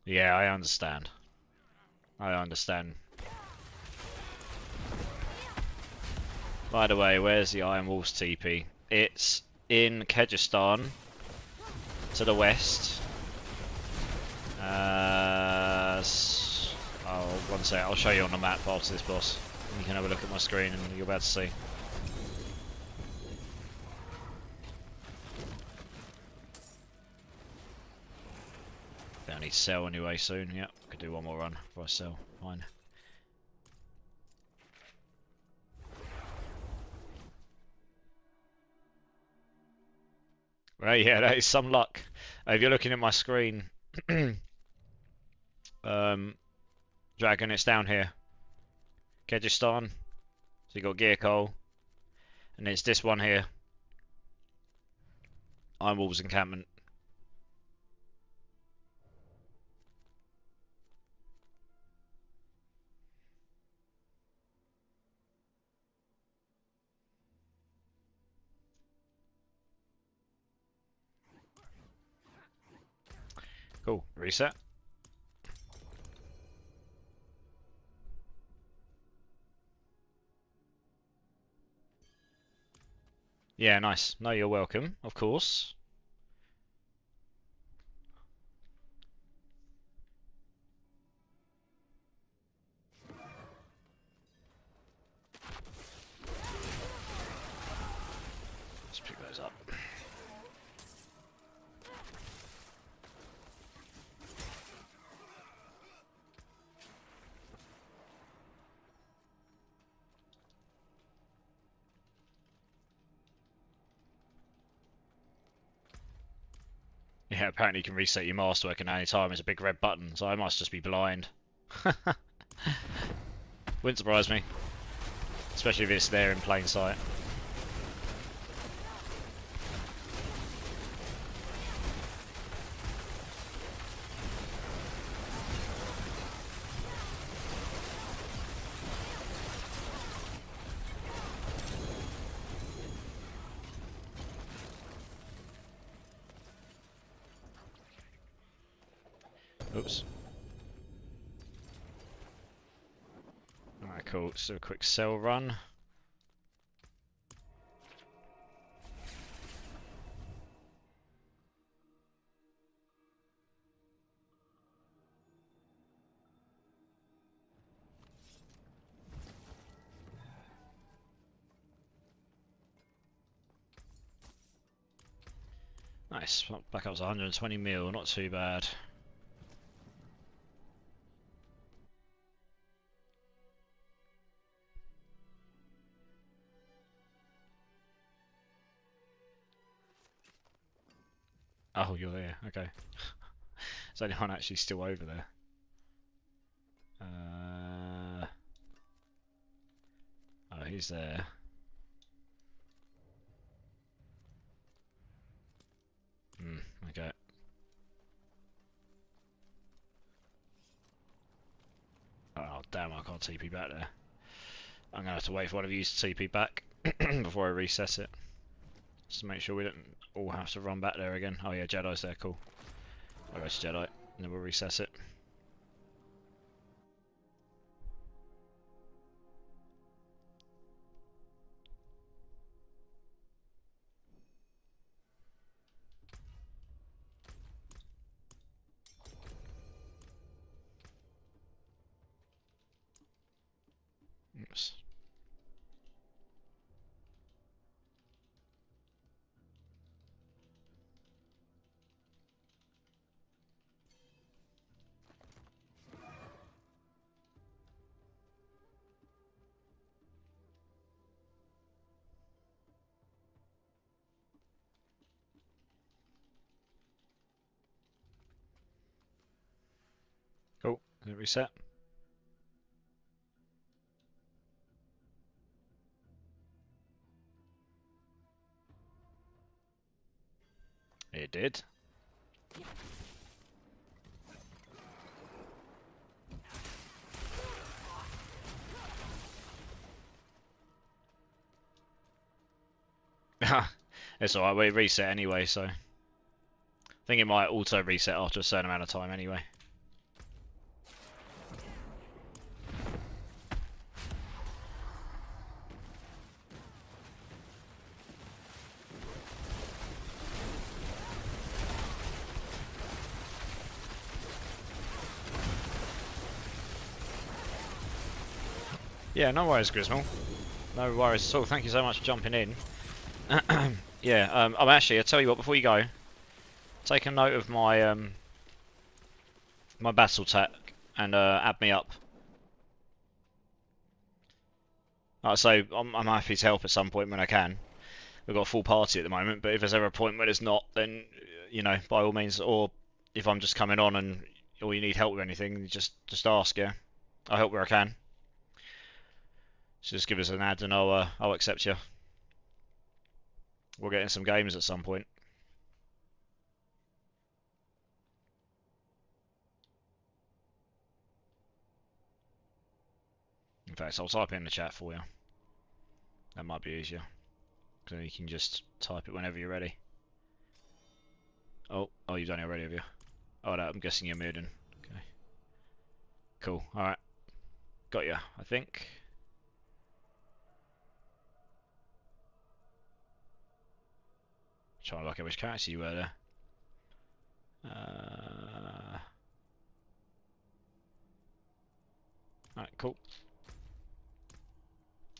[SPEAKER 2] Yeah, I understand. I understand. By the way, where's the Iron Wolf's TP? It's in Kyrgyzstan, to the west. Oh, one sec, I'll show you on the map after this boss. You can have a look at my screen and you're about to see. I need to sell anyway soon. Yep, could do one more run before I sell. Fine. Right, yeah, that is some luck. If you're looking at my screen, Dragon, it's down here. Kyrgyzstan. So you got Gear Coal, and it's this one here. Iron Wolves encampment. Cool. Reset. Yeah, nice. No, you're welcome, of course. Let's pick those up. Yeah, apparently you can reset your masterwork at any time. It's a big red button, so I must just be blind. Wouldn't surprise me. Especially if it's there in plain sight. Oops. Alright, cool. So a quick sell run. Nice. Back up to 120 mil. Not too bad. Oh, you're there. Okay. Is anyone actually still over there? Oh, he's there. Okay. Oh, damn, I can't TP back there. I'm gonna have to wait for one of you to TP back before I reset it. Just to make sure we don't all have to run back there again. Oh yeah, Jedi's there, cool. I'll go to Jedi, and then we'll reset it. Oops. Cool, then reset. It did. It's alright, we reset anyway, so I think it might auto reset after a certain amount of time anyway. Yeah, no worries, Grismal. No worries at all. Thank you so much for jumping in. Yeah, I'm actually, I'll tell you what, before you go, take a note of my my battle tech and add me up. Like I say, I'm happy to help at some point when I can. We've got a full party at the moment, but if there's ever a point where it's not, then, you know, by all means, or if I'm just coming on and or you need help with anything, just ask, yeah. I'll help where I can. So just give us an ad and I'll accept you. We'll get in some games at some point. In fact, I'll type it in the chat for you. That might be easier. Then you can just type it whenever you're ready. Oh, you've done it already, have you? Oh, no, I'm guessing you're muting. Okay. Cool. All right. Got you, I think. Trying to look at which character you were there. Alright, cool.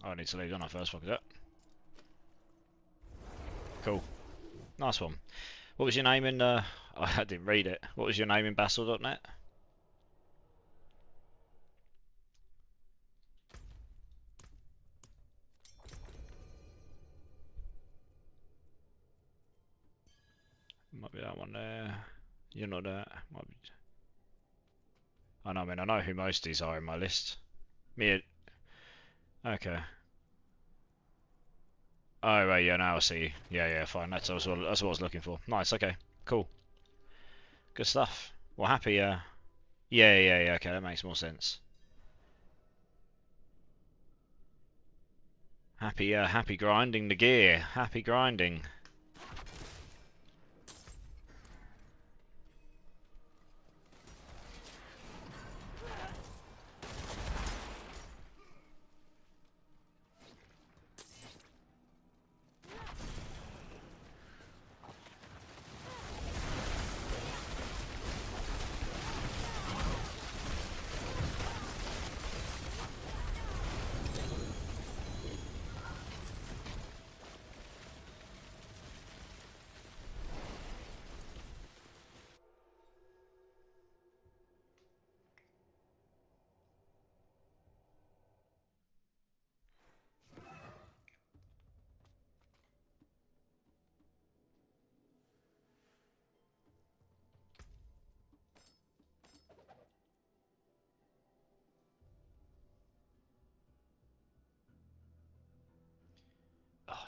[SPEAKER 2] I need to leave, don't I, first? Fuck that. Cool. Nice one. What was your name in, I didn't read it. What was your name in Bassel.net? Might be that one there. You're not that. Might be. I know, I mean, I know who most of these are in my list. Me. Okay. Oh, right, yeah, now I see you. Yeah, fine. That's what I was looking for. Nice, okay. Cool. Good stuff. Well, happy, yeah, okay, that makes more sense. Happy grinding the gear. Happy grinding.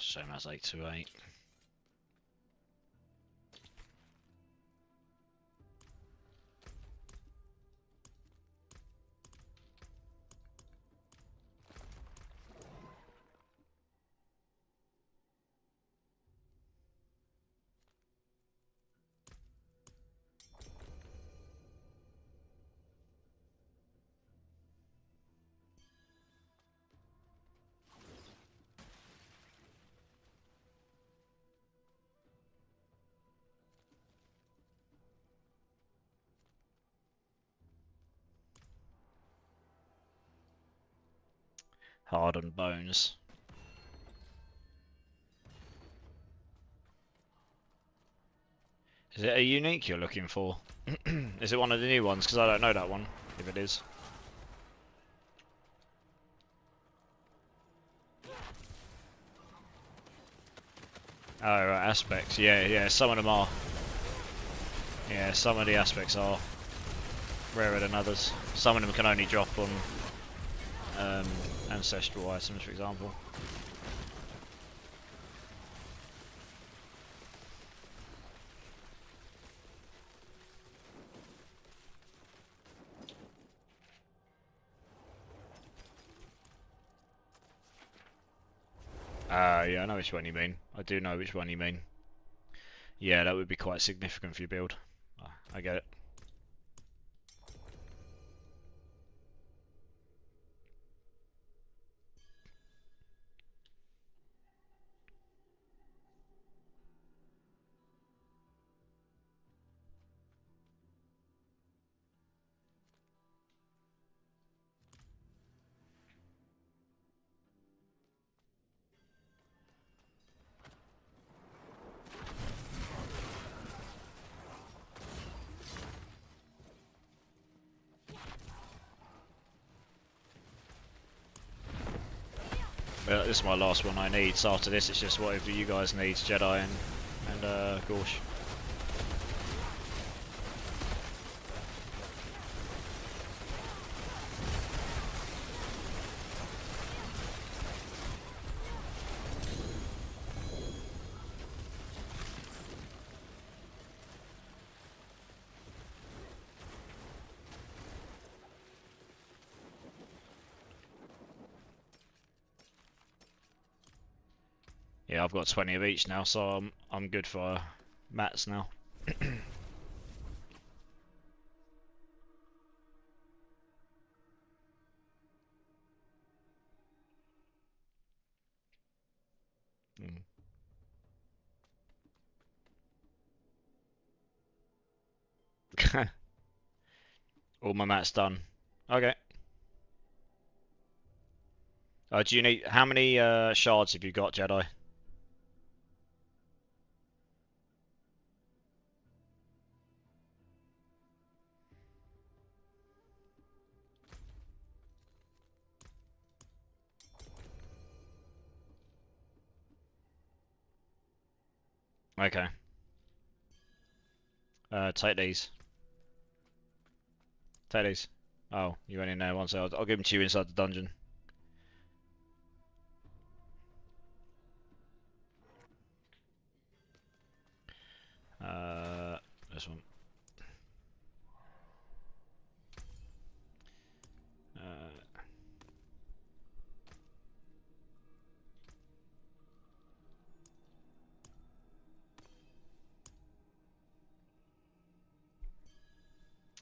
[SPEAKER 2] Same as 828. Hardened bones. Is it a unique you're looking for? Is it one of the new ones? Because I don't know that one, if it is. Oh, right, aspects. Yeah, some of them are. Yeah, some of the aspects are rarer than others. Some of them can only drop on ancestral items, for example. Yeah, I know which one you mean. I do know which one you mean. Yeah, that would be quite significant for your build. I get it. But this is my last one I need, so after this it's just whatever you guys need, Jedi and Gorsh. Yeah, I've got 20 of each now, so I'm good for mats now. All my mats done. Okay. Do you need how many shards have you got, Jedi? Okay. Take these. Take these. Oh, you went in there once. I'll give them to you inside the dungeon. This one.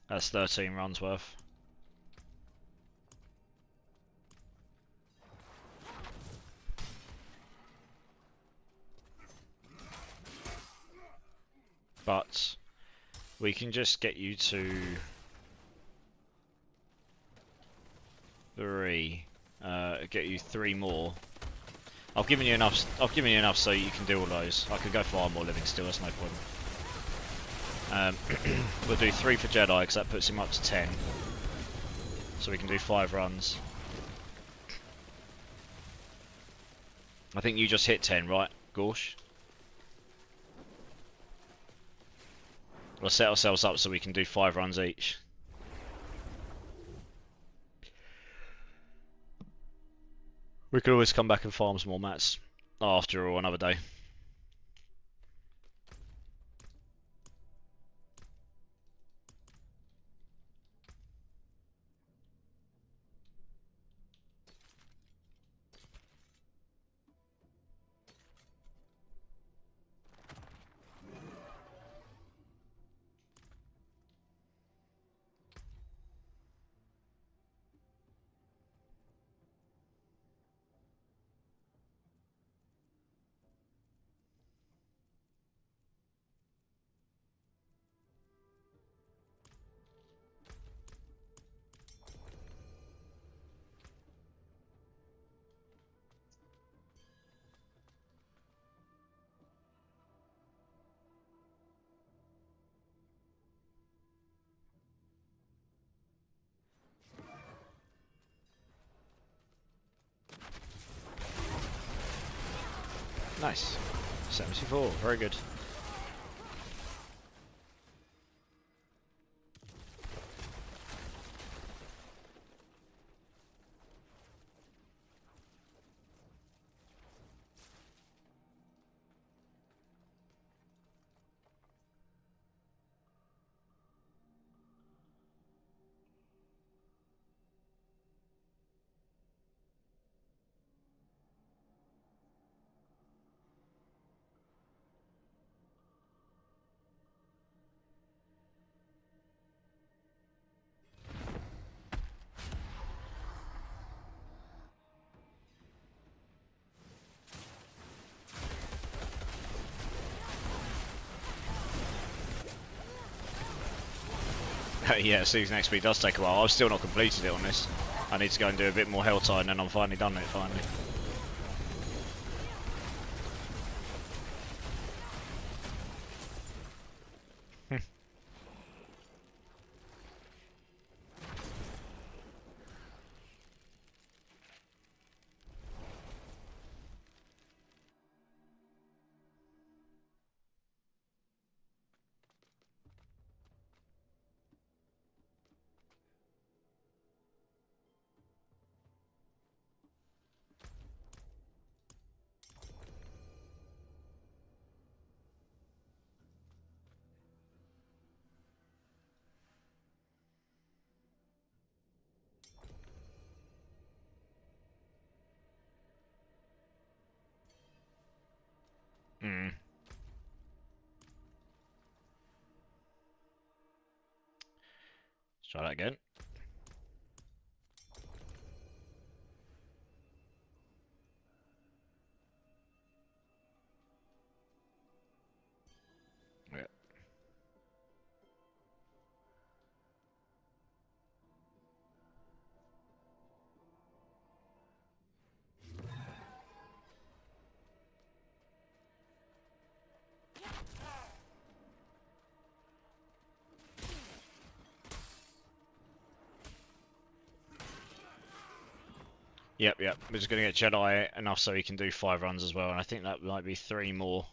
[SPEAKER 2] That's 13 runs worth. But we can just get you to 3. Get you 3 more. I've given you enough. I've given you enough so you can do all those. I could go far more living still. That's no problem. We'll do 3 for Jedi because that puts him up to 10. So we can do 5 runs. I think you just hit 10, right, Gorsh? We'll set ourselves up so we can do 5 runs each. We could always come back and farm some more mats after or another day. Nice. 74, very good. Yeah, Season XP does take a while. I've still not completed it on this. I need to go and do a bit more hell tie and then I'm finally done it, finally. Hmm. Let's try that again. Yeah. Yep, yep. We're just going to get Jedi enough so he can do 5 runs as well, and I think that might be 3 more.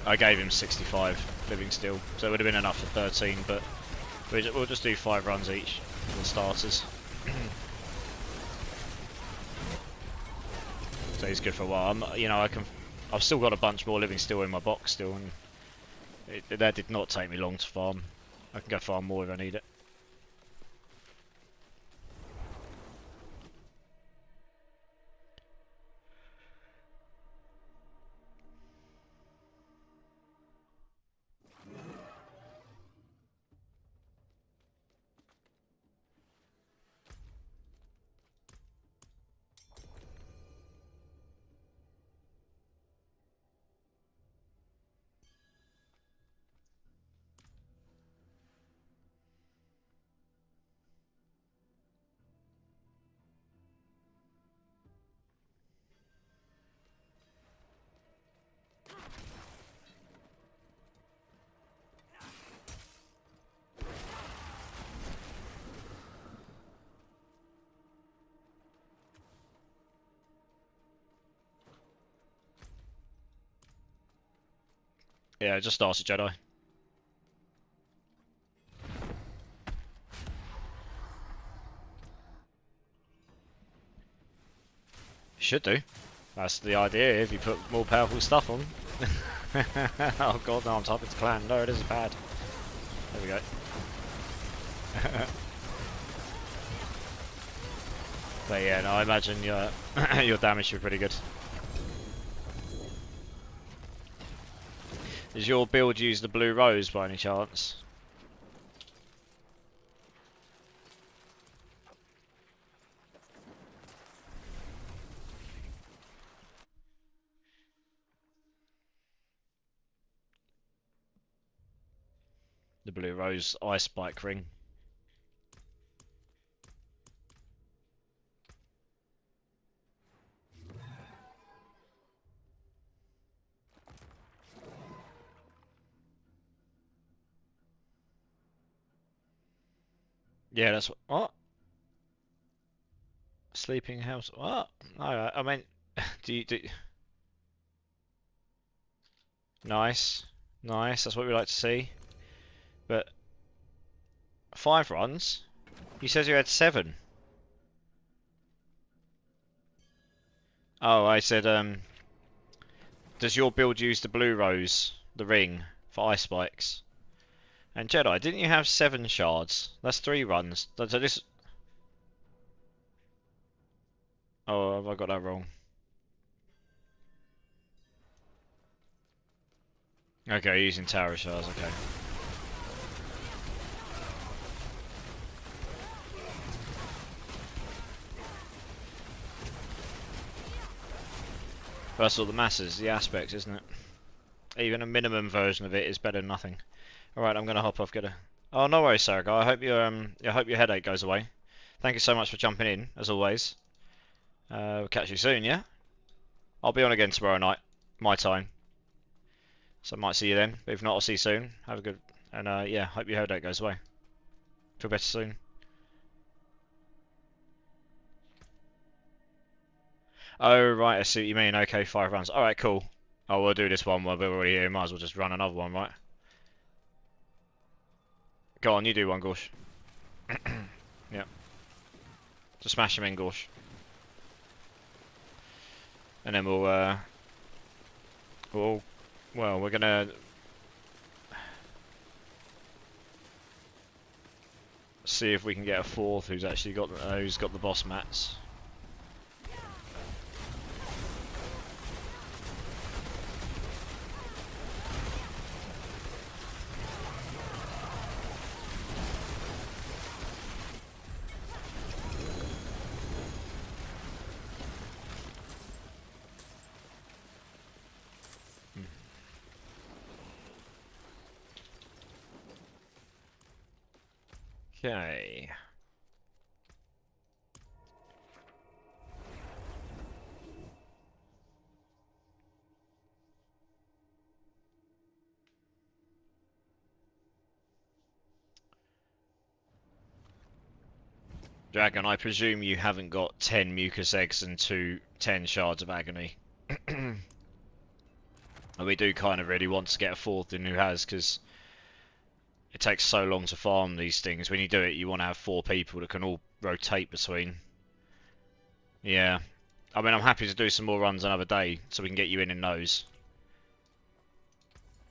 [SPEAKER 2] I gave him 65 living still, so it would have been enough for 13, but we'll just do 5 runs each for the starters. So he's good for a while. You know, I've still got a bunch more living still in my box still, and that did not take me long to farm. I can go farm more if I need it. Yeah, just ask a Jedi. Should do. That's the idea if you put more powerful stuff on. Oh god, no, I'm typing to clan. No, it is bad. There we go. But yeah, no, I imagine your your damage should be pretty good. Does your build use the blue rose by any chance? The blue rose ice spike ring. Yeah, that's what? Sleeping house. What? No, I mean, do you do? Nice, nice. That's what we like to see. But 5 runs. You said you had 7. Oh, I said does your build use the blue rose, the ring for ice spikes? And Jedi, didn't you have 7 shards? That's 3 runs. So this. Oh, have I got that wrong? Okay, using tower shards. Okay. That's all that matters, the aspects, isn't it? Even a minimum version of it is better than nothing. Alright, I'm gonna hop off, get a... Oh, no worries, Sarah. I hope your headache goes away. Thank you so much for jumping in, as always. We'll catch you soon, yeah? I'll be on again tomorrow night, my time. So I might see you then, but if not, I'll see you soon. Have a good... And yeah, hope your headache goes away. Feel better soon. Oh, right, I see what you mean. Okay, 5 rounds. Alright, cool. Oh, we'll do this one while we're already here. Might as well just run another one, right? Go on, you do one, Gorsh. Yep. Just smash him in, Gorsh. And then we'll, well, we're gonna see if we can get a 4th who's actually got the boss mats. Okay. Dragon, I presume you haven't got 10 mucus eggs and 10 shards of agony. And we do kind of really want to get a 4th in who has, because it takes so long to farm these things. When you do it, you want to have 4 people that can all rotate between. Yeah. I mean, I'm happy to do some more runs another day, so we can get you in those.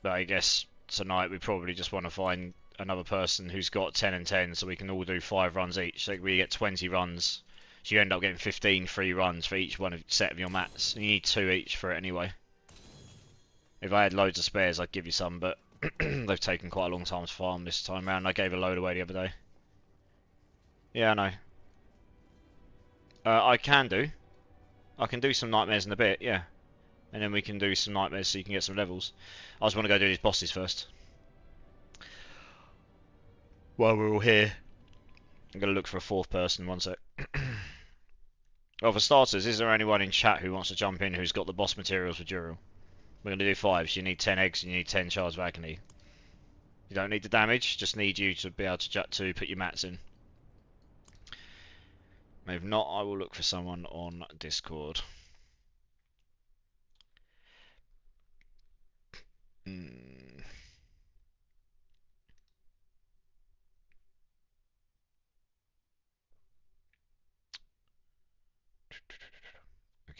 [SPEAKER 2] But I guess tonight we probably just want to find another person who's got 10 and 10, so we can all do 5 runs each. So we get 20 runs. So you end up getting 15 free runs for each set of your mats. And you need 2 each for it anyway. If I had loads of spares, I'd give you some, but they've taken quite a long time to farm this time round. I gave a load away the other day. Yeah, I know. I can do. I can do some nightmares in a bit, yeah. And then we can do some nightmares so you can get some levels. I just want to go do these bosses first. While we're all here. I'm going to look for a 4th person, one sec. Well, for starters, is there anyone in chat who wants to jump in who's got the boss materials for Dural? We're going to do 5, so you need 10 eggs and you need 10 shards of agony. You don't need the damage, just need you to be able to put your mats in. If not, I will look for someone on Discord.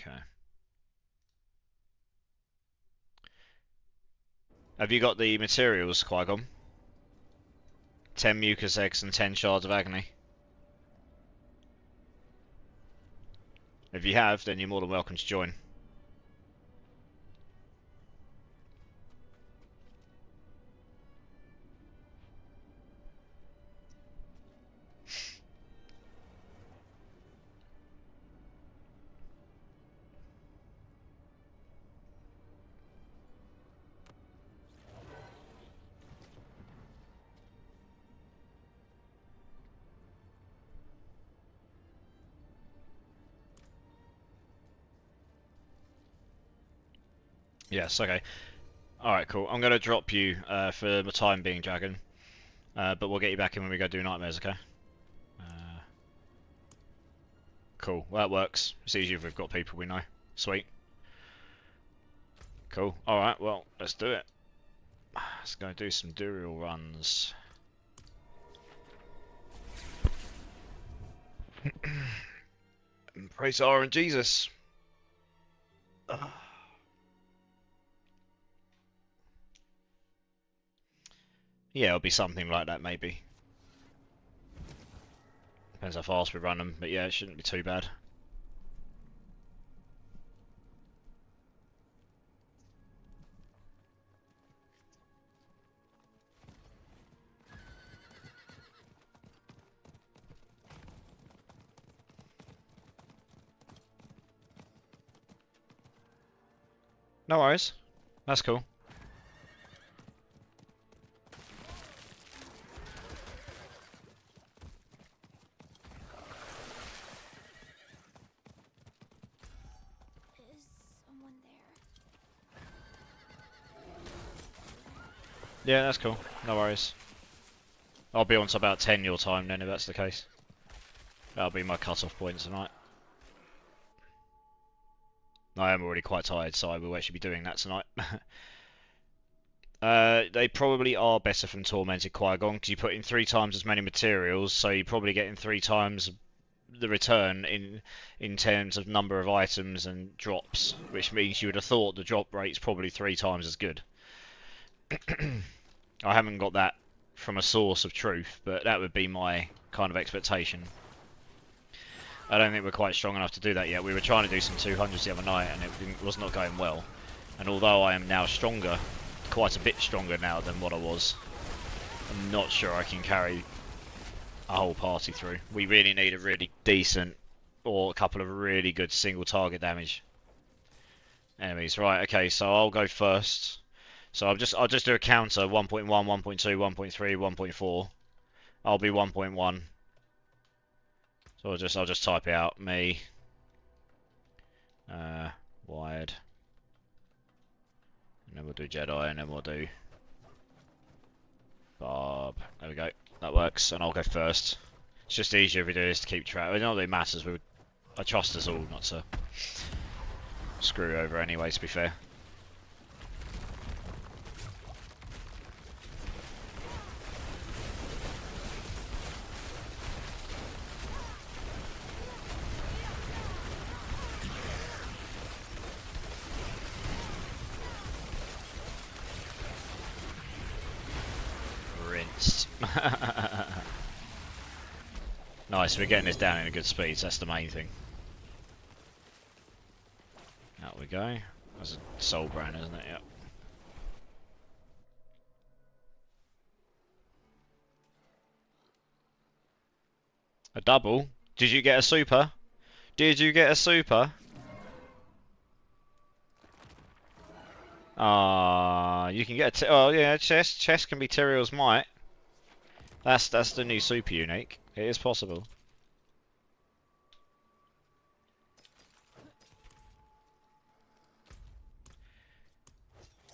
[SPEAKER 2] Okay. Have you got the materials, Qui-Gon? 10 mucus eggs and 10 shards of agony. If you have, then you're more than welcome to join. Yes, okay. Alright, cool. I'm going to drop you for the time being, Dragon. But we'll get you back in when we go do nightmares, okay? Cool. Well, that works. It's easier if we've got people we know. Sweet. Cool. Alright, well, let's do it. Let's go do some Duriel runs. Praise our and Jesus. Yeah, it'll be something like that, maybe. Depends how fast we run them, but yeah, it shouldn't be too bad. No worries. That's cool.
[SPEAKER 4] Is someone there?
[SPEAKER 2] Yeah, that's cool. No worries. I'll be on to about 10 your time then, if that's the case. That'll be my cut-off point tonight. I am already quite tired, so I will actually be doing that tonight. They probably are better from Tormented Qui-Gon, because you put in 3 times as many materials, so you're probably getting 3 times the return in terms of number of items and drops, which means you would have thought the drop rate's probably 3 times as good. I haven't got that from a source of truth, but that would be my kind of expectation. I don't think we're quite strong enough to do that yet. We were trying to do some 200s the other night and it was not going well. And although I am now stronger, quite a bit stronger now than what I was, I'm not sure I can carry a whole party through. We really need a really decent or a couple of really good single target damage enemies. Right, okay, so I'll go first. So I'll just do a counter 1.1, 1.2, 1.3, 1.4. I'll be 1.1. So I'll just type it out. Me. Wired. And then we'll do Jedi, and then we'll do Bob. There we go. That works, and I'll go first. It's just easier if we do this to keep track. Not that it matters. I trust us all not to screw over anyway, to be fair. Rinsed. Nice, we're getting this down in a good speed, so that's the main thing. Out we go. That's a soul brand, isn't it? Yep. A double? Did you get a super? Did you get a super? Ah, you can get a oh yeah, chest can be Tyrael's might. That's the new super unique. It is possible.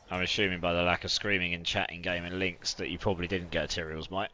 [SPEAKER 2] I'm assuming by the lack of screaming in chat in game and links that you probably didn't get a Tyrael's might.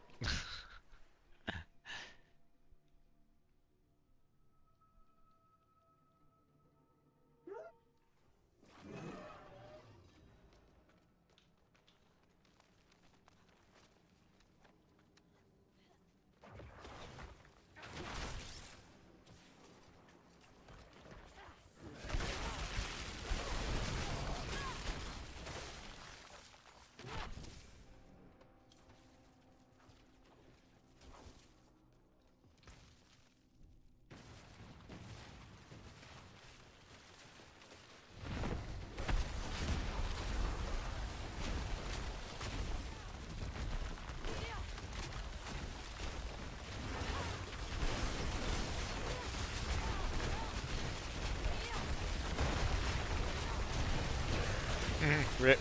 [SPEAKER 2] Rip.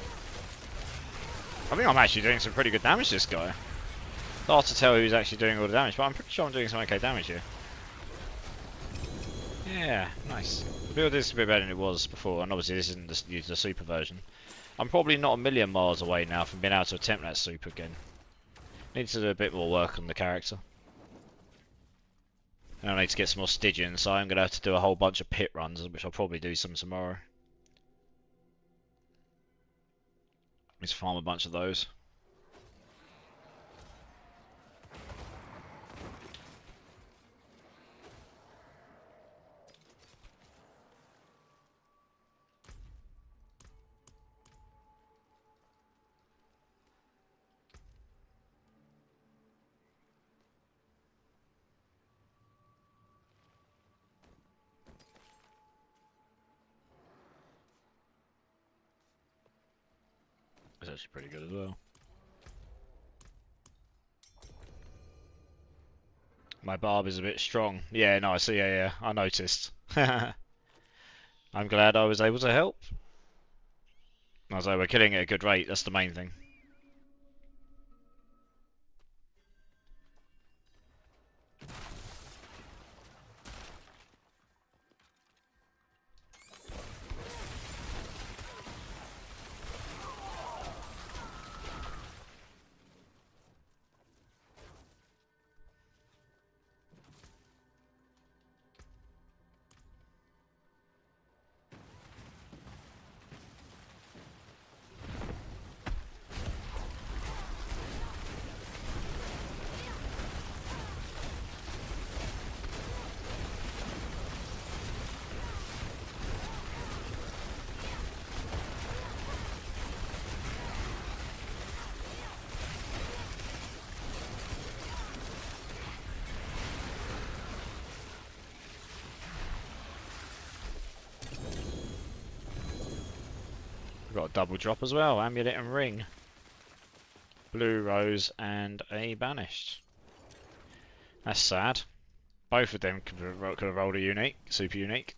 [SPEAKER 2] I think I'm actually doing some pretty good damage to this guy. It's hard to tell who's actually doing all the damage, but I'm pretty sure I'm doing some okay damage here. Yeah, nice. The build is a bit better than it was before, and obviously this isn't the super version. I'm probably not a million miles away now from being able to attempt that super again. Need to do a bit more work on the character. And I need to get some more Stygian, so I'm going to have to do a whole bunch of pit runs, which I'll probably do some tomorrow. Need to farm a bunch of those. That's actually pretty good as well. My barb is a bit strong. Yeah, no, I see. Yeah, I noticed. I'm glad I was able to help. Although we're killing at a good rate, that's the main thing. We've got a double drop as well, amulet and ring. Blue rose and a banished. That's sad. Both of them could have rolled a unique, super unique.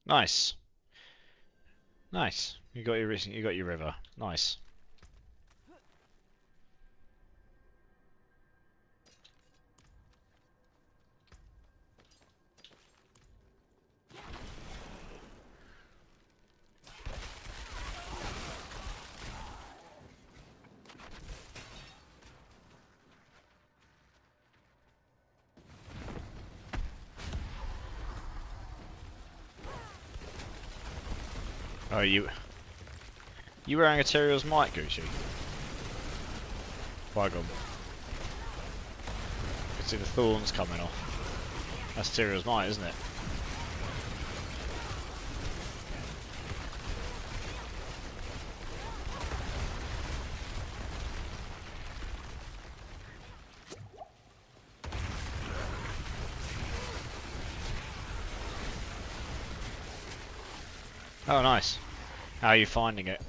[SPEAKER 2] Nice. Nice. You got your river. Nice. Oh, you wearing a Tyrael's might, Gucci? By God. You can see the thorns coming off. That's Tyrael's might, isn't it? Oh, nice. How are you finding it?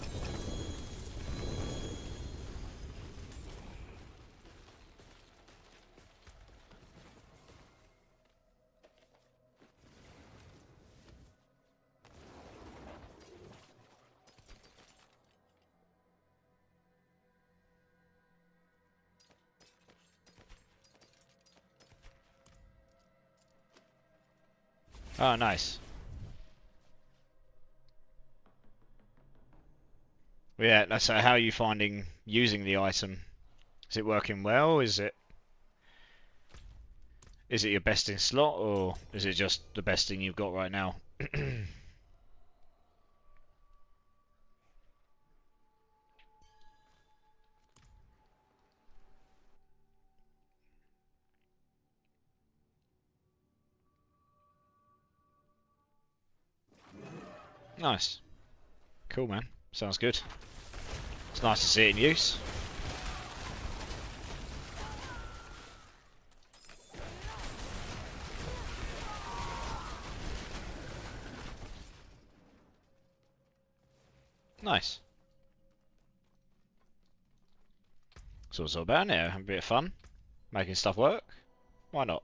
[SPEAKER 2] Oh, nice. Yeah, that's how are you finding using the item? Is it working well? Is it your best in slot, or is it just the best thing you've got right now? Nice. Cool, man. Sounds good. It's nice to see it in use. Nice. So it's all about now. Having a bit of fun. Making stuff work. Why not?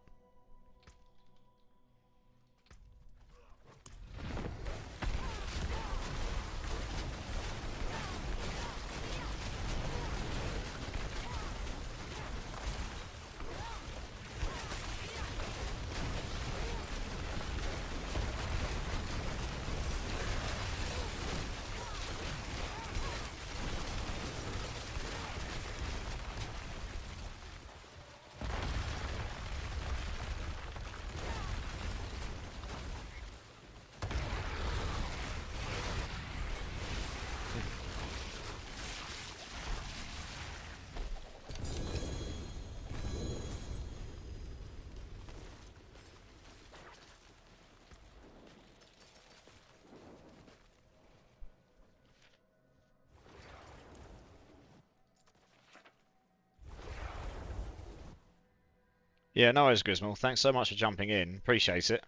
[SPEAKER 2] Yeah, no worries, Grismal. Thanks so much for jumping in. Appreciate it.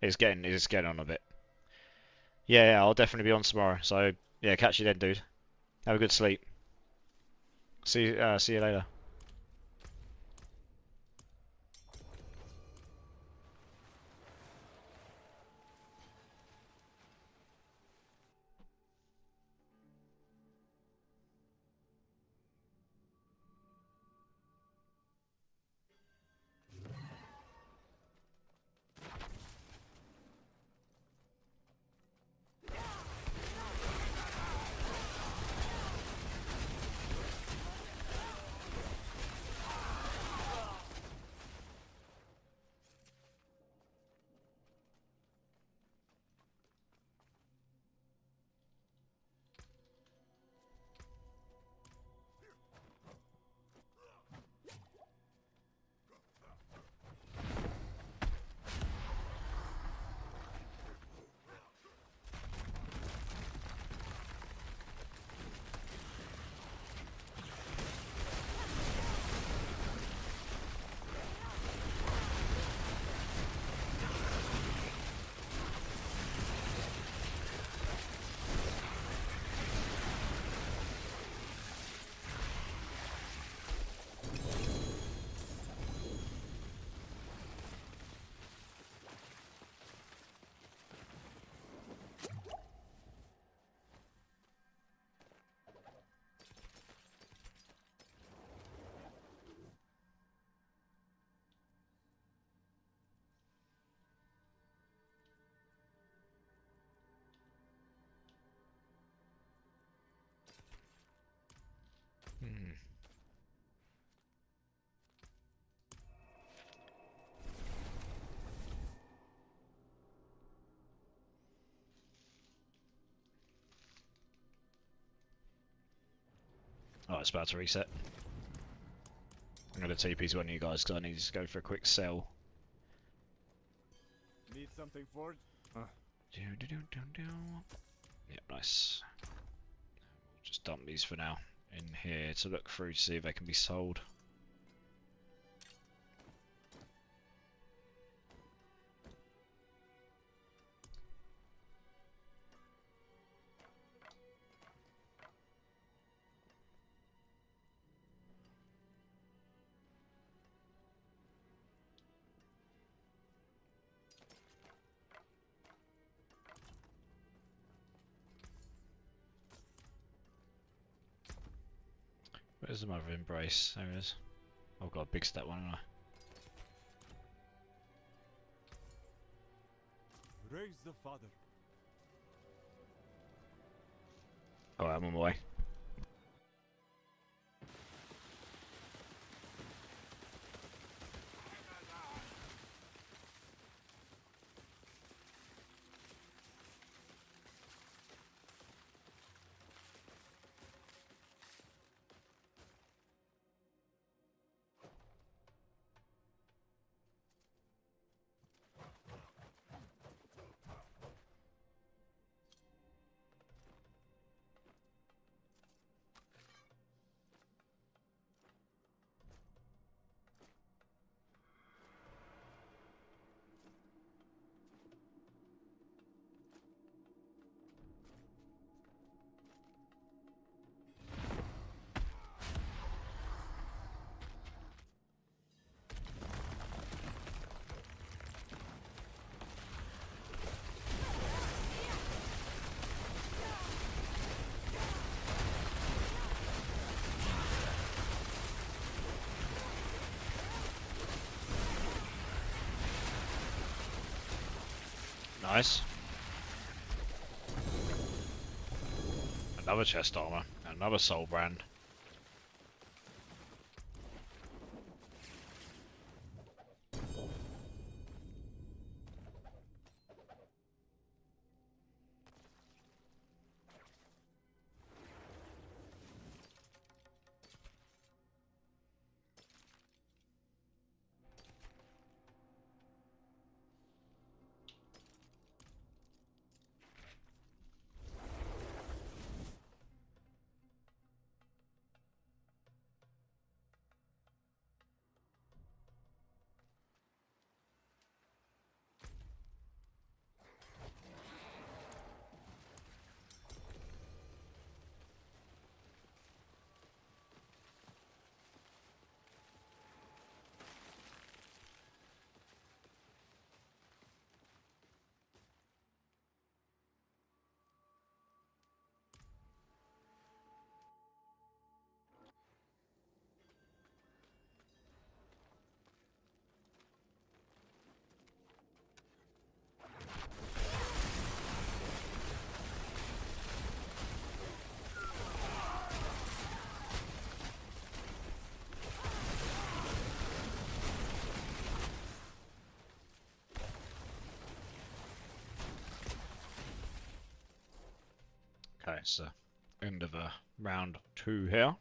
[SPEAKER 2] It's getting on a bit. Yeah, I'll definitely be on tomorrow. So yeah, catch you then, dude. Have a good sleep. See you later. Hmm. Oh, it's about to reset. I'm gonna TP to one of you guys because I need to go for a quick sell.
[SPEAKER 1] Need something for it?
[SPEAKER 2] Yep, nice. Just dump these for now in here to look through to see if they can be sold. Where's the Mother of Embrace? There it is. I've got a big stat one, haven't I?
[SPEAKER 1] Raise the father.
[SPEAKER 2] Alright, I'm on my way. Nice. Another chest armor. Another soul brand. Okay, so end of round 2 here.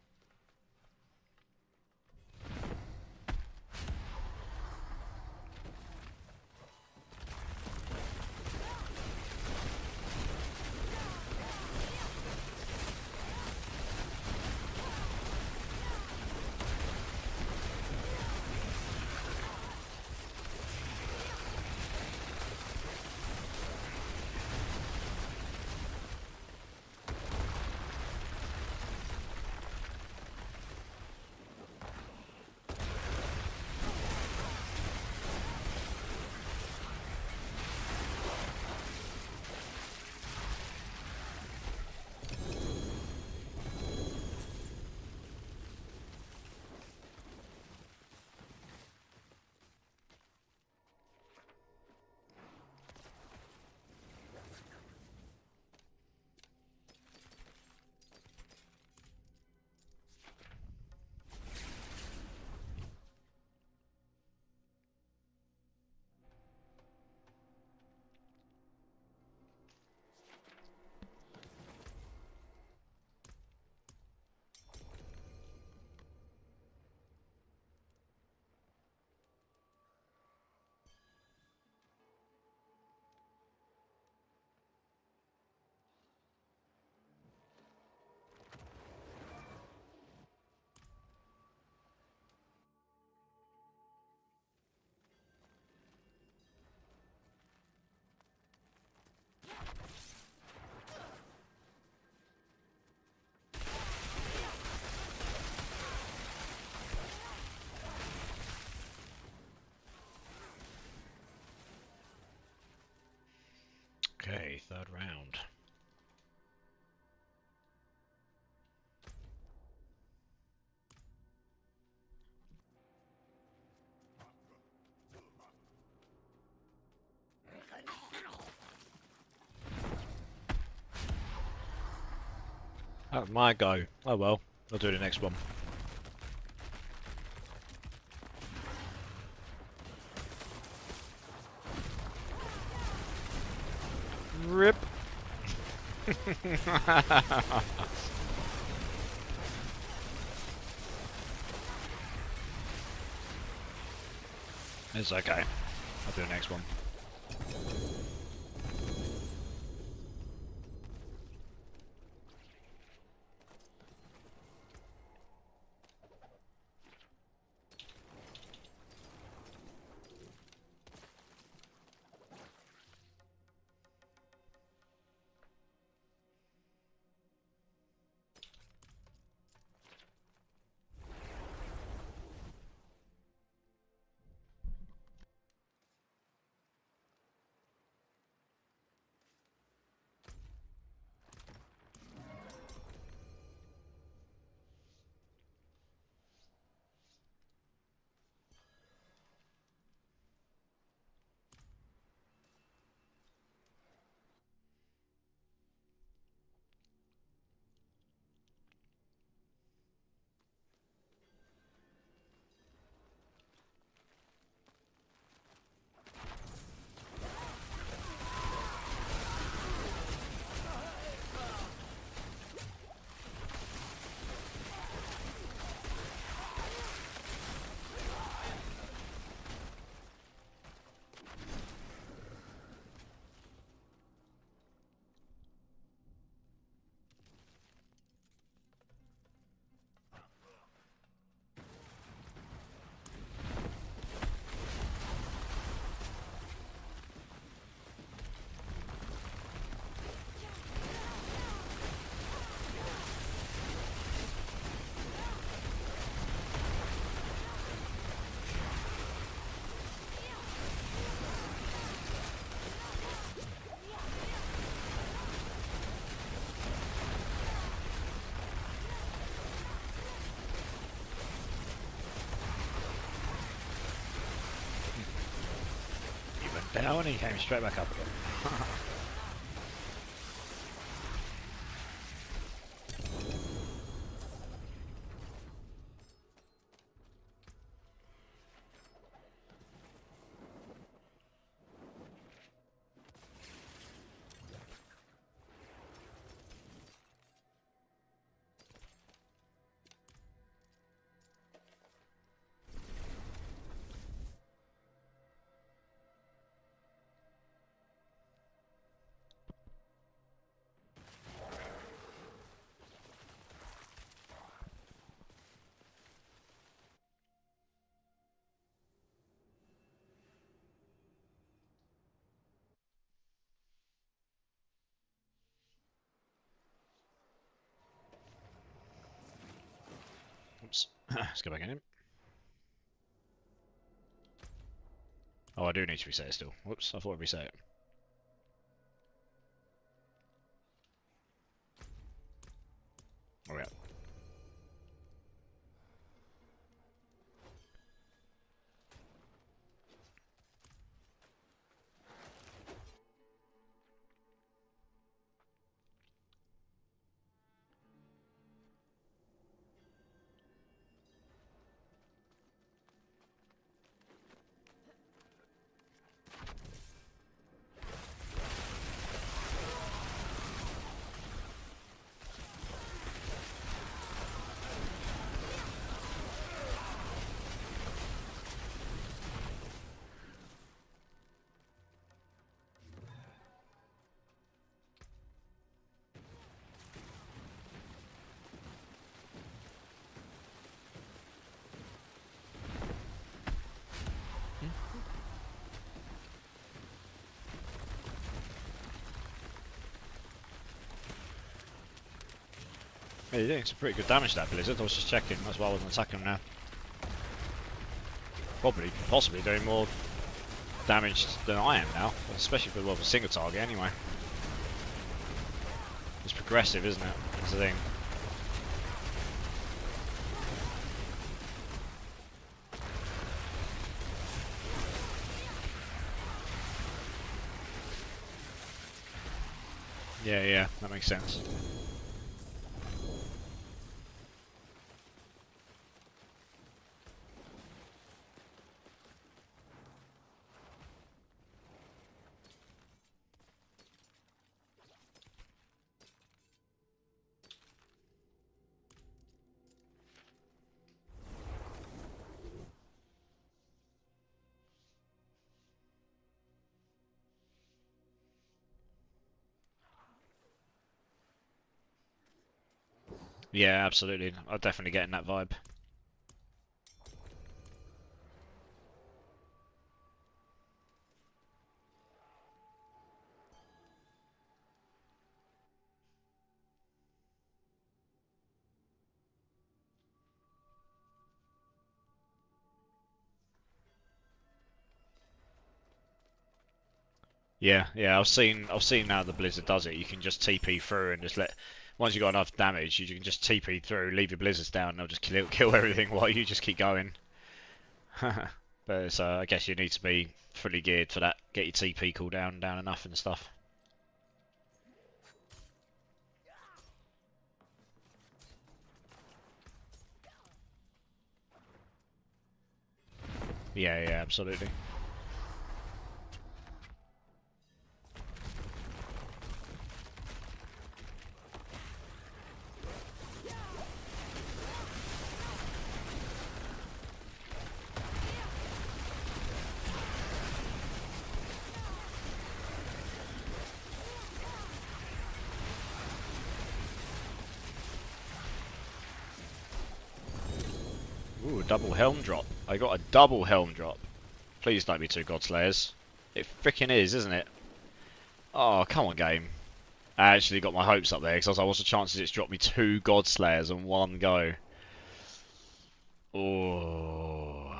[SPEAKER 2] Okay, 3rd round. That might go. Oh well, I'll do the next one. Rip. It's okay. I'll do the next one. down and he came straight back up again. Oops. Let's go back in. Oh, I do need to reset it still. Whoops, I thought I'd reset it. Oh yeah. Yeah, you're doing some pretty good damage to that Blizzard. I was just checking, that's why I wasn't attacking him now. Probably, possibly doing more damage than I am now, especially for, well, a single target anyway. It's progressive, isn't it? That's the thing. Yeah, that makes sense. Yeah, absolutely. I'm definitely getting that vibe. Yeah, I've seen now the Blizzard does it. You can just TP through and just let. Once you've got enough damage, you can just TP through, leave your Blizzards down, and they'll just kill everything while you just keep going. But it's, I guess you need to be fully geared for that. Get your TP cooldown down enough and stuff. Yeah, absolutely. Ooh, double helm drop. I got a double helm drop. Please don't be two Godslayers. It freaking is, isn't it? Oh, come on, game. I actually got my hopes up there because I was like, what's the chances it's dropped me two Godslayers in one go? Oh.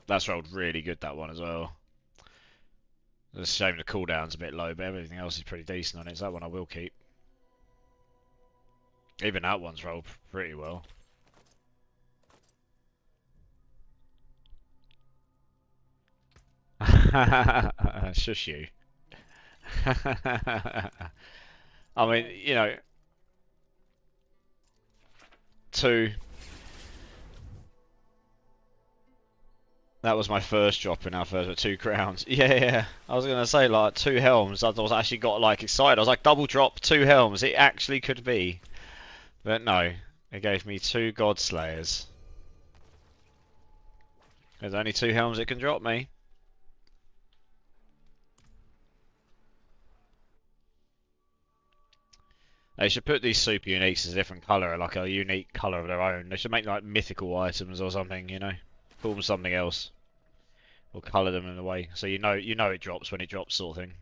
[SPEAKER 2] That's rolled really good, that one as well. It's a shame the cooldown's a bit low, but everything else is pretty decent on it, so that one I will keep. Even that one's rolled pretty well. Shush you. I mean, you know, 2. That was my first drop in our first, with 2 crowns. Yeah, yeah. I was gonna say like 2 helms. I was actually got like excited. I was like double drop, 2 helms. It actually could be, but no. It gave me 2 God Slayers. There's only 2 helms it can drop me. They should put these super uniques as a different colour, like a unique colour of their own. They should make like mythical items or something, you know. Call them something else. Or colour them in a way. So you know it drops when it drops sort of thing.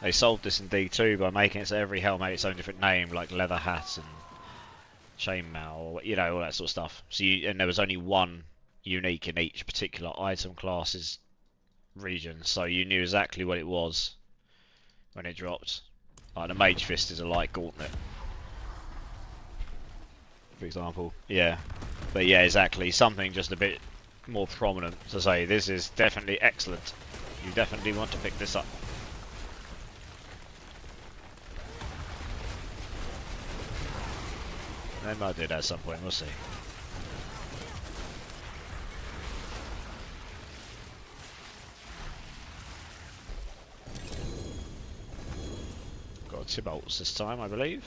[SPEAKER 2] They solved this in D2 by making it so every helm had its own different name, like leather hat and chainmail, or you know, all that sort of stuff. So and there was only one unique in each particular item class's region, so you knew exactly what it was when it dropped. Like the Mage Fist is a light gauntlet, for example. Yeah, but yeah, exactly. Something just a bit more prominent to say this is definitely excellent. You definitely want to pick this up. They might do that at some point, we'll see. Got 2 bolts this time, I believe.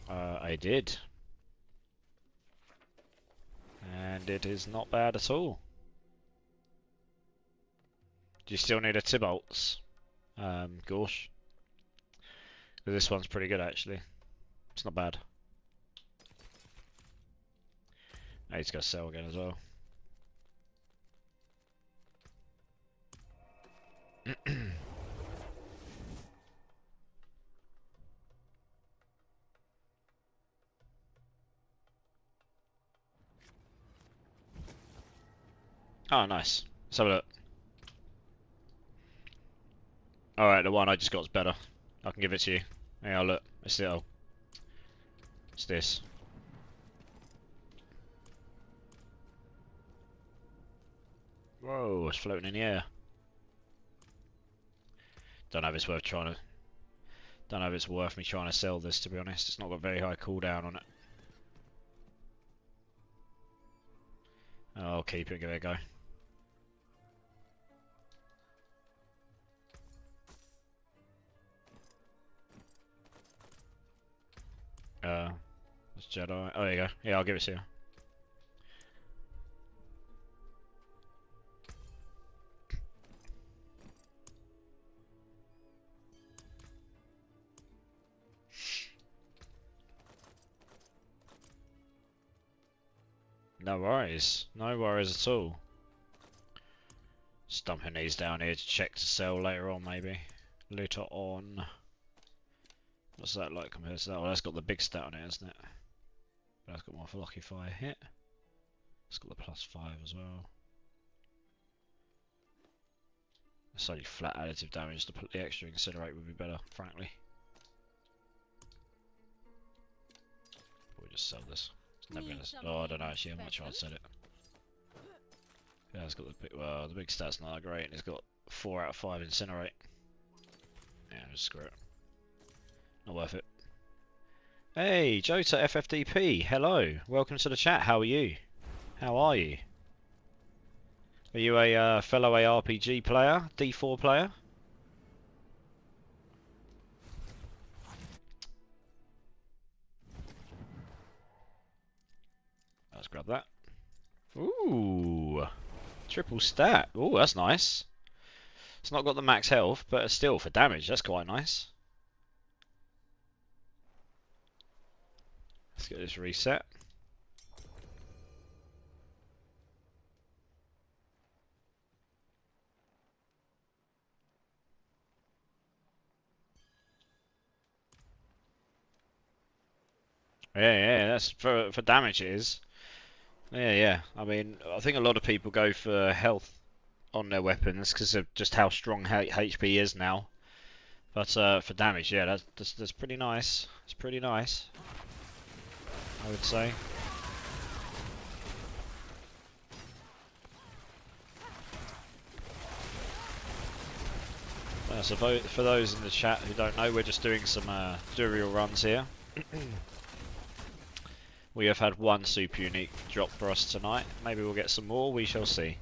[SPEAKER 2] I did. And it is not bad at all. Do you still need a Tibolts? Gorsh? This one's pretty good actually. It's not bad. I need to go sell again as well. Oh, nice. Let's have a look. Alright, the one I just got is better. I can give it to you. Yeah, look. It's this. Whoa, it's floating in the air. Don't know if it's worth trying to... Don't know if it's worth me trying to sell this, to be honest. It's not got very high cooldown on it. I'll keep it and give it a go. It's Jedi. Oh, there you go. Yeah, I'll give it to you. No worries. No worries at all. Just dumping these down here to check to sell later on, maybe. Later on. What's that like compared to that? Well, that's got the big stat on it, hasn't it? But that's got more for Lucky Fire hit. It's got the +5 as well. It's only flat additive damage. To put the extra Incinerate would be better, frankly. We'll just sell this. It's never gonna. Oh, I don't know actually how much I'd sell it. Yeah, it's got the big. Well, the big stat's not that great, and it's got 4 out of 5 Incinerate. Yeah, just screw it. Not worth it. Hey, Jota FFDP, hello. Welcome to the chat. How are you? How are you? Are you a fellow ARPG player? D4 player? Let's grab that. Ooh, triple stat. Ooh, that's nice. It's not got the max health, but still for damage, that's quite nice. Let's get this reset. Yeah, that's for damage it is. Yeah. I mean, I think a lot of people go for health on their weapons because of just how strong HP is now. But for damage, yeah, that's pretty nice. It's pretty nice, I would say. So for those in the chat who don't know, we're just doing some tutorial runs here. We have had one super unique drop for us tonight. Maybe we'll get some more, we shall see.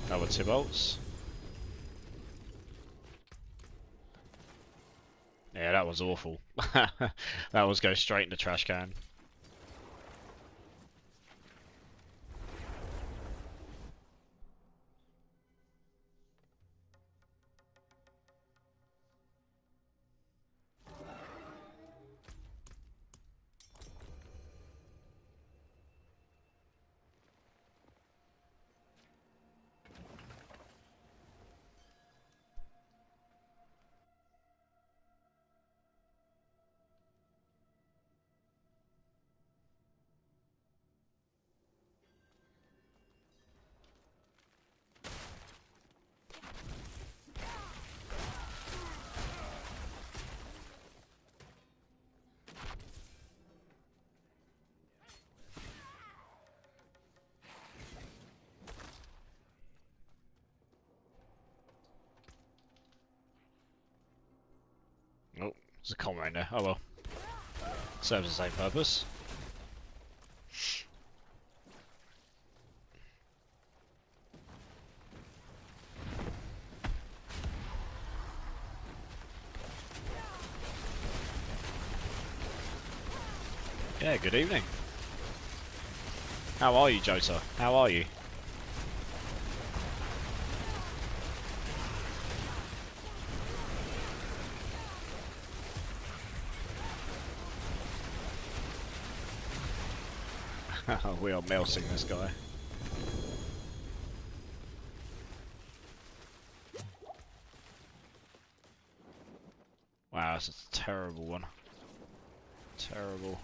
[SPEAKER 2] Another 2 bolts. Yeah, that was awful. That was go straight in the trash can. Oh, there's a comment in there. Oh well. Serves the same purpose. Yeah, good evening. How are you, Jota? How are you? We are melting this guy. Wow, that's a terrible one. Terrible.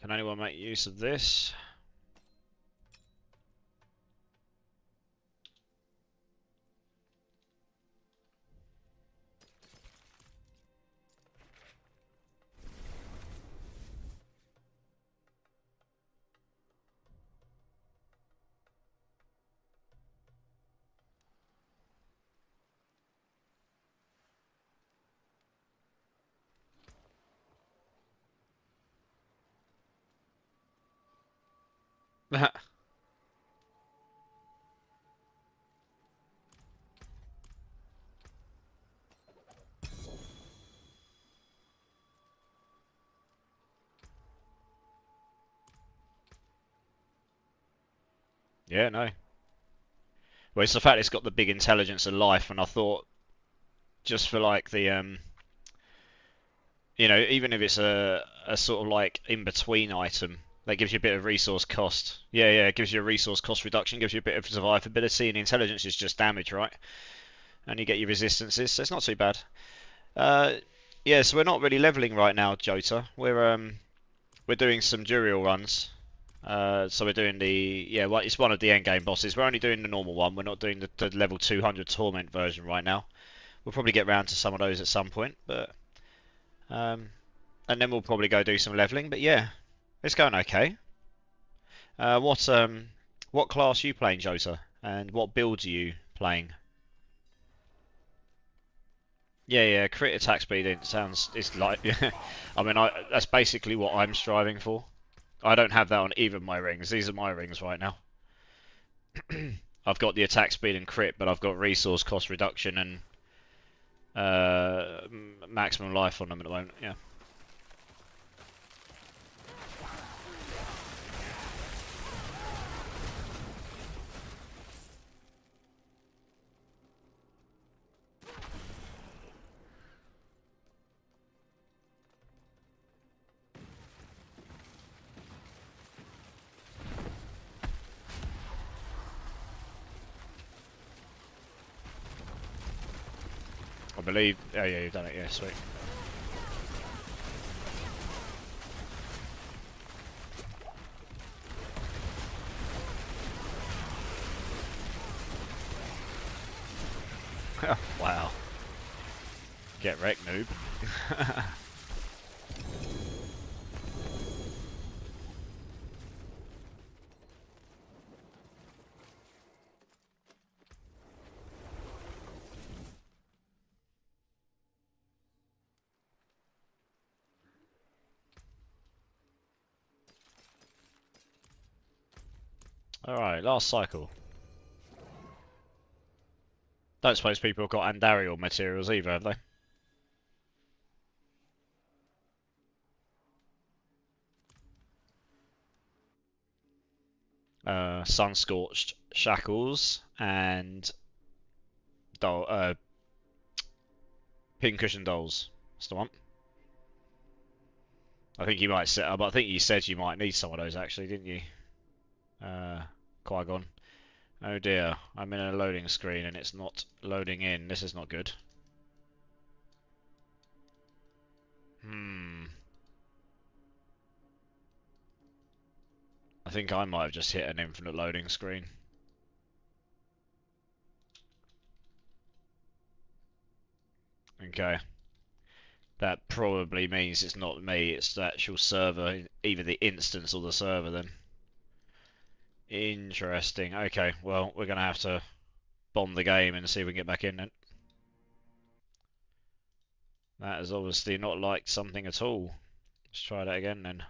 [SPEAKER 2] Can anyone make use of this? Yeah, no. Well, it's the fact it's got the big intelligence of life, and I thought just for like the you know, even if it's a sort of like in between item that gives you a bit of resource cost. Yeah, yeah, it gives you a resource cost reduction, gives you a bit of survivability, and intelligence is just damage, right? And you get your resistances, so it's not too bad. Yeah, so we're not really leveling right now, Jota. We're doing some Duriel runs. So we're doing well, it's one of the endgame bosses. We're only doing the normal one. We're not doing the level 200 torment version right now. We'll probably get round to some of those at some point, but and then we'll probably go do some leveling. But yeah, it's going okay. What class are you playing, Jota? And what builds are you playing? Yeah, yeah, crit attack speed. It's like, yeah. I mean, that's basically what I'm striving for. I don't have that on either of my rings. These are my rings right now. I've got the attack speed and crit, but I've got resource cost reduction and maximum life on them at the moment. Yeah. believe. Oh yeah, you've done it. Yeah, sweet. Wow. Get wrecked, noob. Alright, last cycle. Don't suppose people have got Andariel materials either, have they? Sun-scorched shackles and pincushion dolls. That's the one. I think you might set up. I think you said you might need some of those actually, didn't you? Qui-Gon. Oh dear, I'm in a loading screen and it's not loading in. This is not good. I think I might have just hit an infinite loading screen. Okay. That probably means it's not me, it's the actual server, either the instance or the server then. Interesting. Okay, well, we're going to have to bomb the game and see if we can get back in then. That is obviously not like something at all. Let's try that again then.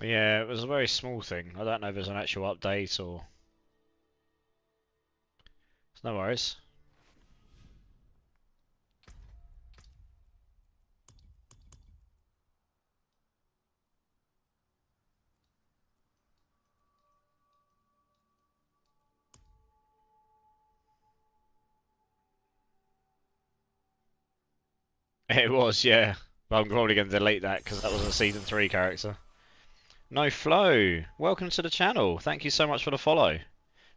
[SPEAKER 2] Yeah, it was a very small thing. I don't know if there's an actual update or... No worries. It was, yeah. But I'm probably going to delete that because that was a Season 3 character. No Flow, welcome to the channel. Thank you so much for the follow.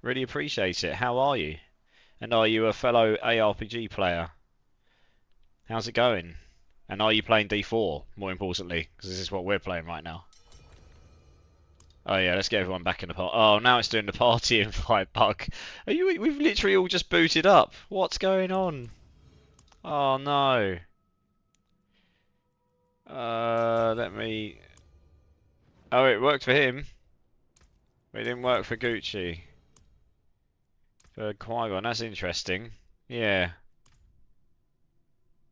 [SPEAKER 2] Really appreciate it. How are you? And are you a fellow ARPG player? How's it going? And are you playing D4, more importantly? Because this is what we're playing right now. Oh yeah, let's get everyone back in the party. Oh, now it's doing the party invite bug. Are you? We've literally all just booted up. What's going on? Oh no. Let me... Oh, it worked for him. But it didn't work for Gucci. For Qui-Gon, that's interesting. Yeah.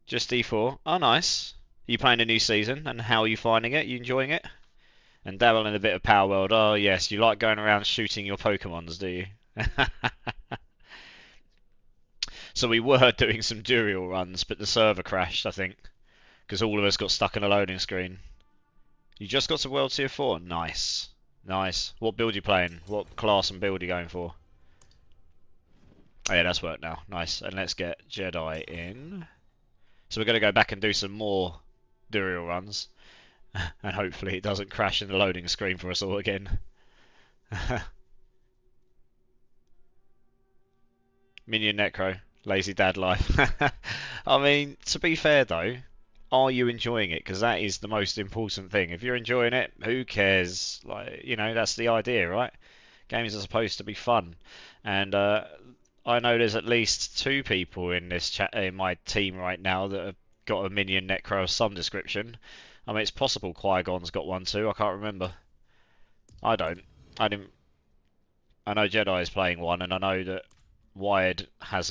[SPEAKER 2] Just D4. Oh, nice. Are you playing a new season? And how are you finding it? You enjoying it? And dabble in a bit of Power World. Oh, yes. You like going around shooting your Pokemons, do you? So we were doing some Duriel runs, but the server crashed, I think. Because all of us got stuck in a loading screen. You just got to World Tier 4? Nice. Nice. What build are you playing? What class and build are you going for? Oh yeah, that's worked now. Nice. And let's get Jedi in. So we're going to go back and do some more Duriel runs. And hopefully it doesn't crash in the loading screen for us all again. Minion Necro. Lazy dad life. I mean, to be fair though, are you enjoying it? Because that is the most important thing. If you're enjoying it, who cares? Like, you know, that's the idea, right? Games are supposed to be fun. And I know there's at least 2 people in this chat in my team right now that have got a Minion Necro of some description. I mean, it's possible Qui-Gon's got one too. I can't remember. I don't. I didn't. I know Jedi is playing one, and I know that Wired has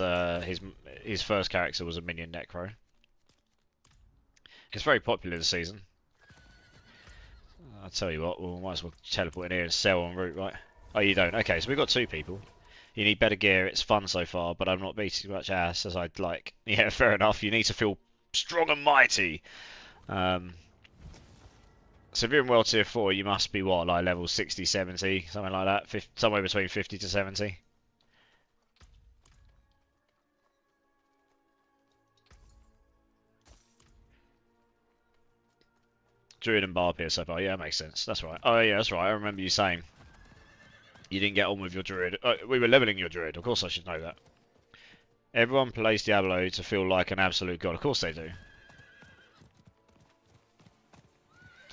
[SPEAKER 2] his first character was a minion Necro. It's very popular this season. I'll tell you what, we might as well teleport in here and sell en route, right? Oh, you don't? Okay, so we've got 2 people. You need better gear, it's fun so far, but I'm not beating much ass as I'd like. Yeah, fair enough, you need to feel strong and mighty. So if you're in World Tier 4, you must be, what, like level 60, 70, something like that? Somewhere between 50 to 70. Druid and Barb here so far. Yeah, that makes sense. That's right. Oh, yeah, that's right. I remember you saying you didn't get on with your Druid. We were leveling your Druid. Of course I should know that. Everyone plays Diablo to feel like an absolute god. Of course they do.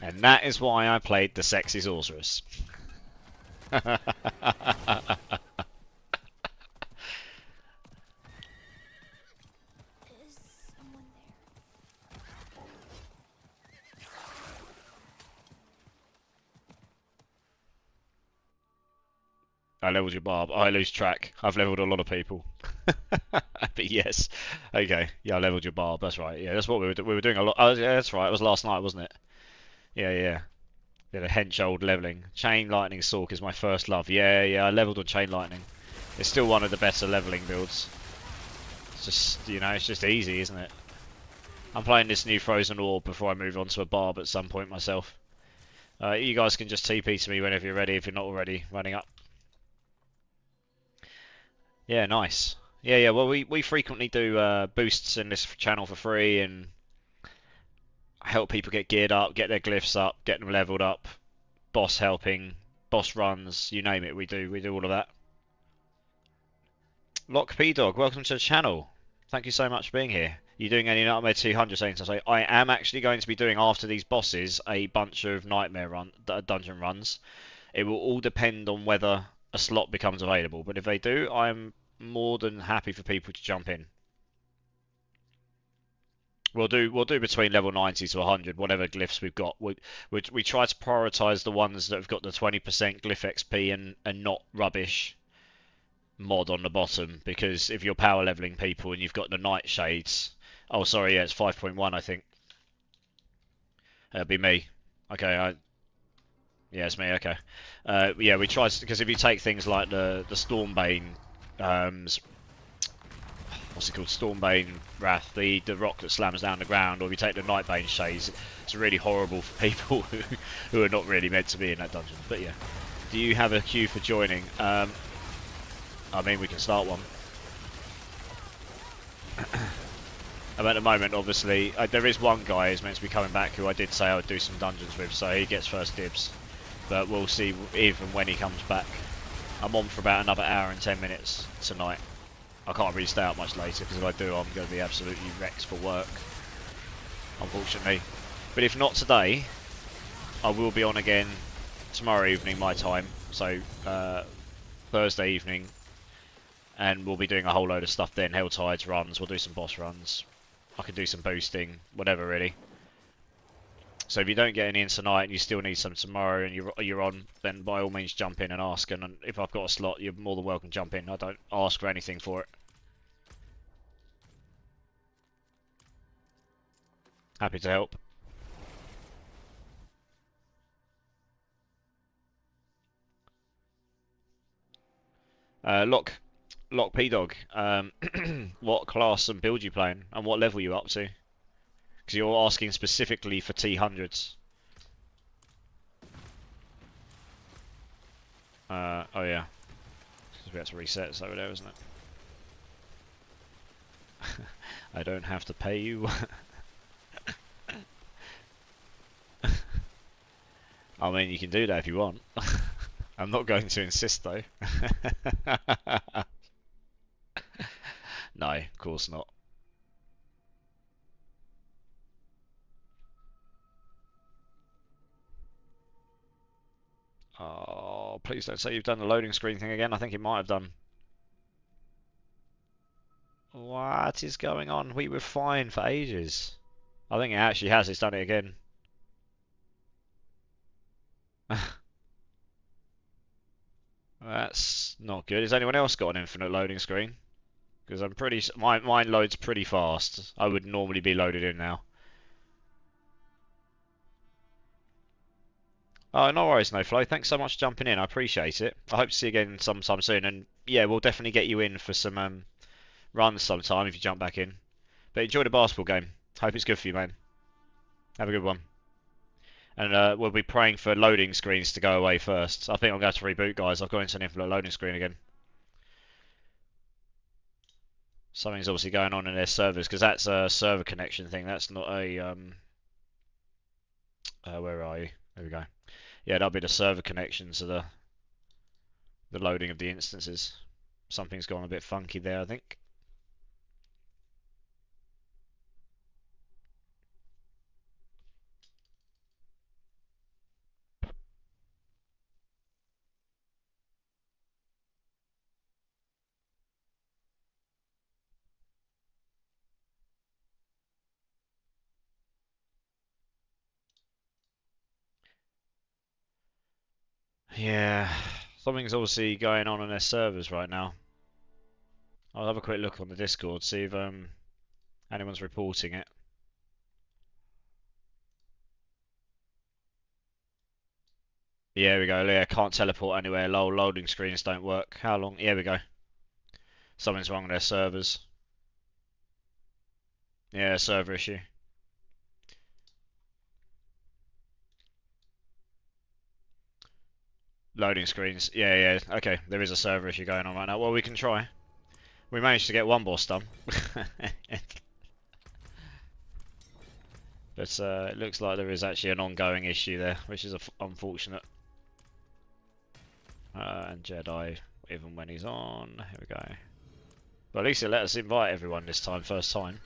[SPEAKER 2] And that is why I played the sexy Sorceress.
[SPEAKER 4] Is someone there?
[SPEAKER 2] I leveled your Barb. I lose track. I've leveled a lot of people. But yes. Okay. Yeah, I leveled your Barb. That's right. Yeah, that's what we were doing a lot. Oh, yeah, that's right. It was last night, wasn't it? Yeah, yeah. Yeah, the hench old leveling. Chain Lightning Sork is my first love. Yeah, yeah, I leveled on Chain Lightning. It's still one of the better leveling builds. It's just, you know, it's just easy, isn't it? I'm playing this new Frozen Orb before I move on to a Barb at some point myself. You guys can just TP to me whenever you're ready if you're not already running up. Yeah, nice. Yeah, yeah, well, we frequently do boosts in this channel for free and help people get geared up, get their glyphs up, get them leveled up, boss helping, boss runs, you name it, we do all of that. Lock P Dog, welcome to the channel. Thank you so much for being here. You doing any Nightmare 200 things? I say I am actually going to be doing after these bosses a bunch of dungeon runs. It will all depend on whether a slot becomes available, but if they do, I'm more than happy for people to jump in. We'll do between level 90 to 100, whatever glyphs we've got. We try to prioritise the ones that have got the 20% glyph XP and not rubbish mod on the bottom, because if you're power leveling people and you've got the nightshades, oh sorry, yeah, it's 5.1 I think. It'll be me. Okay, yeah, it's me. Okay, yeah, we try to, because if you take things like the Stormbane, what's it called, Stormbane Wrath, the rock that slams down the ground, or if you take the Nightbane shades, it's really horrible for people who are not really meant to be in that dungeon. But yeah, do you have a queue for joining? I mean, we can start one. At the moment, obviously, there is one guy who's meant to be coming back who I did say I would do some dungeons with, so he gets first dibs. But we'll see if and when he comes back. I'm on for about another hour and 10 minutes tonight. I can't really stay out much later, because if I do, I'm going to be absolutely wrecked for work, unfortunately. But if not today, I will be on again tomorrow evening, my time, so Thursday evening. And we'll be doing a whole load of stuff then, Helltides runs, we'll do some boss runs. I can do some boosting, whatever really. So if you don't get any in tonight and you still need some tomorrow and you're on, then by all means jump in and ask. And if I've got a slot, you're more than welcome to jump in. I don't ask for anything for it. Happy to help. Lock P Dog. What class and build you playing, and what level you up to? Because you're asking specifically for T100s. Oh yeah. We have to reset this over there, isn't it? I don't have to pay you. I mean, you can do that if you want. I'm not going to insist though. No, of course not. Oh, please don't say you've done the loading screen thing again. I think it might have done. What is going on? We were fine for ages. I think it actually has. It's done it again. That's not good. Has anyone else got an infinite loading screen? Because I'm pretty... Mine loads pretty fast. I would normally be loaded in now. Oh, no worries, No Flow. Thanks so much for jumping in. I appreciate it. I hope to see you again sometime soon. And yeah, we'll definitely get you in for some runs sometime if you jump back in. But enjoy the basketball game. Hope it's good for you, man. Have a good one. And we'll be praying for loading screens to go away first. I think I'm going to have to reboot, guys. I've got into an infinite loading screen again. Something's obviously going on in their servers because that's a server connection thing. That's not a where are you? There we go. Yeah, that'll be the server connection to the loading of the instances. Something's gone a bit funky there, I think. Yeah, something's obviously going on their servers right now. I'll have a quick look on the Discord, see if anyone's reporting it. Yeah, here we go. Yeah, can't teleport anywhere. Lol, loading screens don't work. How long? Yeah, we go. Something's wrong with their servers. Yeah, server issue. Loading screens. Yeah, yeah. Okay, there is a server issue going on right now. Well, we can try. We managed to get one boss done. But it looks like there is actually an ongoing issue there, which is unfortunate. And Jedi, even when he's on. Here we go. But at least it let us invite everyone this time, first time.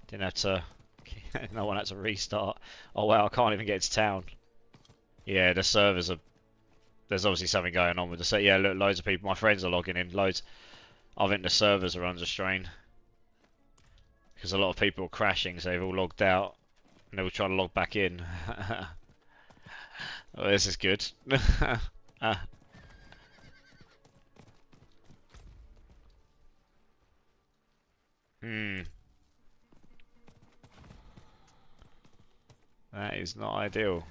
[SPEAKER 2] Didn't have to... no one had to restart. Oh wow, I can't even get to town. Yeah, the servers are... There's obviously something going on with the set. Yeah, look, loads of people. My friends are logging in. Loads. I think the servers are under strain. Because a lot of people are crashing, so they've all logged out. And they were trying to log back in. Oh, this is good. Hmm. That is not ideal.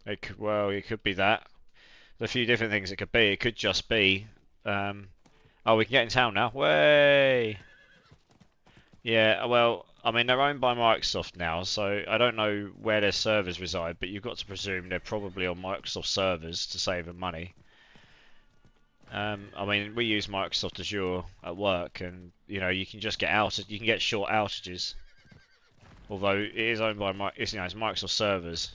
[SPEAKER 2] It could, well, it could be that. There's a few different things it could be. It could just be... oh, we can get in town now. Way! Yeah, well, I mean, they're owned by Microsoft now, so I don't know where their servers reside, but you've got to presume they're probably on Microsoft servers to save them money. I mean, we use Microsoft Azure at work, and you know, you can just get out. You can get short outages. Although it is owned by it's Microsoft servers,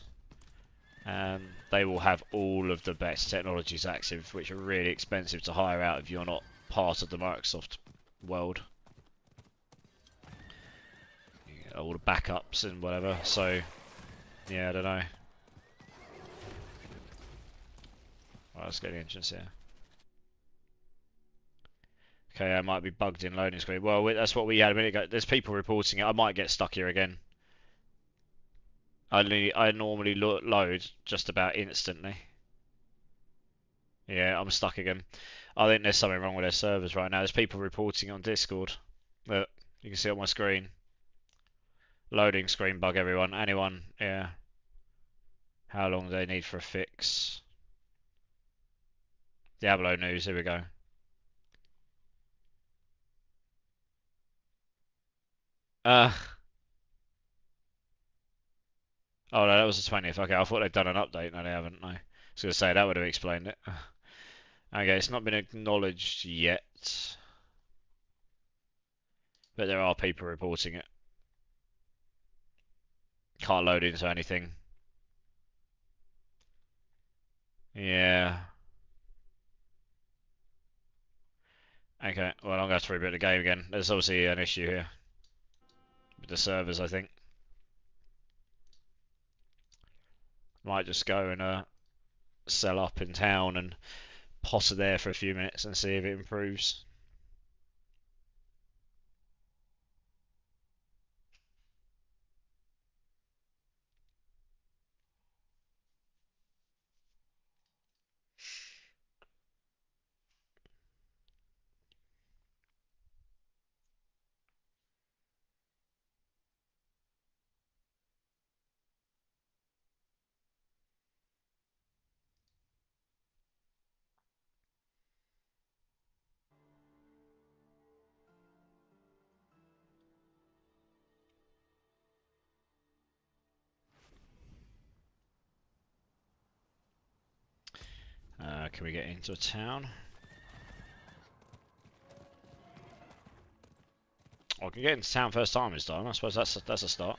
[SPEAKER 2] they will have all of the best technologies active, which are really expensive to hire out if you're not part of the Microsoft world. All the backups and whatever. So, yeah, I don't know. Right, let's get the entrance here. Okay, I might be bugged in loading screen. Well, that's what we had a minute ago. There's people reporting it. I might get stuck here again. I normally load just about instantly. Yeah, I'm stuck again. I think there's something wrong with their servers right now. There's people reporting on Discord. Look, you can see on my screen. Loading screen bug, everyone. Anyone? Yeah. How long do they need for a fix? Diablo news, here we go. Uh, oh no, that was the 20th. Okay, I thought they'd done an update. No, they haven't. No. I was going to say, that would have explained it. Okay, it's not been acknowledged yet. But there are people reporting it. Can't load into anything. Yeah. Okay, well, I'm going to have to reboot the game again. There's obviously an issue here with the servers, I think. Might just go and sell up in town and potter there for a few minutes and see if it improves. Can we get into a town? Oh, I can get into town first time this time. I suppose that's a start.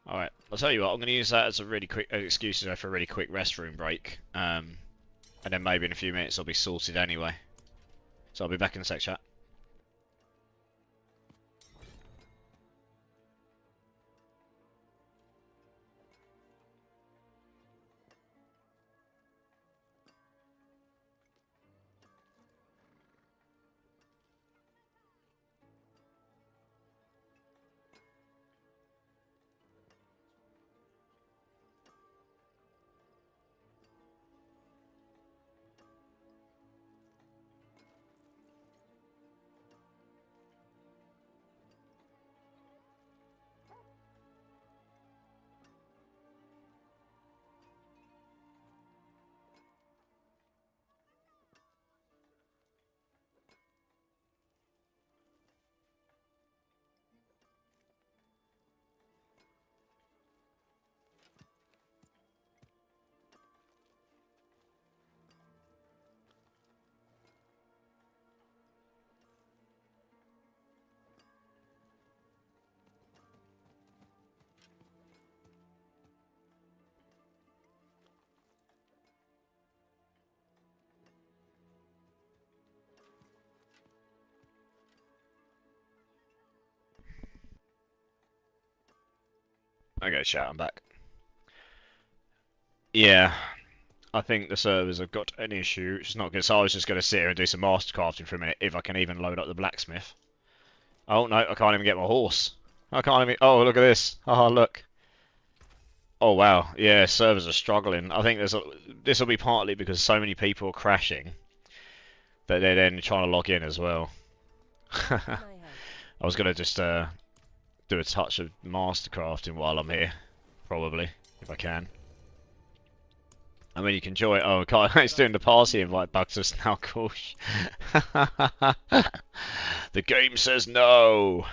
[SPEAKER 2] Alright, I'll tell you what, I'm going to use that as a really quick excuse for a really quick restroom break. And then maybe in a few minutes I'll be sorted anyway. So I'll be back in a sec, chat. Okay, chat, I'm back. Yeah, I think the servers have got an issue, which is not good. So I was just going to sit here and do some mastercrafting for a minute, if I can even load up the blacksmith. Oh no, I can't even get my horse. I can't even. Oh, look at this. Oh, look. Oh wow, yeah, servers are struggling. I think this will be partly because so many people are crashing that they're then trying to log in as well. I was going to just do a touch of mastercrafting while I'm here, probably, if I can. I mean, you can join. Oh, God, it's doing the party invite bugs us now, gosh. The game says no.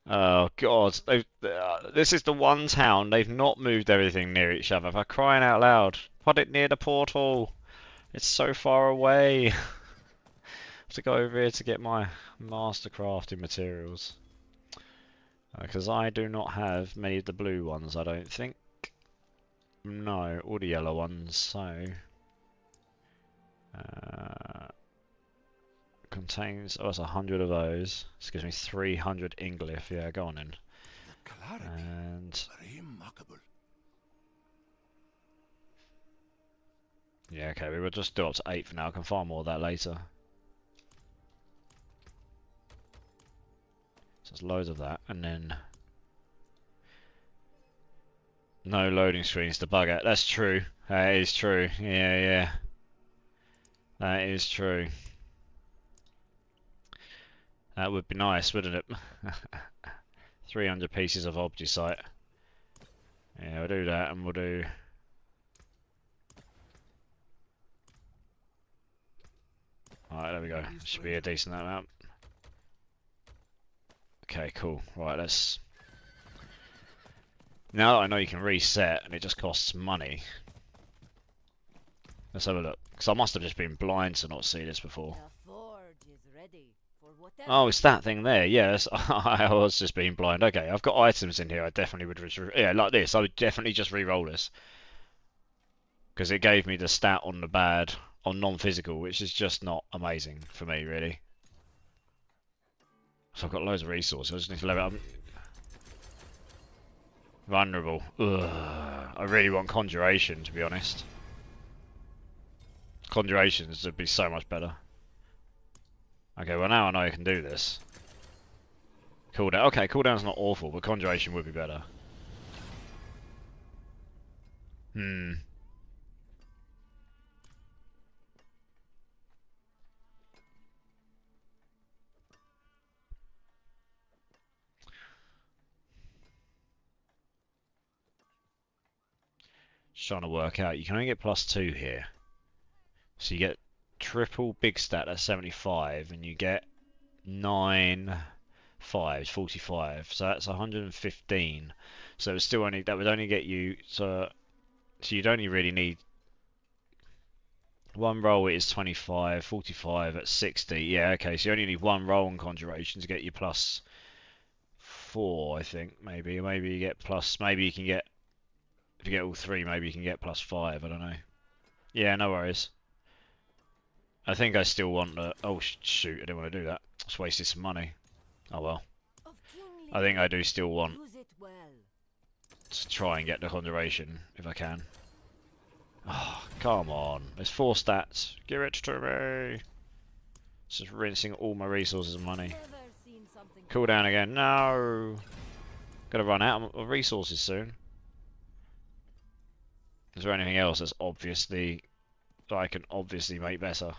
[SPEAKER 2] Oh, God. This is the one town they've not moved everything near each other. For crying out loud. Put it near the portal. It's so far away. I have to go over here to get my mastercrafting materials. Because I do not have many of the blue ones, I don't think. No, all the yellow ones, so... contains... Oh, it's 100 of those. This gives me 300 Inglyph. Yeah, go on in. And... yeah, okay, we will just do up to 8 for now. I can find more of that later. So there's loads of that, and then... no loading screens to bug out. That's true. That is true. Yeah, yeah. That is true. That would be nice, wouldn't it? 300 pieces of obgisite. Yeah, we'll do that, and we'll do... alright, there we go. Should be a decent amount. Okay, cool. Right, let's... now that I know you can reset, and it just costs money. Let's have a look. Because I must have just been blind to not see this before. Oh, it's that thing there. Yes, I was just being blind. Okay, I've got items in here. I definitely would... yeah, like this. I would definitely just re-roll this. Because it gave me the stat on the bad, on non-physical, which is just not amazing for me, really. So I've got loads of resources. I just need to level up. Vulnerable. Ugh. I really want Conjuration, to be honest. Conjurations would be so much better. Okay, well now I know I can do this. Cooldown. Okay, cooldown's not awful, but Conjuration would be better. Just trying to work out. You can only get +2 here. So you get triple big stat at 75, and you get 9 5, 45. So that's 115. So it's still only, that would only get you, so you'd only really need one roll is 25, 45 at 60. Yeah, okay, so you only need one roll on Conjuration to get you plus 4, I think, maybe. Maybe you get plus, maybe you can get, if you get all 3, maybe you can get plus 5, I don't know. Yeah, no worries. I think I still want the, oh shoot, I didn't want to do that. Just wasted some money. Oh well. I think I do still want to try and get the Conjuration, if I can. Oh, come on. There's 4 stats. Give it to me. Just rinsing all my resources and money. Cool down again. No. Gonna run out of resources soon. Is there anything else that's obviously that I can obviously make better?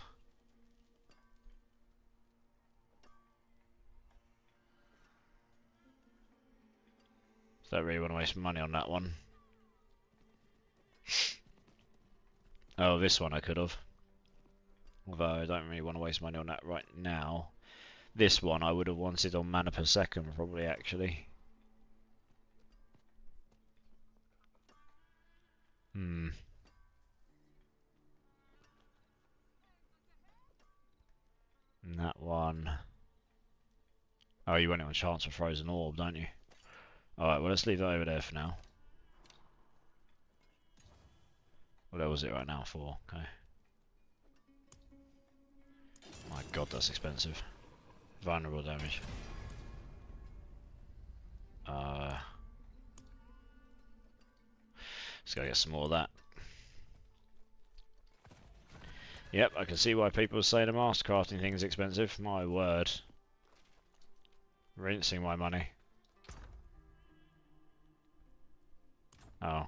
[SPEAKER 2] Don't really want to waste money on that one. Oh, this one I could have. Although I don't really want to waste money on that right now. This one I would have wanted on mana per second, probably, actually. Hmm. And that one. Oh, you want it on chance for Frozen Orb, don't you? Alright, well, let's leave that over there for now. What level is it right now? 4. Okay. My god, that's expensive. Vulnerable damage. Let's go get some more of that. Yep, I can see why people say the master crafting thing is expensive. My word. Rinsing my money. Oh.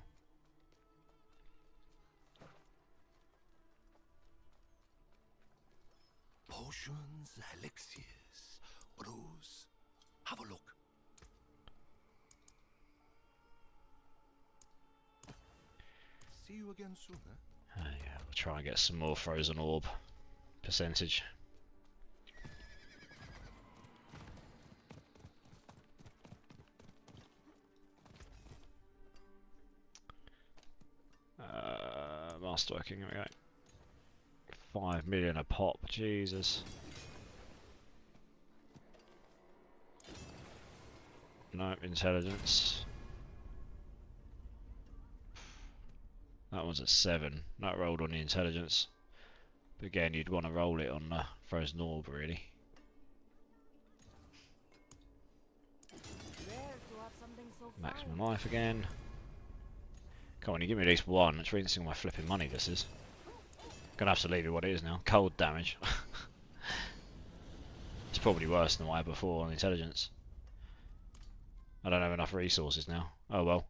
[SPEAKER 1] Potions, elixirs, brews. Have a look. See you again soon, eh?
[SPEAKER 2] Yeah, we'll try and get some more Frozen Orb percentage. Masterworking, here we go. 5 million a pop, Jesus. No, intelligence. That one's at 7. Not rolled on the intelligence. But again, you'd want to roll it on the Frozen Orb, really. Maximum life again. Come on, you give me at least one. It's rinsing my flipping money, this is. Gonna have to leave it what it is now. Cold damage. It's probably worse than what I had before on intelligence. I don't have enough resources now. Oh well.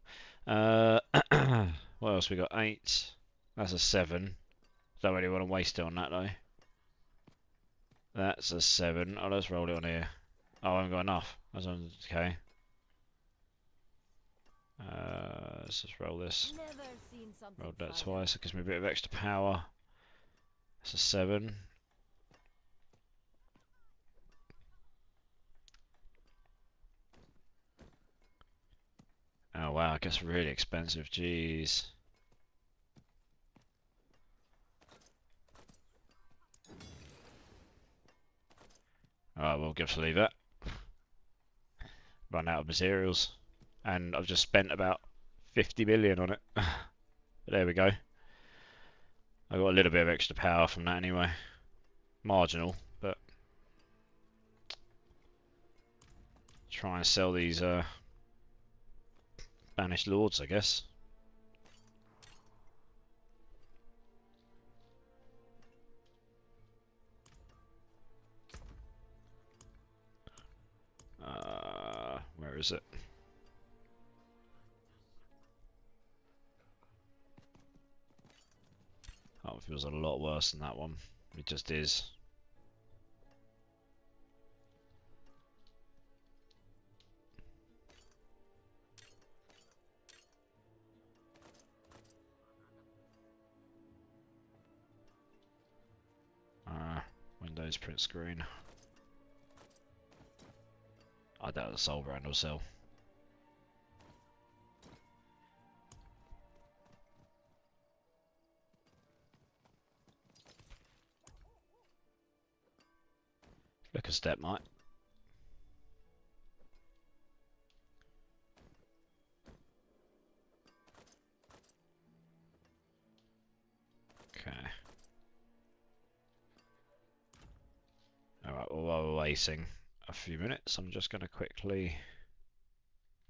[SPEAKER 2] What else we got? 8. That's a 7. Don't really want to waste it on that though. That's a 7. Oh, let's roll it on here. Oh, I haven't got enough. That's okay. Let's just roll this. Rolled that twice. It gives me a bit of extra power. That's a 7. Oh wow, it gets really expensive. Jeez. Alright, we'll give to leave that. Run out of materials. And I've just spent about 50 million on it. There we go. I got a little bit of extra power from that anyway. Marginal, but try and sell these banished lords, I guess. Where is it? Oh, it feels a lot worse than that one. It just is. Windows print screen. I doubt the soul brand will sell. Look a step, mate. Okay. Alright, well, while we're waiting a few minutes, I'm just going to quickly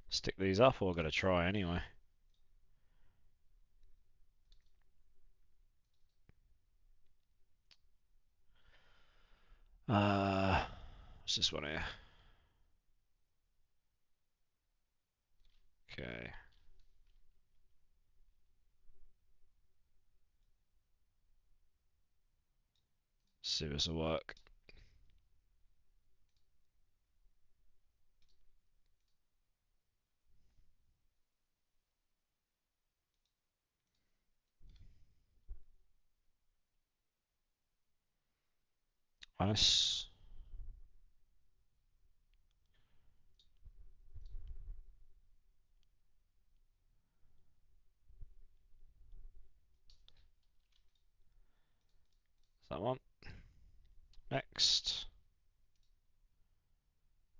[SPEAKER 2] stick these up, or I'm going to try anyway. What's this one here? Okay. See if this will work. Nice. That one. Next.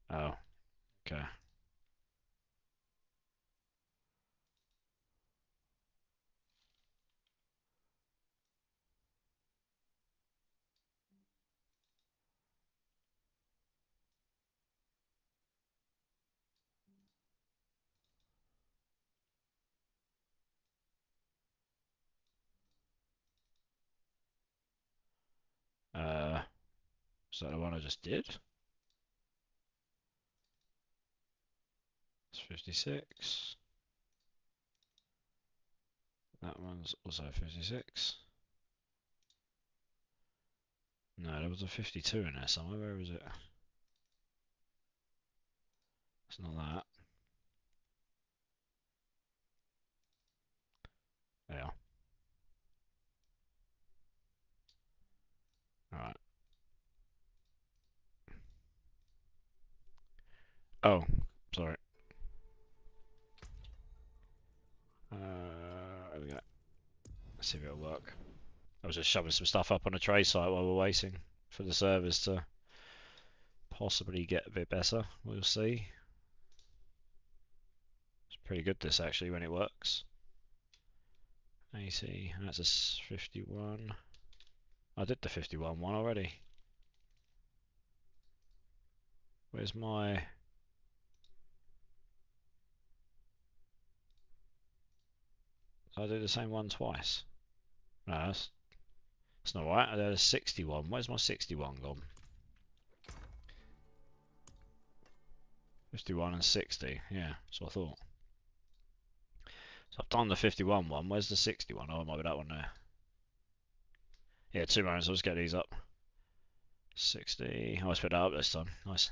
[SPEAKER 2] Oh, okay. Is that the one I just did? It's 56. That one's also 56. No, there was a 52 in there somewhere. Where is it? It's not that. There. Alright. Oh, sorry. There we go. Let's see if it'll work. I was just shoving some stuff up on a tray site while we're waiting for the servers to possibly get a bit better. We'll see. It's pretty good this actually when it works. 80, that's a 51. I did the 51 one already. Where's my... Did I do the same one twice? No, that's not right. I did a 61. Where's my 61 gone? 51 and 60. Yeah, that's what I thought. So I've done the 51 one. Where's the 61? Oh, it might be that one there. Yeah, 2 moments. I'll just get these up. 60. Oh, I spit that up this time. Nice.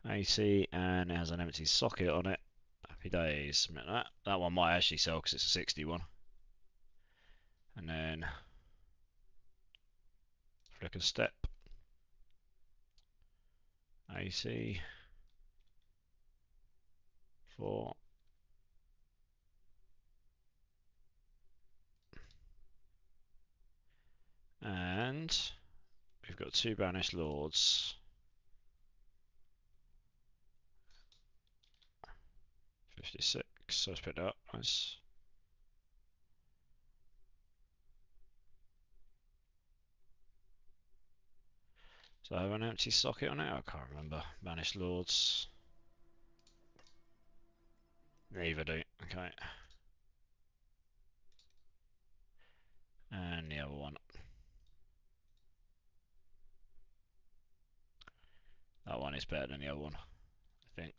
[SPEAKER 2] 80, and it has an empty socket on it. Happy days. Submit that. That one might actually sell because it's a 61. And then flick a step. 80. 4. And we've got 2 banished lords. 56. So let's pick that up. Nice. So I have an empty socket on it? I can't remember. Banished lords. Neither do. Okay. And the other one. That one is better than the other one, I think.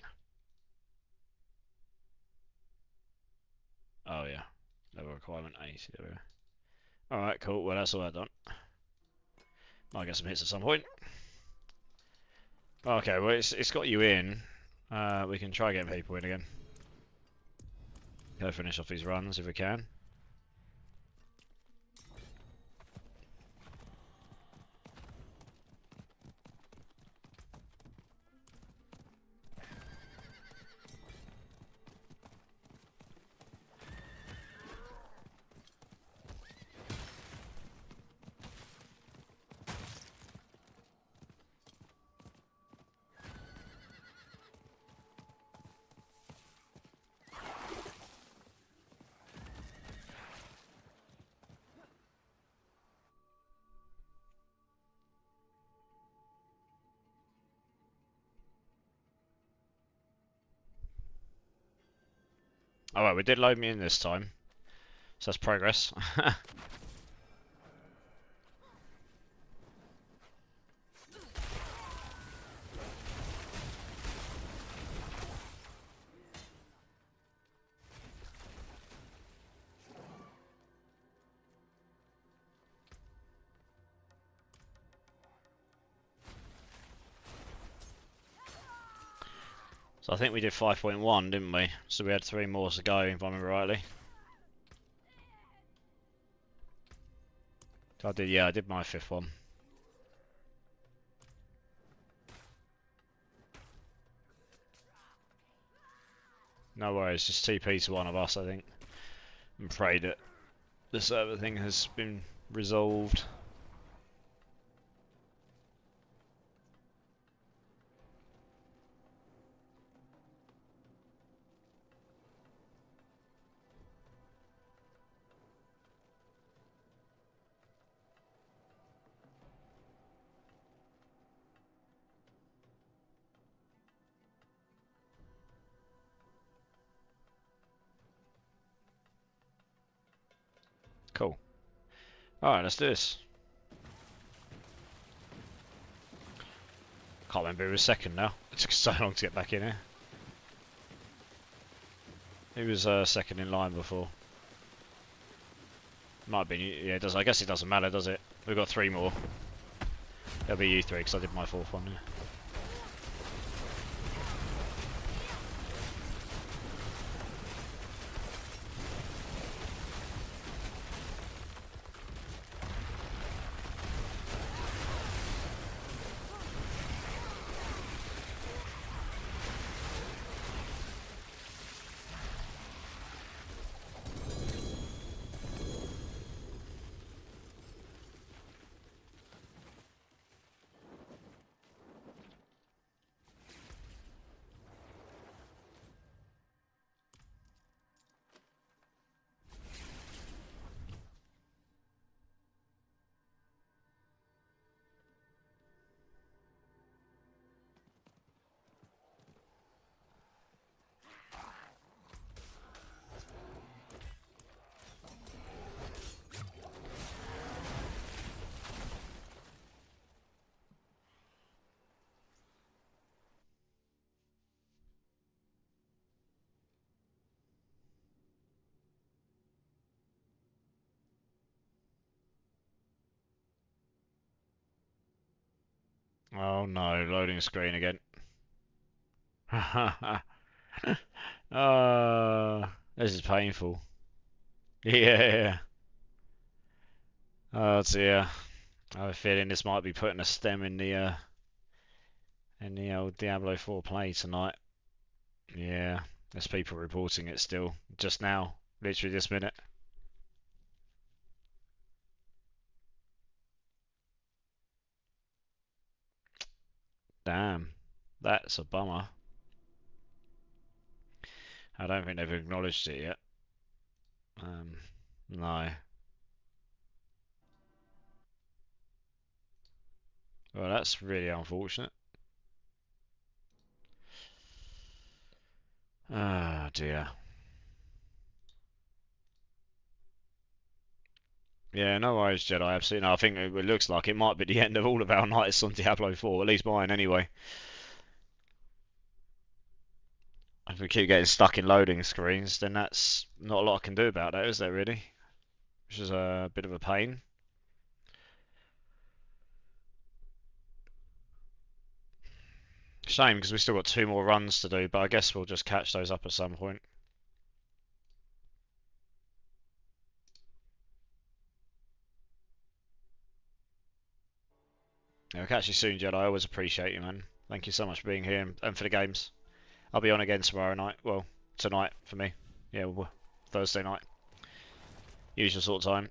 [SPEAKER 2] Oh yeah. Level requirement 80. There we go. Alright, cool. Well, that's all I've done. Might get some hits at some point. Okay, well, it's got you in. We can try getting people in again. Go finish off these runs if we can. Oh well, we did load me in this time, so that's progress. So I think we did 5.1, didn't we? So we had 3 more to go, if I remember rightly. So I did, yeah, I did my 5th one. No worries, just TP to one of us, I think. And pray that the server thing has been resolved. Cool. Alright, let's do this. Can't remember who was second now. It took so long to get back in here. He was second in line before. Might have been, yeah, it does. I guess it doesn't matter, does it? We've got 3 more. It'll be you 3 because I did my 4th one. Yeah. Oh no, loading screen again. This is painful. Yeah. Oh dear. I have a feeling this might be putting a stem in the old Diablo 4 play tonight. Yeah, there's people reporting it still. Just now, literally this minute. Damn, that's a bummer. I don't think they've acknowledged it yet. No. Well, that's really unfortunate. Ah, dear. Yeah, no worries, Jedi. Absolutely. No, I think it looks like it might be the end of all of our nights on Diablo 4, at least mine anyway. If we keep getting stuck in loading screens, then that's not a lot I can do about that, is there really? Which is a bit of a pain. Shame, because we've still got 2 more runs to do, but I guess we'll just catch those up at some point. Yeah, I'll catch you soon, Jedi. I always appreciate you, man. Thank you so much for being here and for the games. I'll be on again tomorrow night. Well, tonight for me. Yeah, Thursday night. Usual sort of time.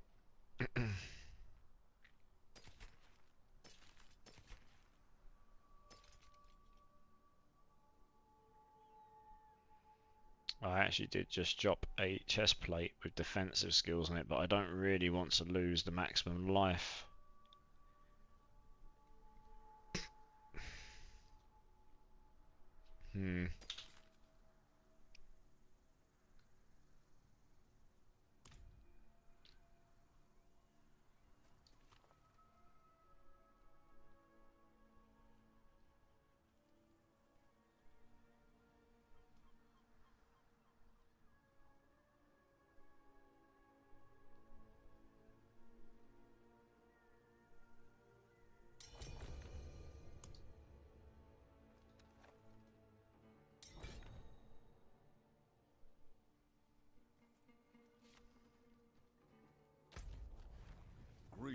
[SPEAKER 2] I actually did just drop a chest plate with defensive skills on it, but I don't really want to lose the maximum life. Hmm.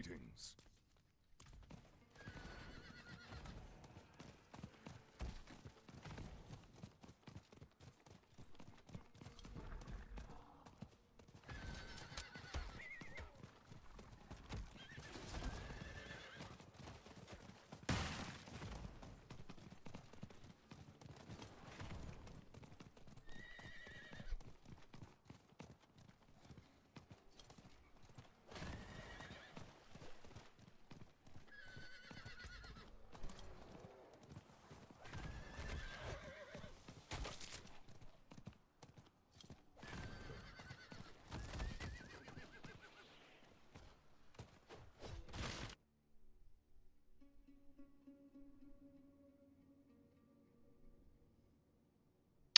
[SPEAKER 1] Greetings.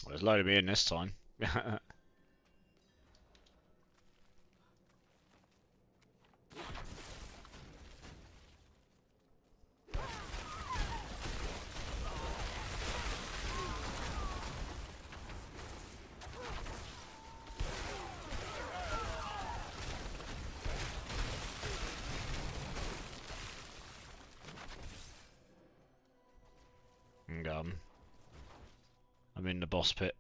[SPEAKER 2] Well, it's loaded me in this time. And, I'm in the boss pit.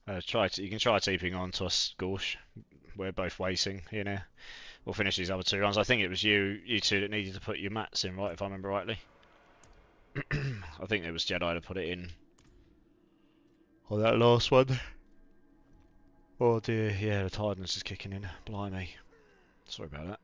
[SPEAKER 2] You can try TPing on to us, Gorsh. We're both waiting, you know. We'll finish these other 2 runs. I think it was you two that needed to put your mats in, right, if I remember rightly. I think it was Jedi to put it in. Oh, that last one. Oh dear, yeah, the tiredness is kicking in. Blimey. Sorry about that.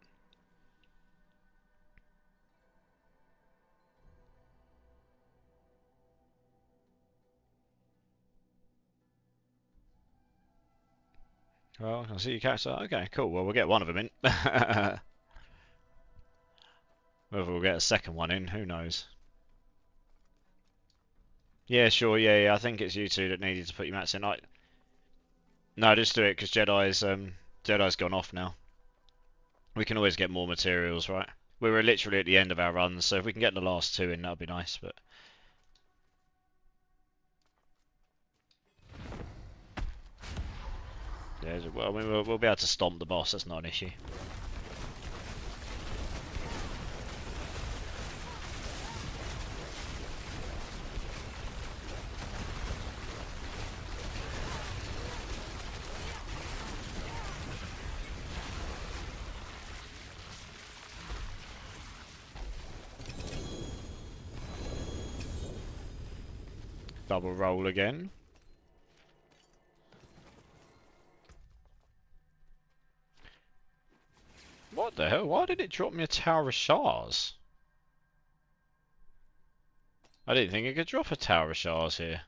[SPEAKER 2] Well, I can see you catch that. Okay, cool. Well, we'll get one of them in. Whether we'll get a second one in, who knows. Yeah, sure, yeah, I think it's you two that needed to put your mats in. No, just do it, because Jedi's gone off now. We can always get more materials, right? We were literally at the end of our runs, so if we can get the last 2 in, that'd be nice, but... Yeah, well, I mean, we'll be able to stomp the boss, that's not an issue. Double roll again. What the hell? Why did it drop me a Tower of Shards? I didn't think it could drop a Tower of Shards here.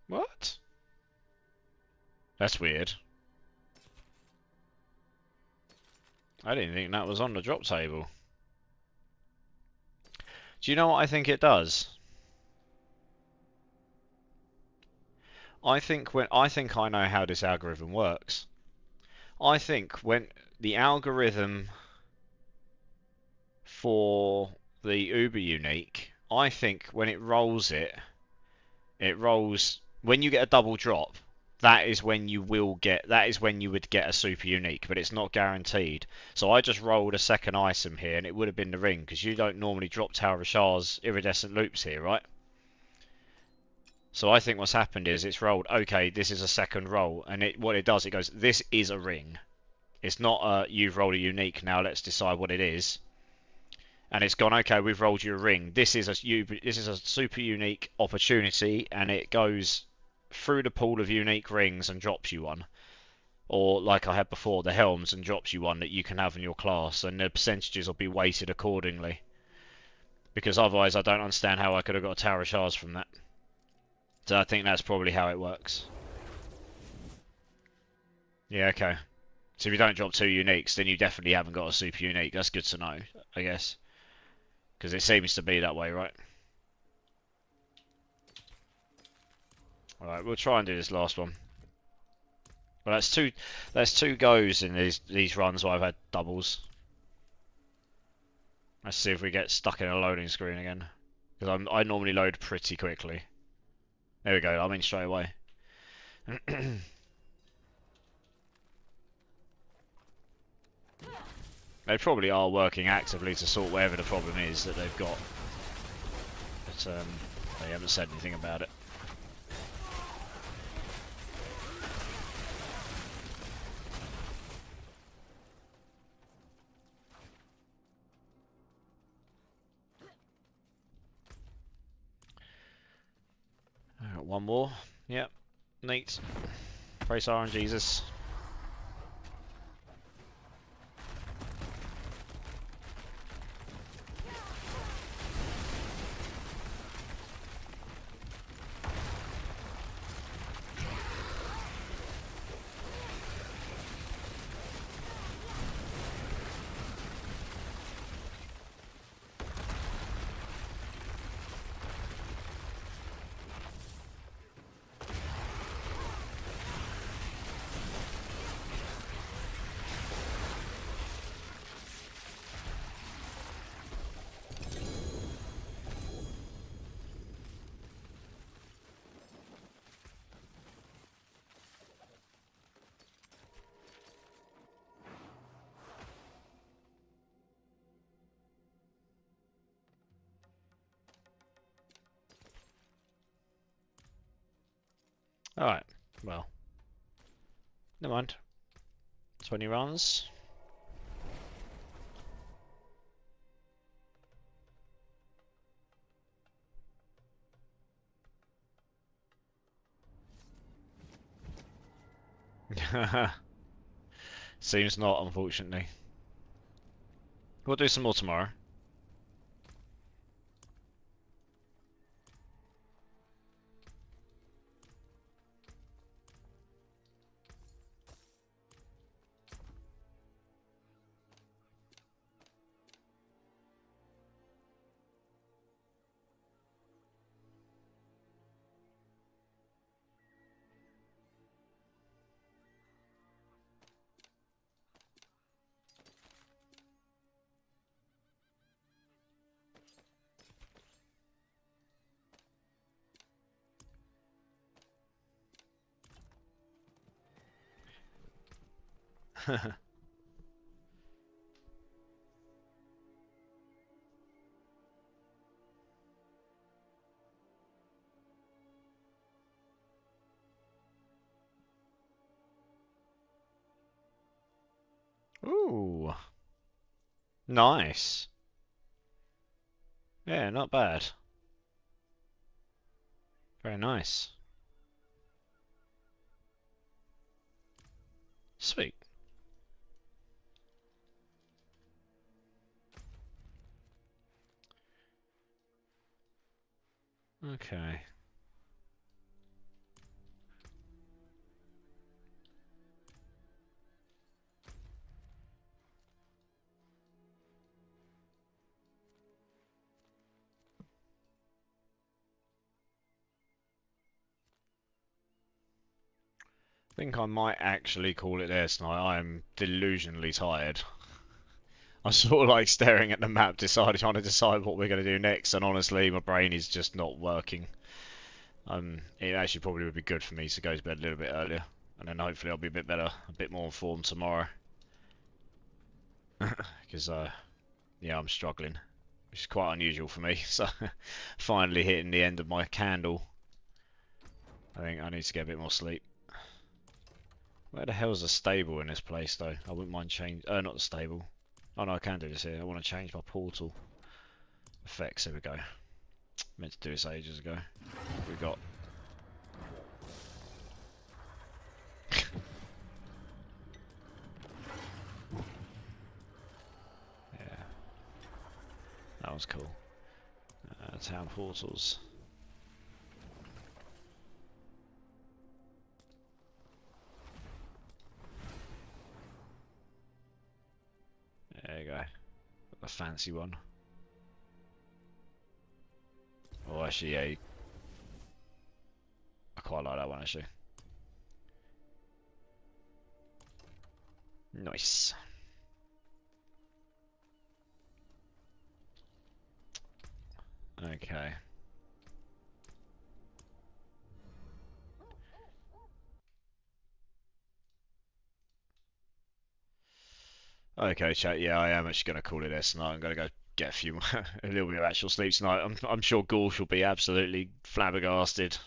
[SPEAKER 2] What? That's weird. I didn't think that was on the drop table. Do you know what I think it does? I think I know how this algorithm works. I think when the algorithm for the Uber unique, I think when it rolls when you get a double drop, that is when you would get a super unique, but it's not guaranteed. So I just rolled a second item here and it would have been the ring, because you don't normally drop Tower of Shards iridescent loops here, right? So I think what's happened is it's rolled, okay, this is a second roll, and what it does, it goes, this is a ring. It's not you've rolled a unique, now let's decide what it is. And it's gone, okay, we've rolled you a ring. This is a super unique opportunity, and it goes through the pool of unique rings and drops you one. or like I had before, the helms, and drops you one that you can have in your class, and the percentages will be weighted accordingly. Because otherwise I don't understand how I could have got a Tower of Shards from that. So I think that's probably how it works. Yeah, okay. So if you don't drop 2 uniques, then you definitely haven't got a super unique. That's good to know, I guess. Because it seems to be that way, right? Alright, we'll try and do this last one. Well, that's two goes in these runs where I've had doubles. Let's see if we get stuck in a loading screen again. Because I normally load pretty quickly. There we go, I'm in straight away. They probably are working actively to sort whatever the problem is that they've got. But they haven't said anything about it. Got one more. Yep. Neat. Praise R and Jesus. Alright, well. Never mind. 20 runs. Seems not, unfortunately. We'll do some more tomorrow. Ooh. Nice. Yeah, not bad. Very nice. Sweet. Okay. I think I might actually call it there tonight. I am delusionally tired. I'm sort of like staring at the map, trying to decide what we're going to do next, and honestly, my brain is just not working. It actually probably would be good for me to go to bed a little bit earlier, and then hopefully I'll be a bit better, a bit more informed tomorrow. Because, yeah, I'm struggling, which is quite unusual for me. So, finally hitting the end of my candle. I think I need to get a bit more sleep. Where the hell's the stable in this place, though? I wouldn't mind change. Not the stable. Oh no, I can do this here. I want to change my portal effects. Here we go. Meant to do this ages ago. What we got? that was cool. Town portals. There you go. A fancy one. Oh, actually, yeah. I quite like that one, actually. Nice. Okay. Okay, chat. Yeah, I am actually going to call it there tonight. I'm going to go get a few a little bit of actual sleep tonight. I'm sure Gorsh will be absolutely flabbergasted.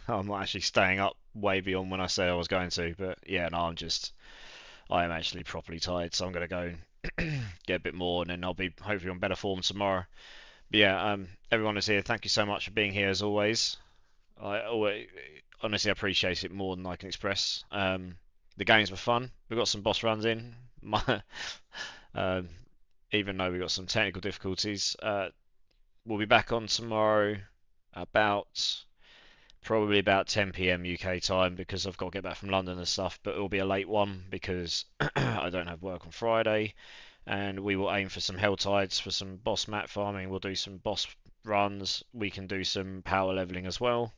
[SPEAKER 2] I'm not actually staying up way beyond when I said I was going to, but yeah, no, I am actually properly tired, so I'm going to go get a bit more, and then I'll be hopefully on better form tomorrow. But yeah, everyone is here. Thank you so much for being here as always. I always, honestly appreciate it more than I can express. The games were fun. We got some boss runs in. Um, even though we got some technical difficulties, we'll be back on tomorrow about probably about 10 p.m. UK time because I've got to get back from London and stuff. But it'll be a late one because I don't have work on Friday, and we will aim for some Hell Tides for some boss mat farming. We'll do some boss runs. We can do some power leveling as well.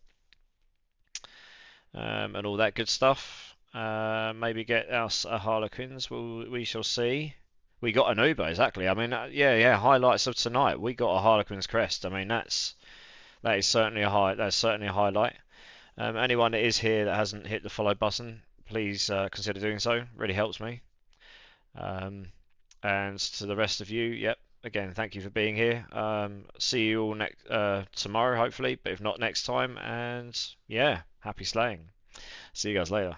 [SPEAKER 2] And all that good stuff. Maybe get us a Harlequins. We shall see. We got an Uber, exactly. I mean, yeah. Highlights of tonight. We got a Harlequins crest. I mean, that is certainly a high. That's certainly a highlight. Anyone that is here that hasn't hit the follow button, please consider doing so. Really helps me. And to the rest of you, yep. Again, thank you for being here. See you all next tomorrow, hopefully, but if not next time. And yeah, happy slaying. See you guys later.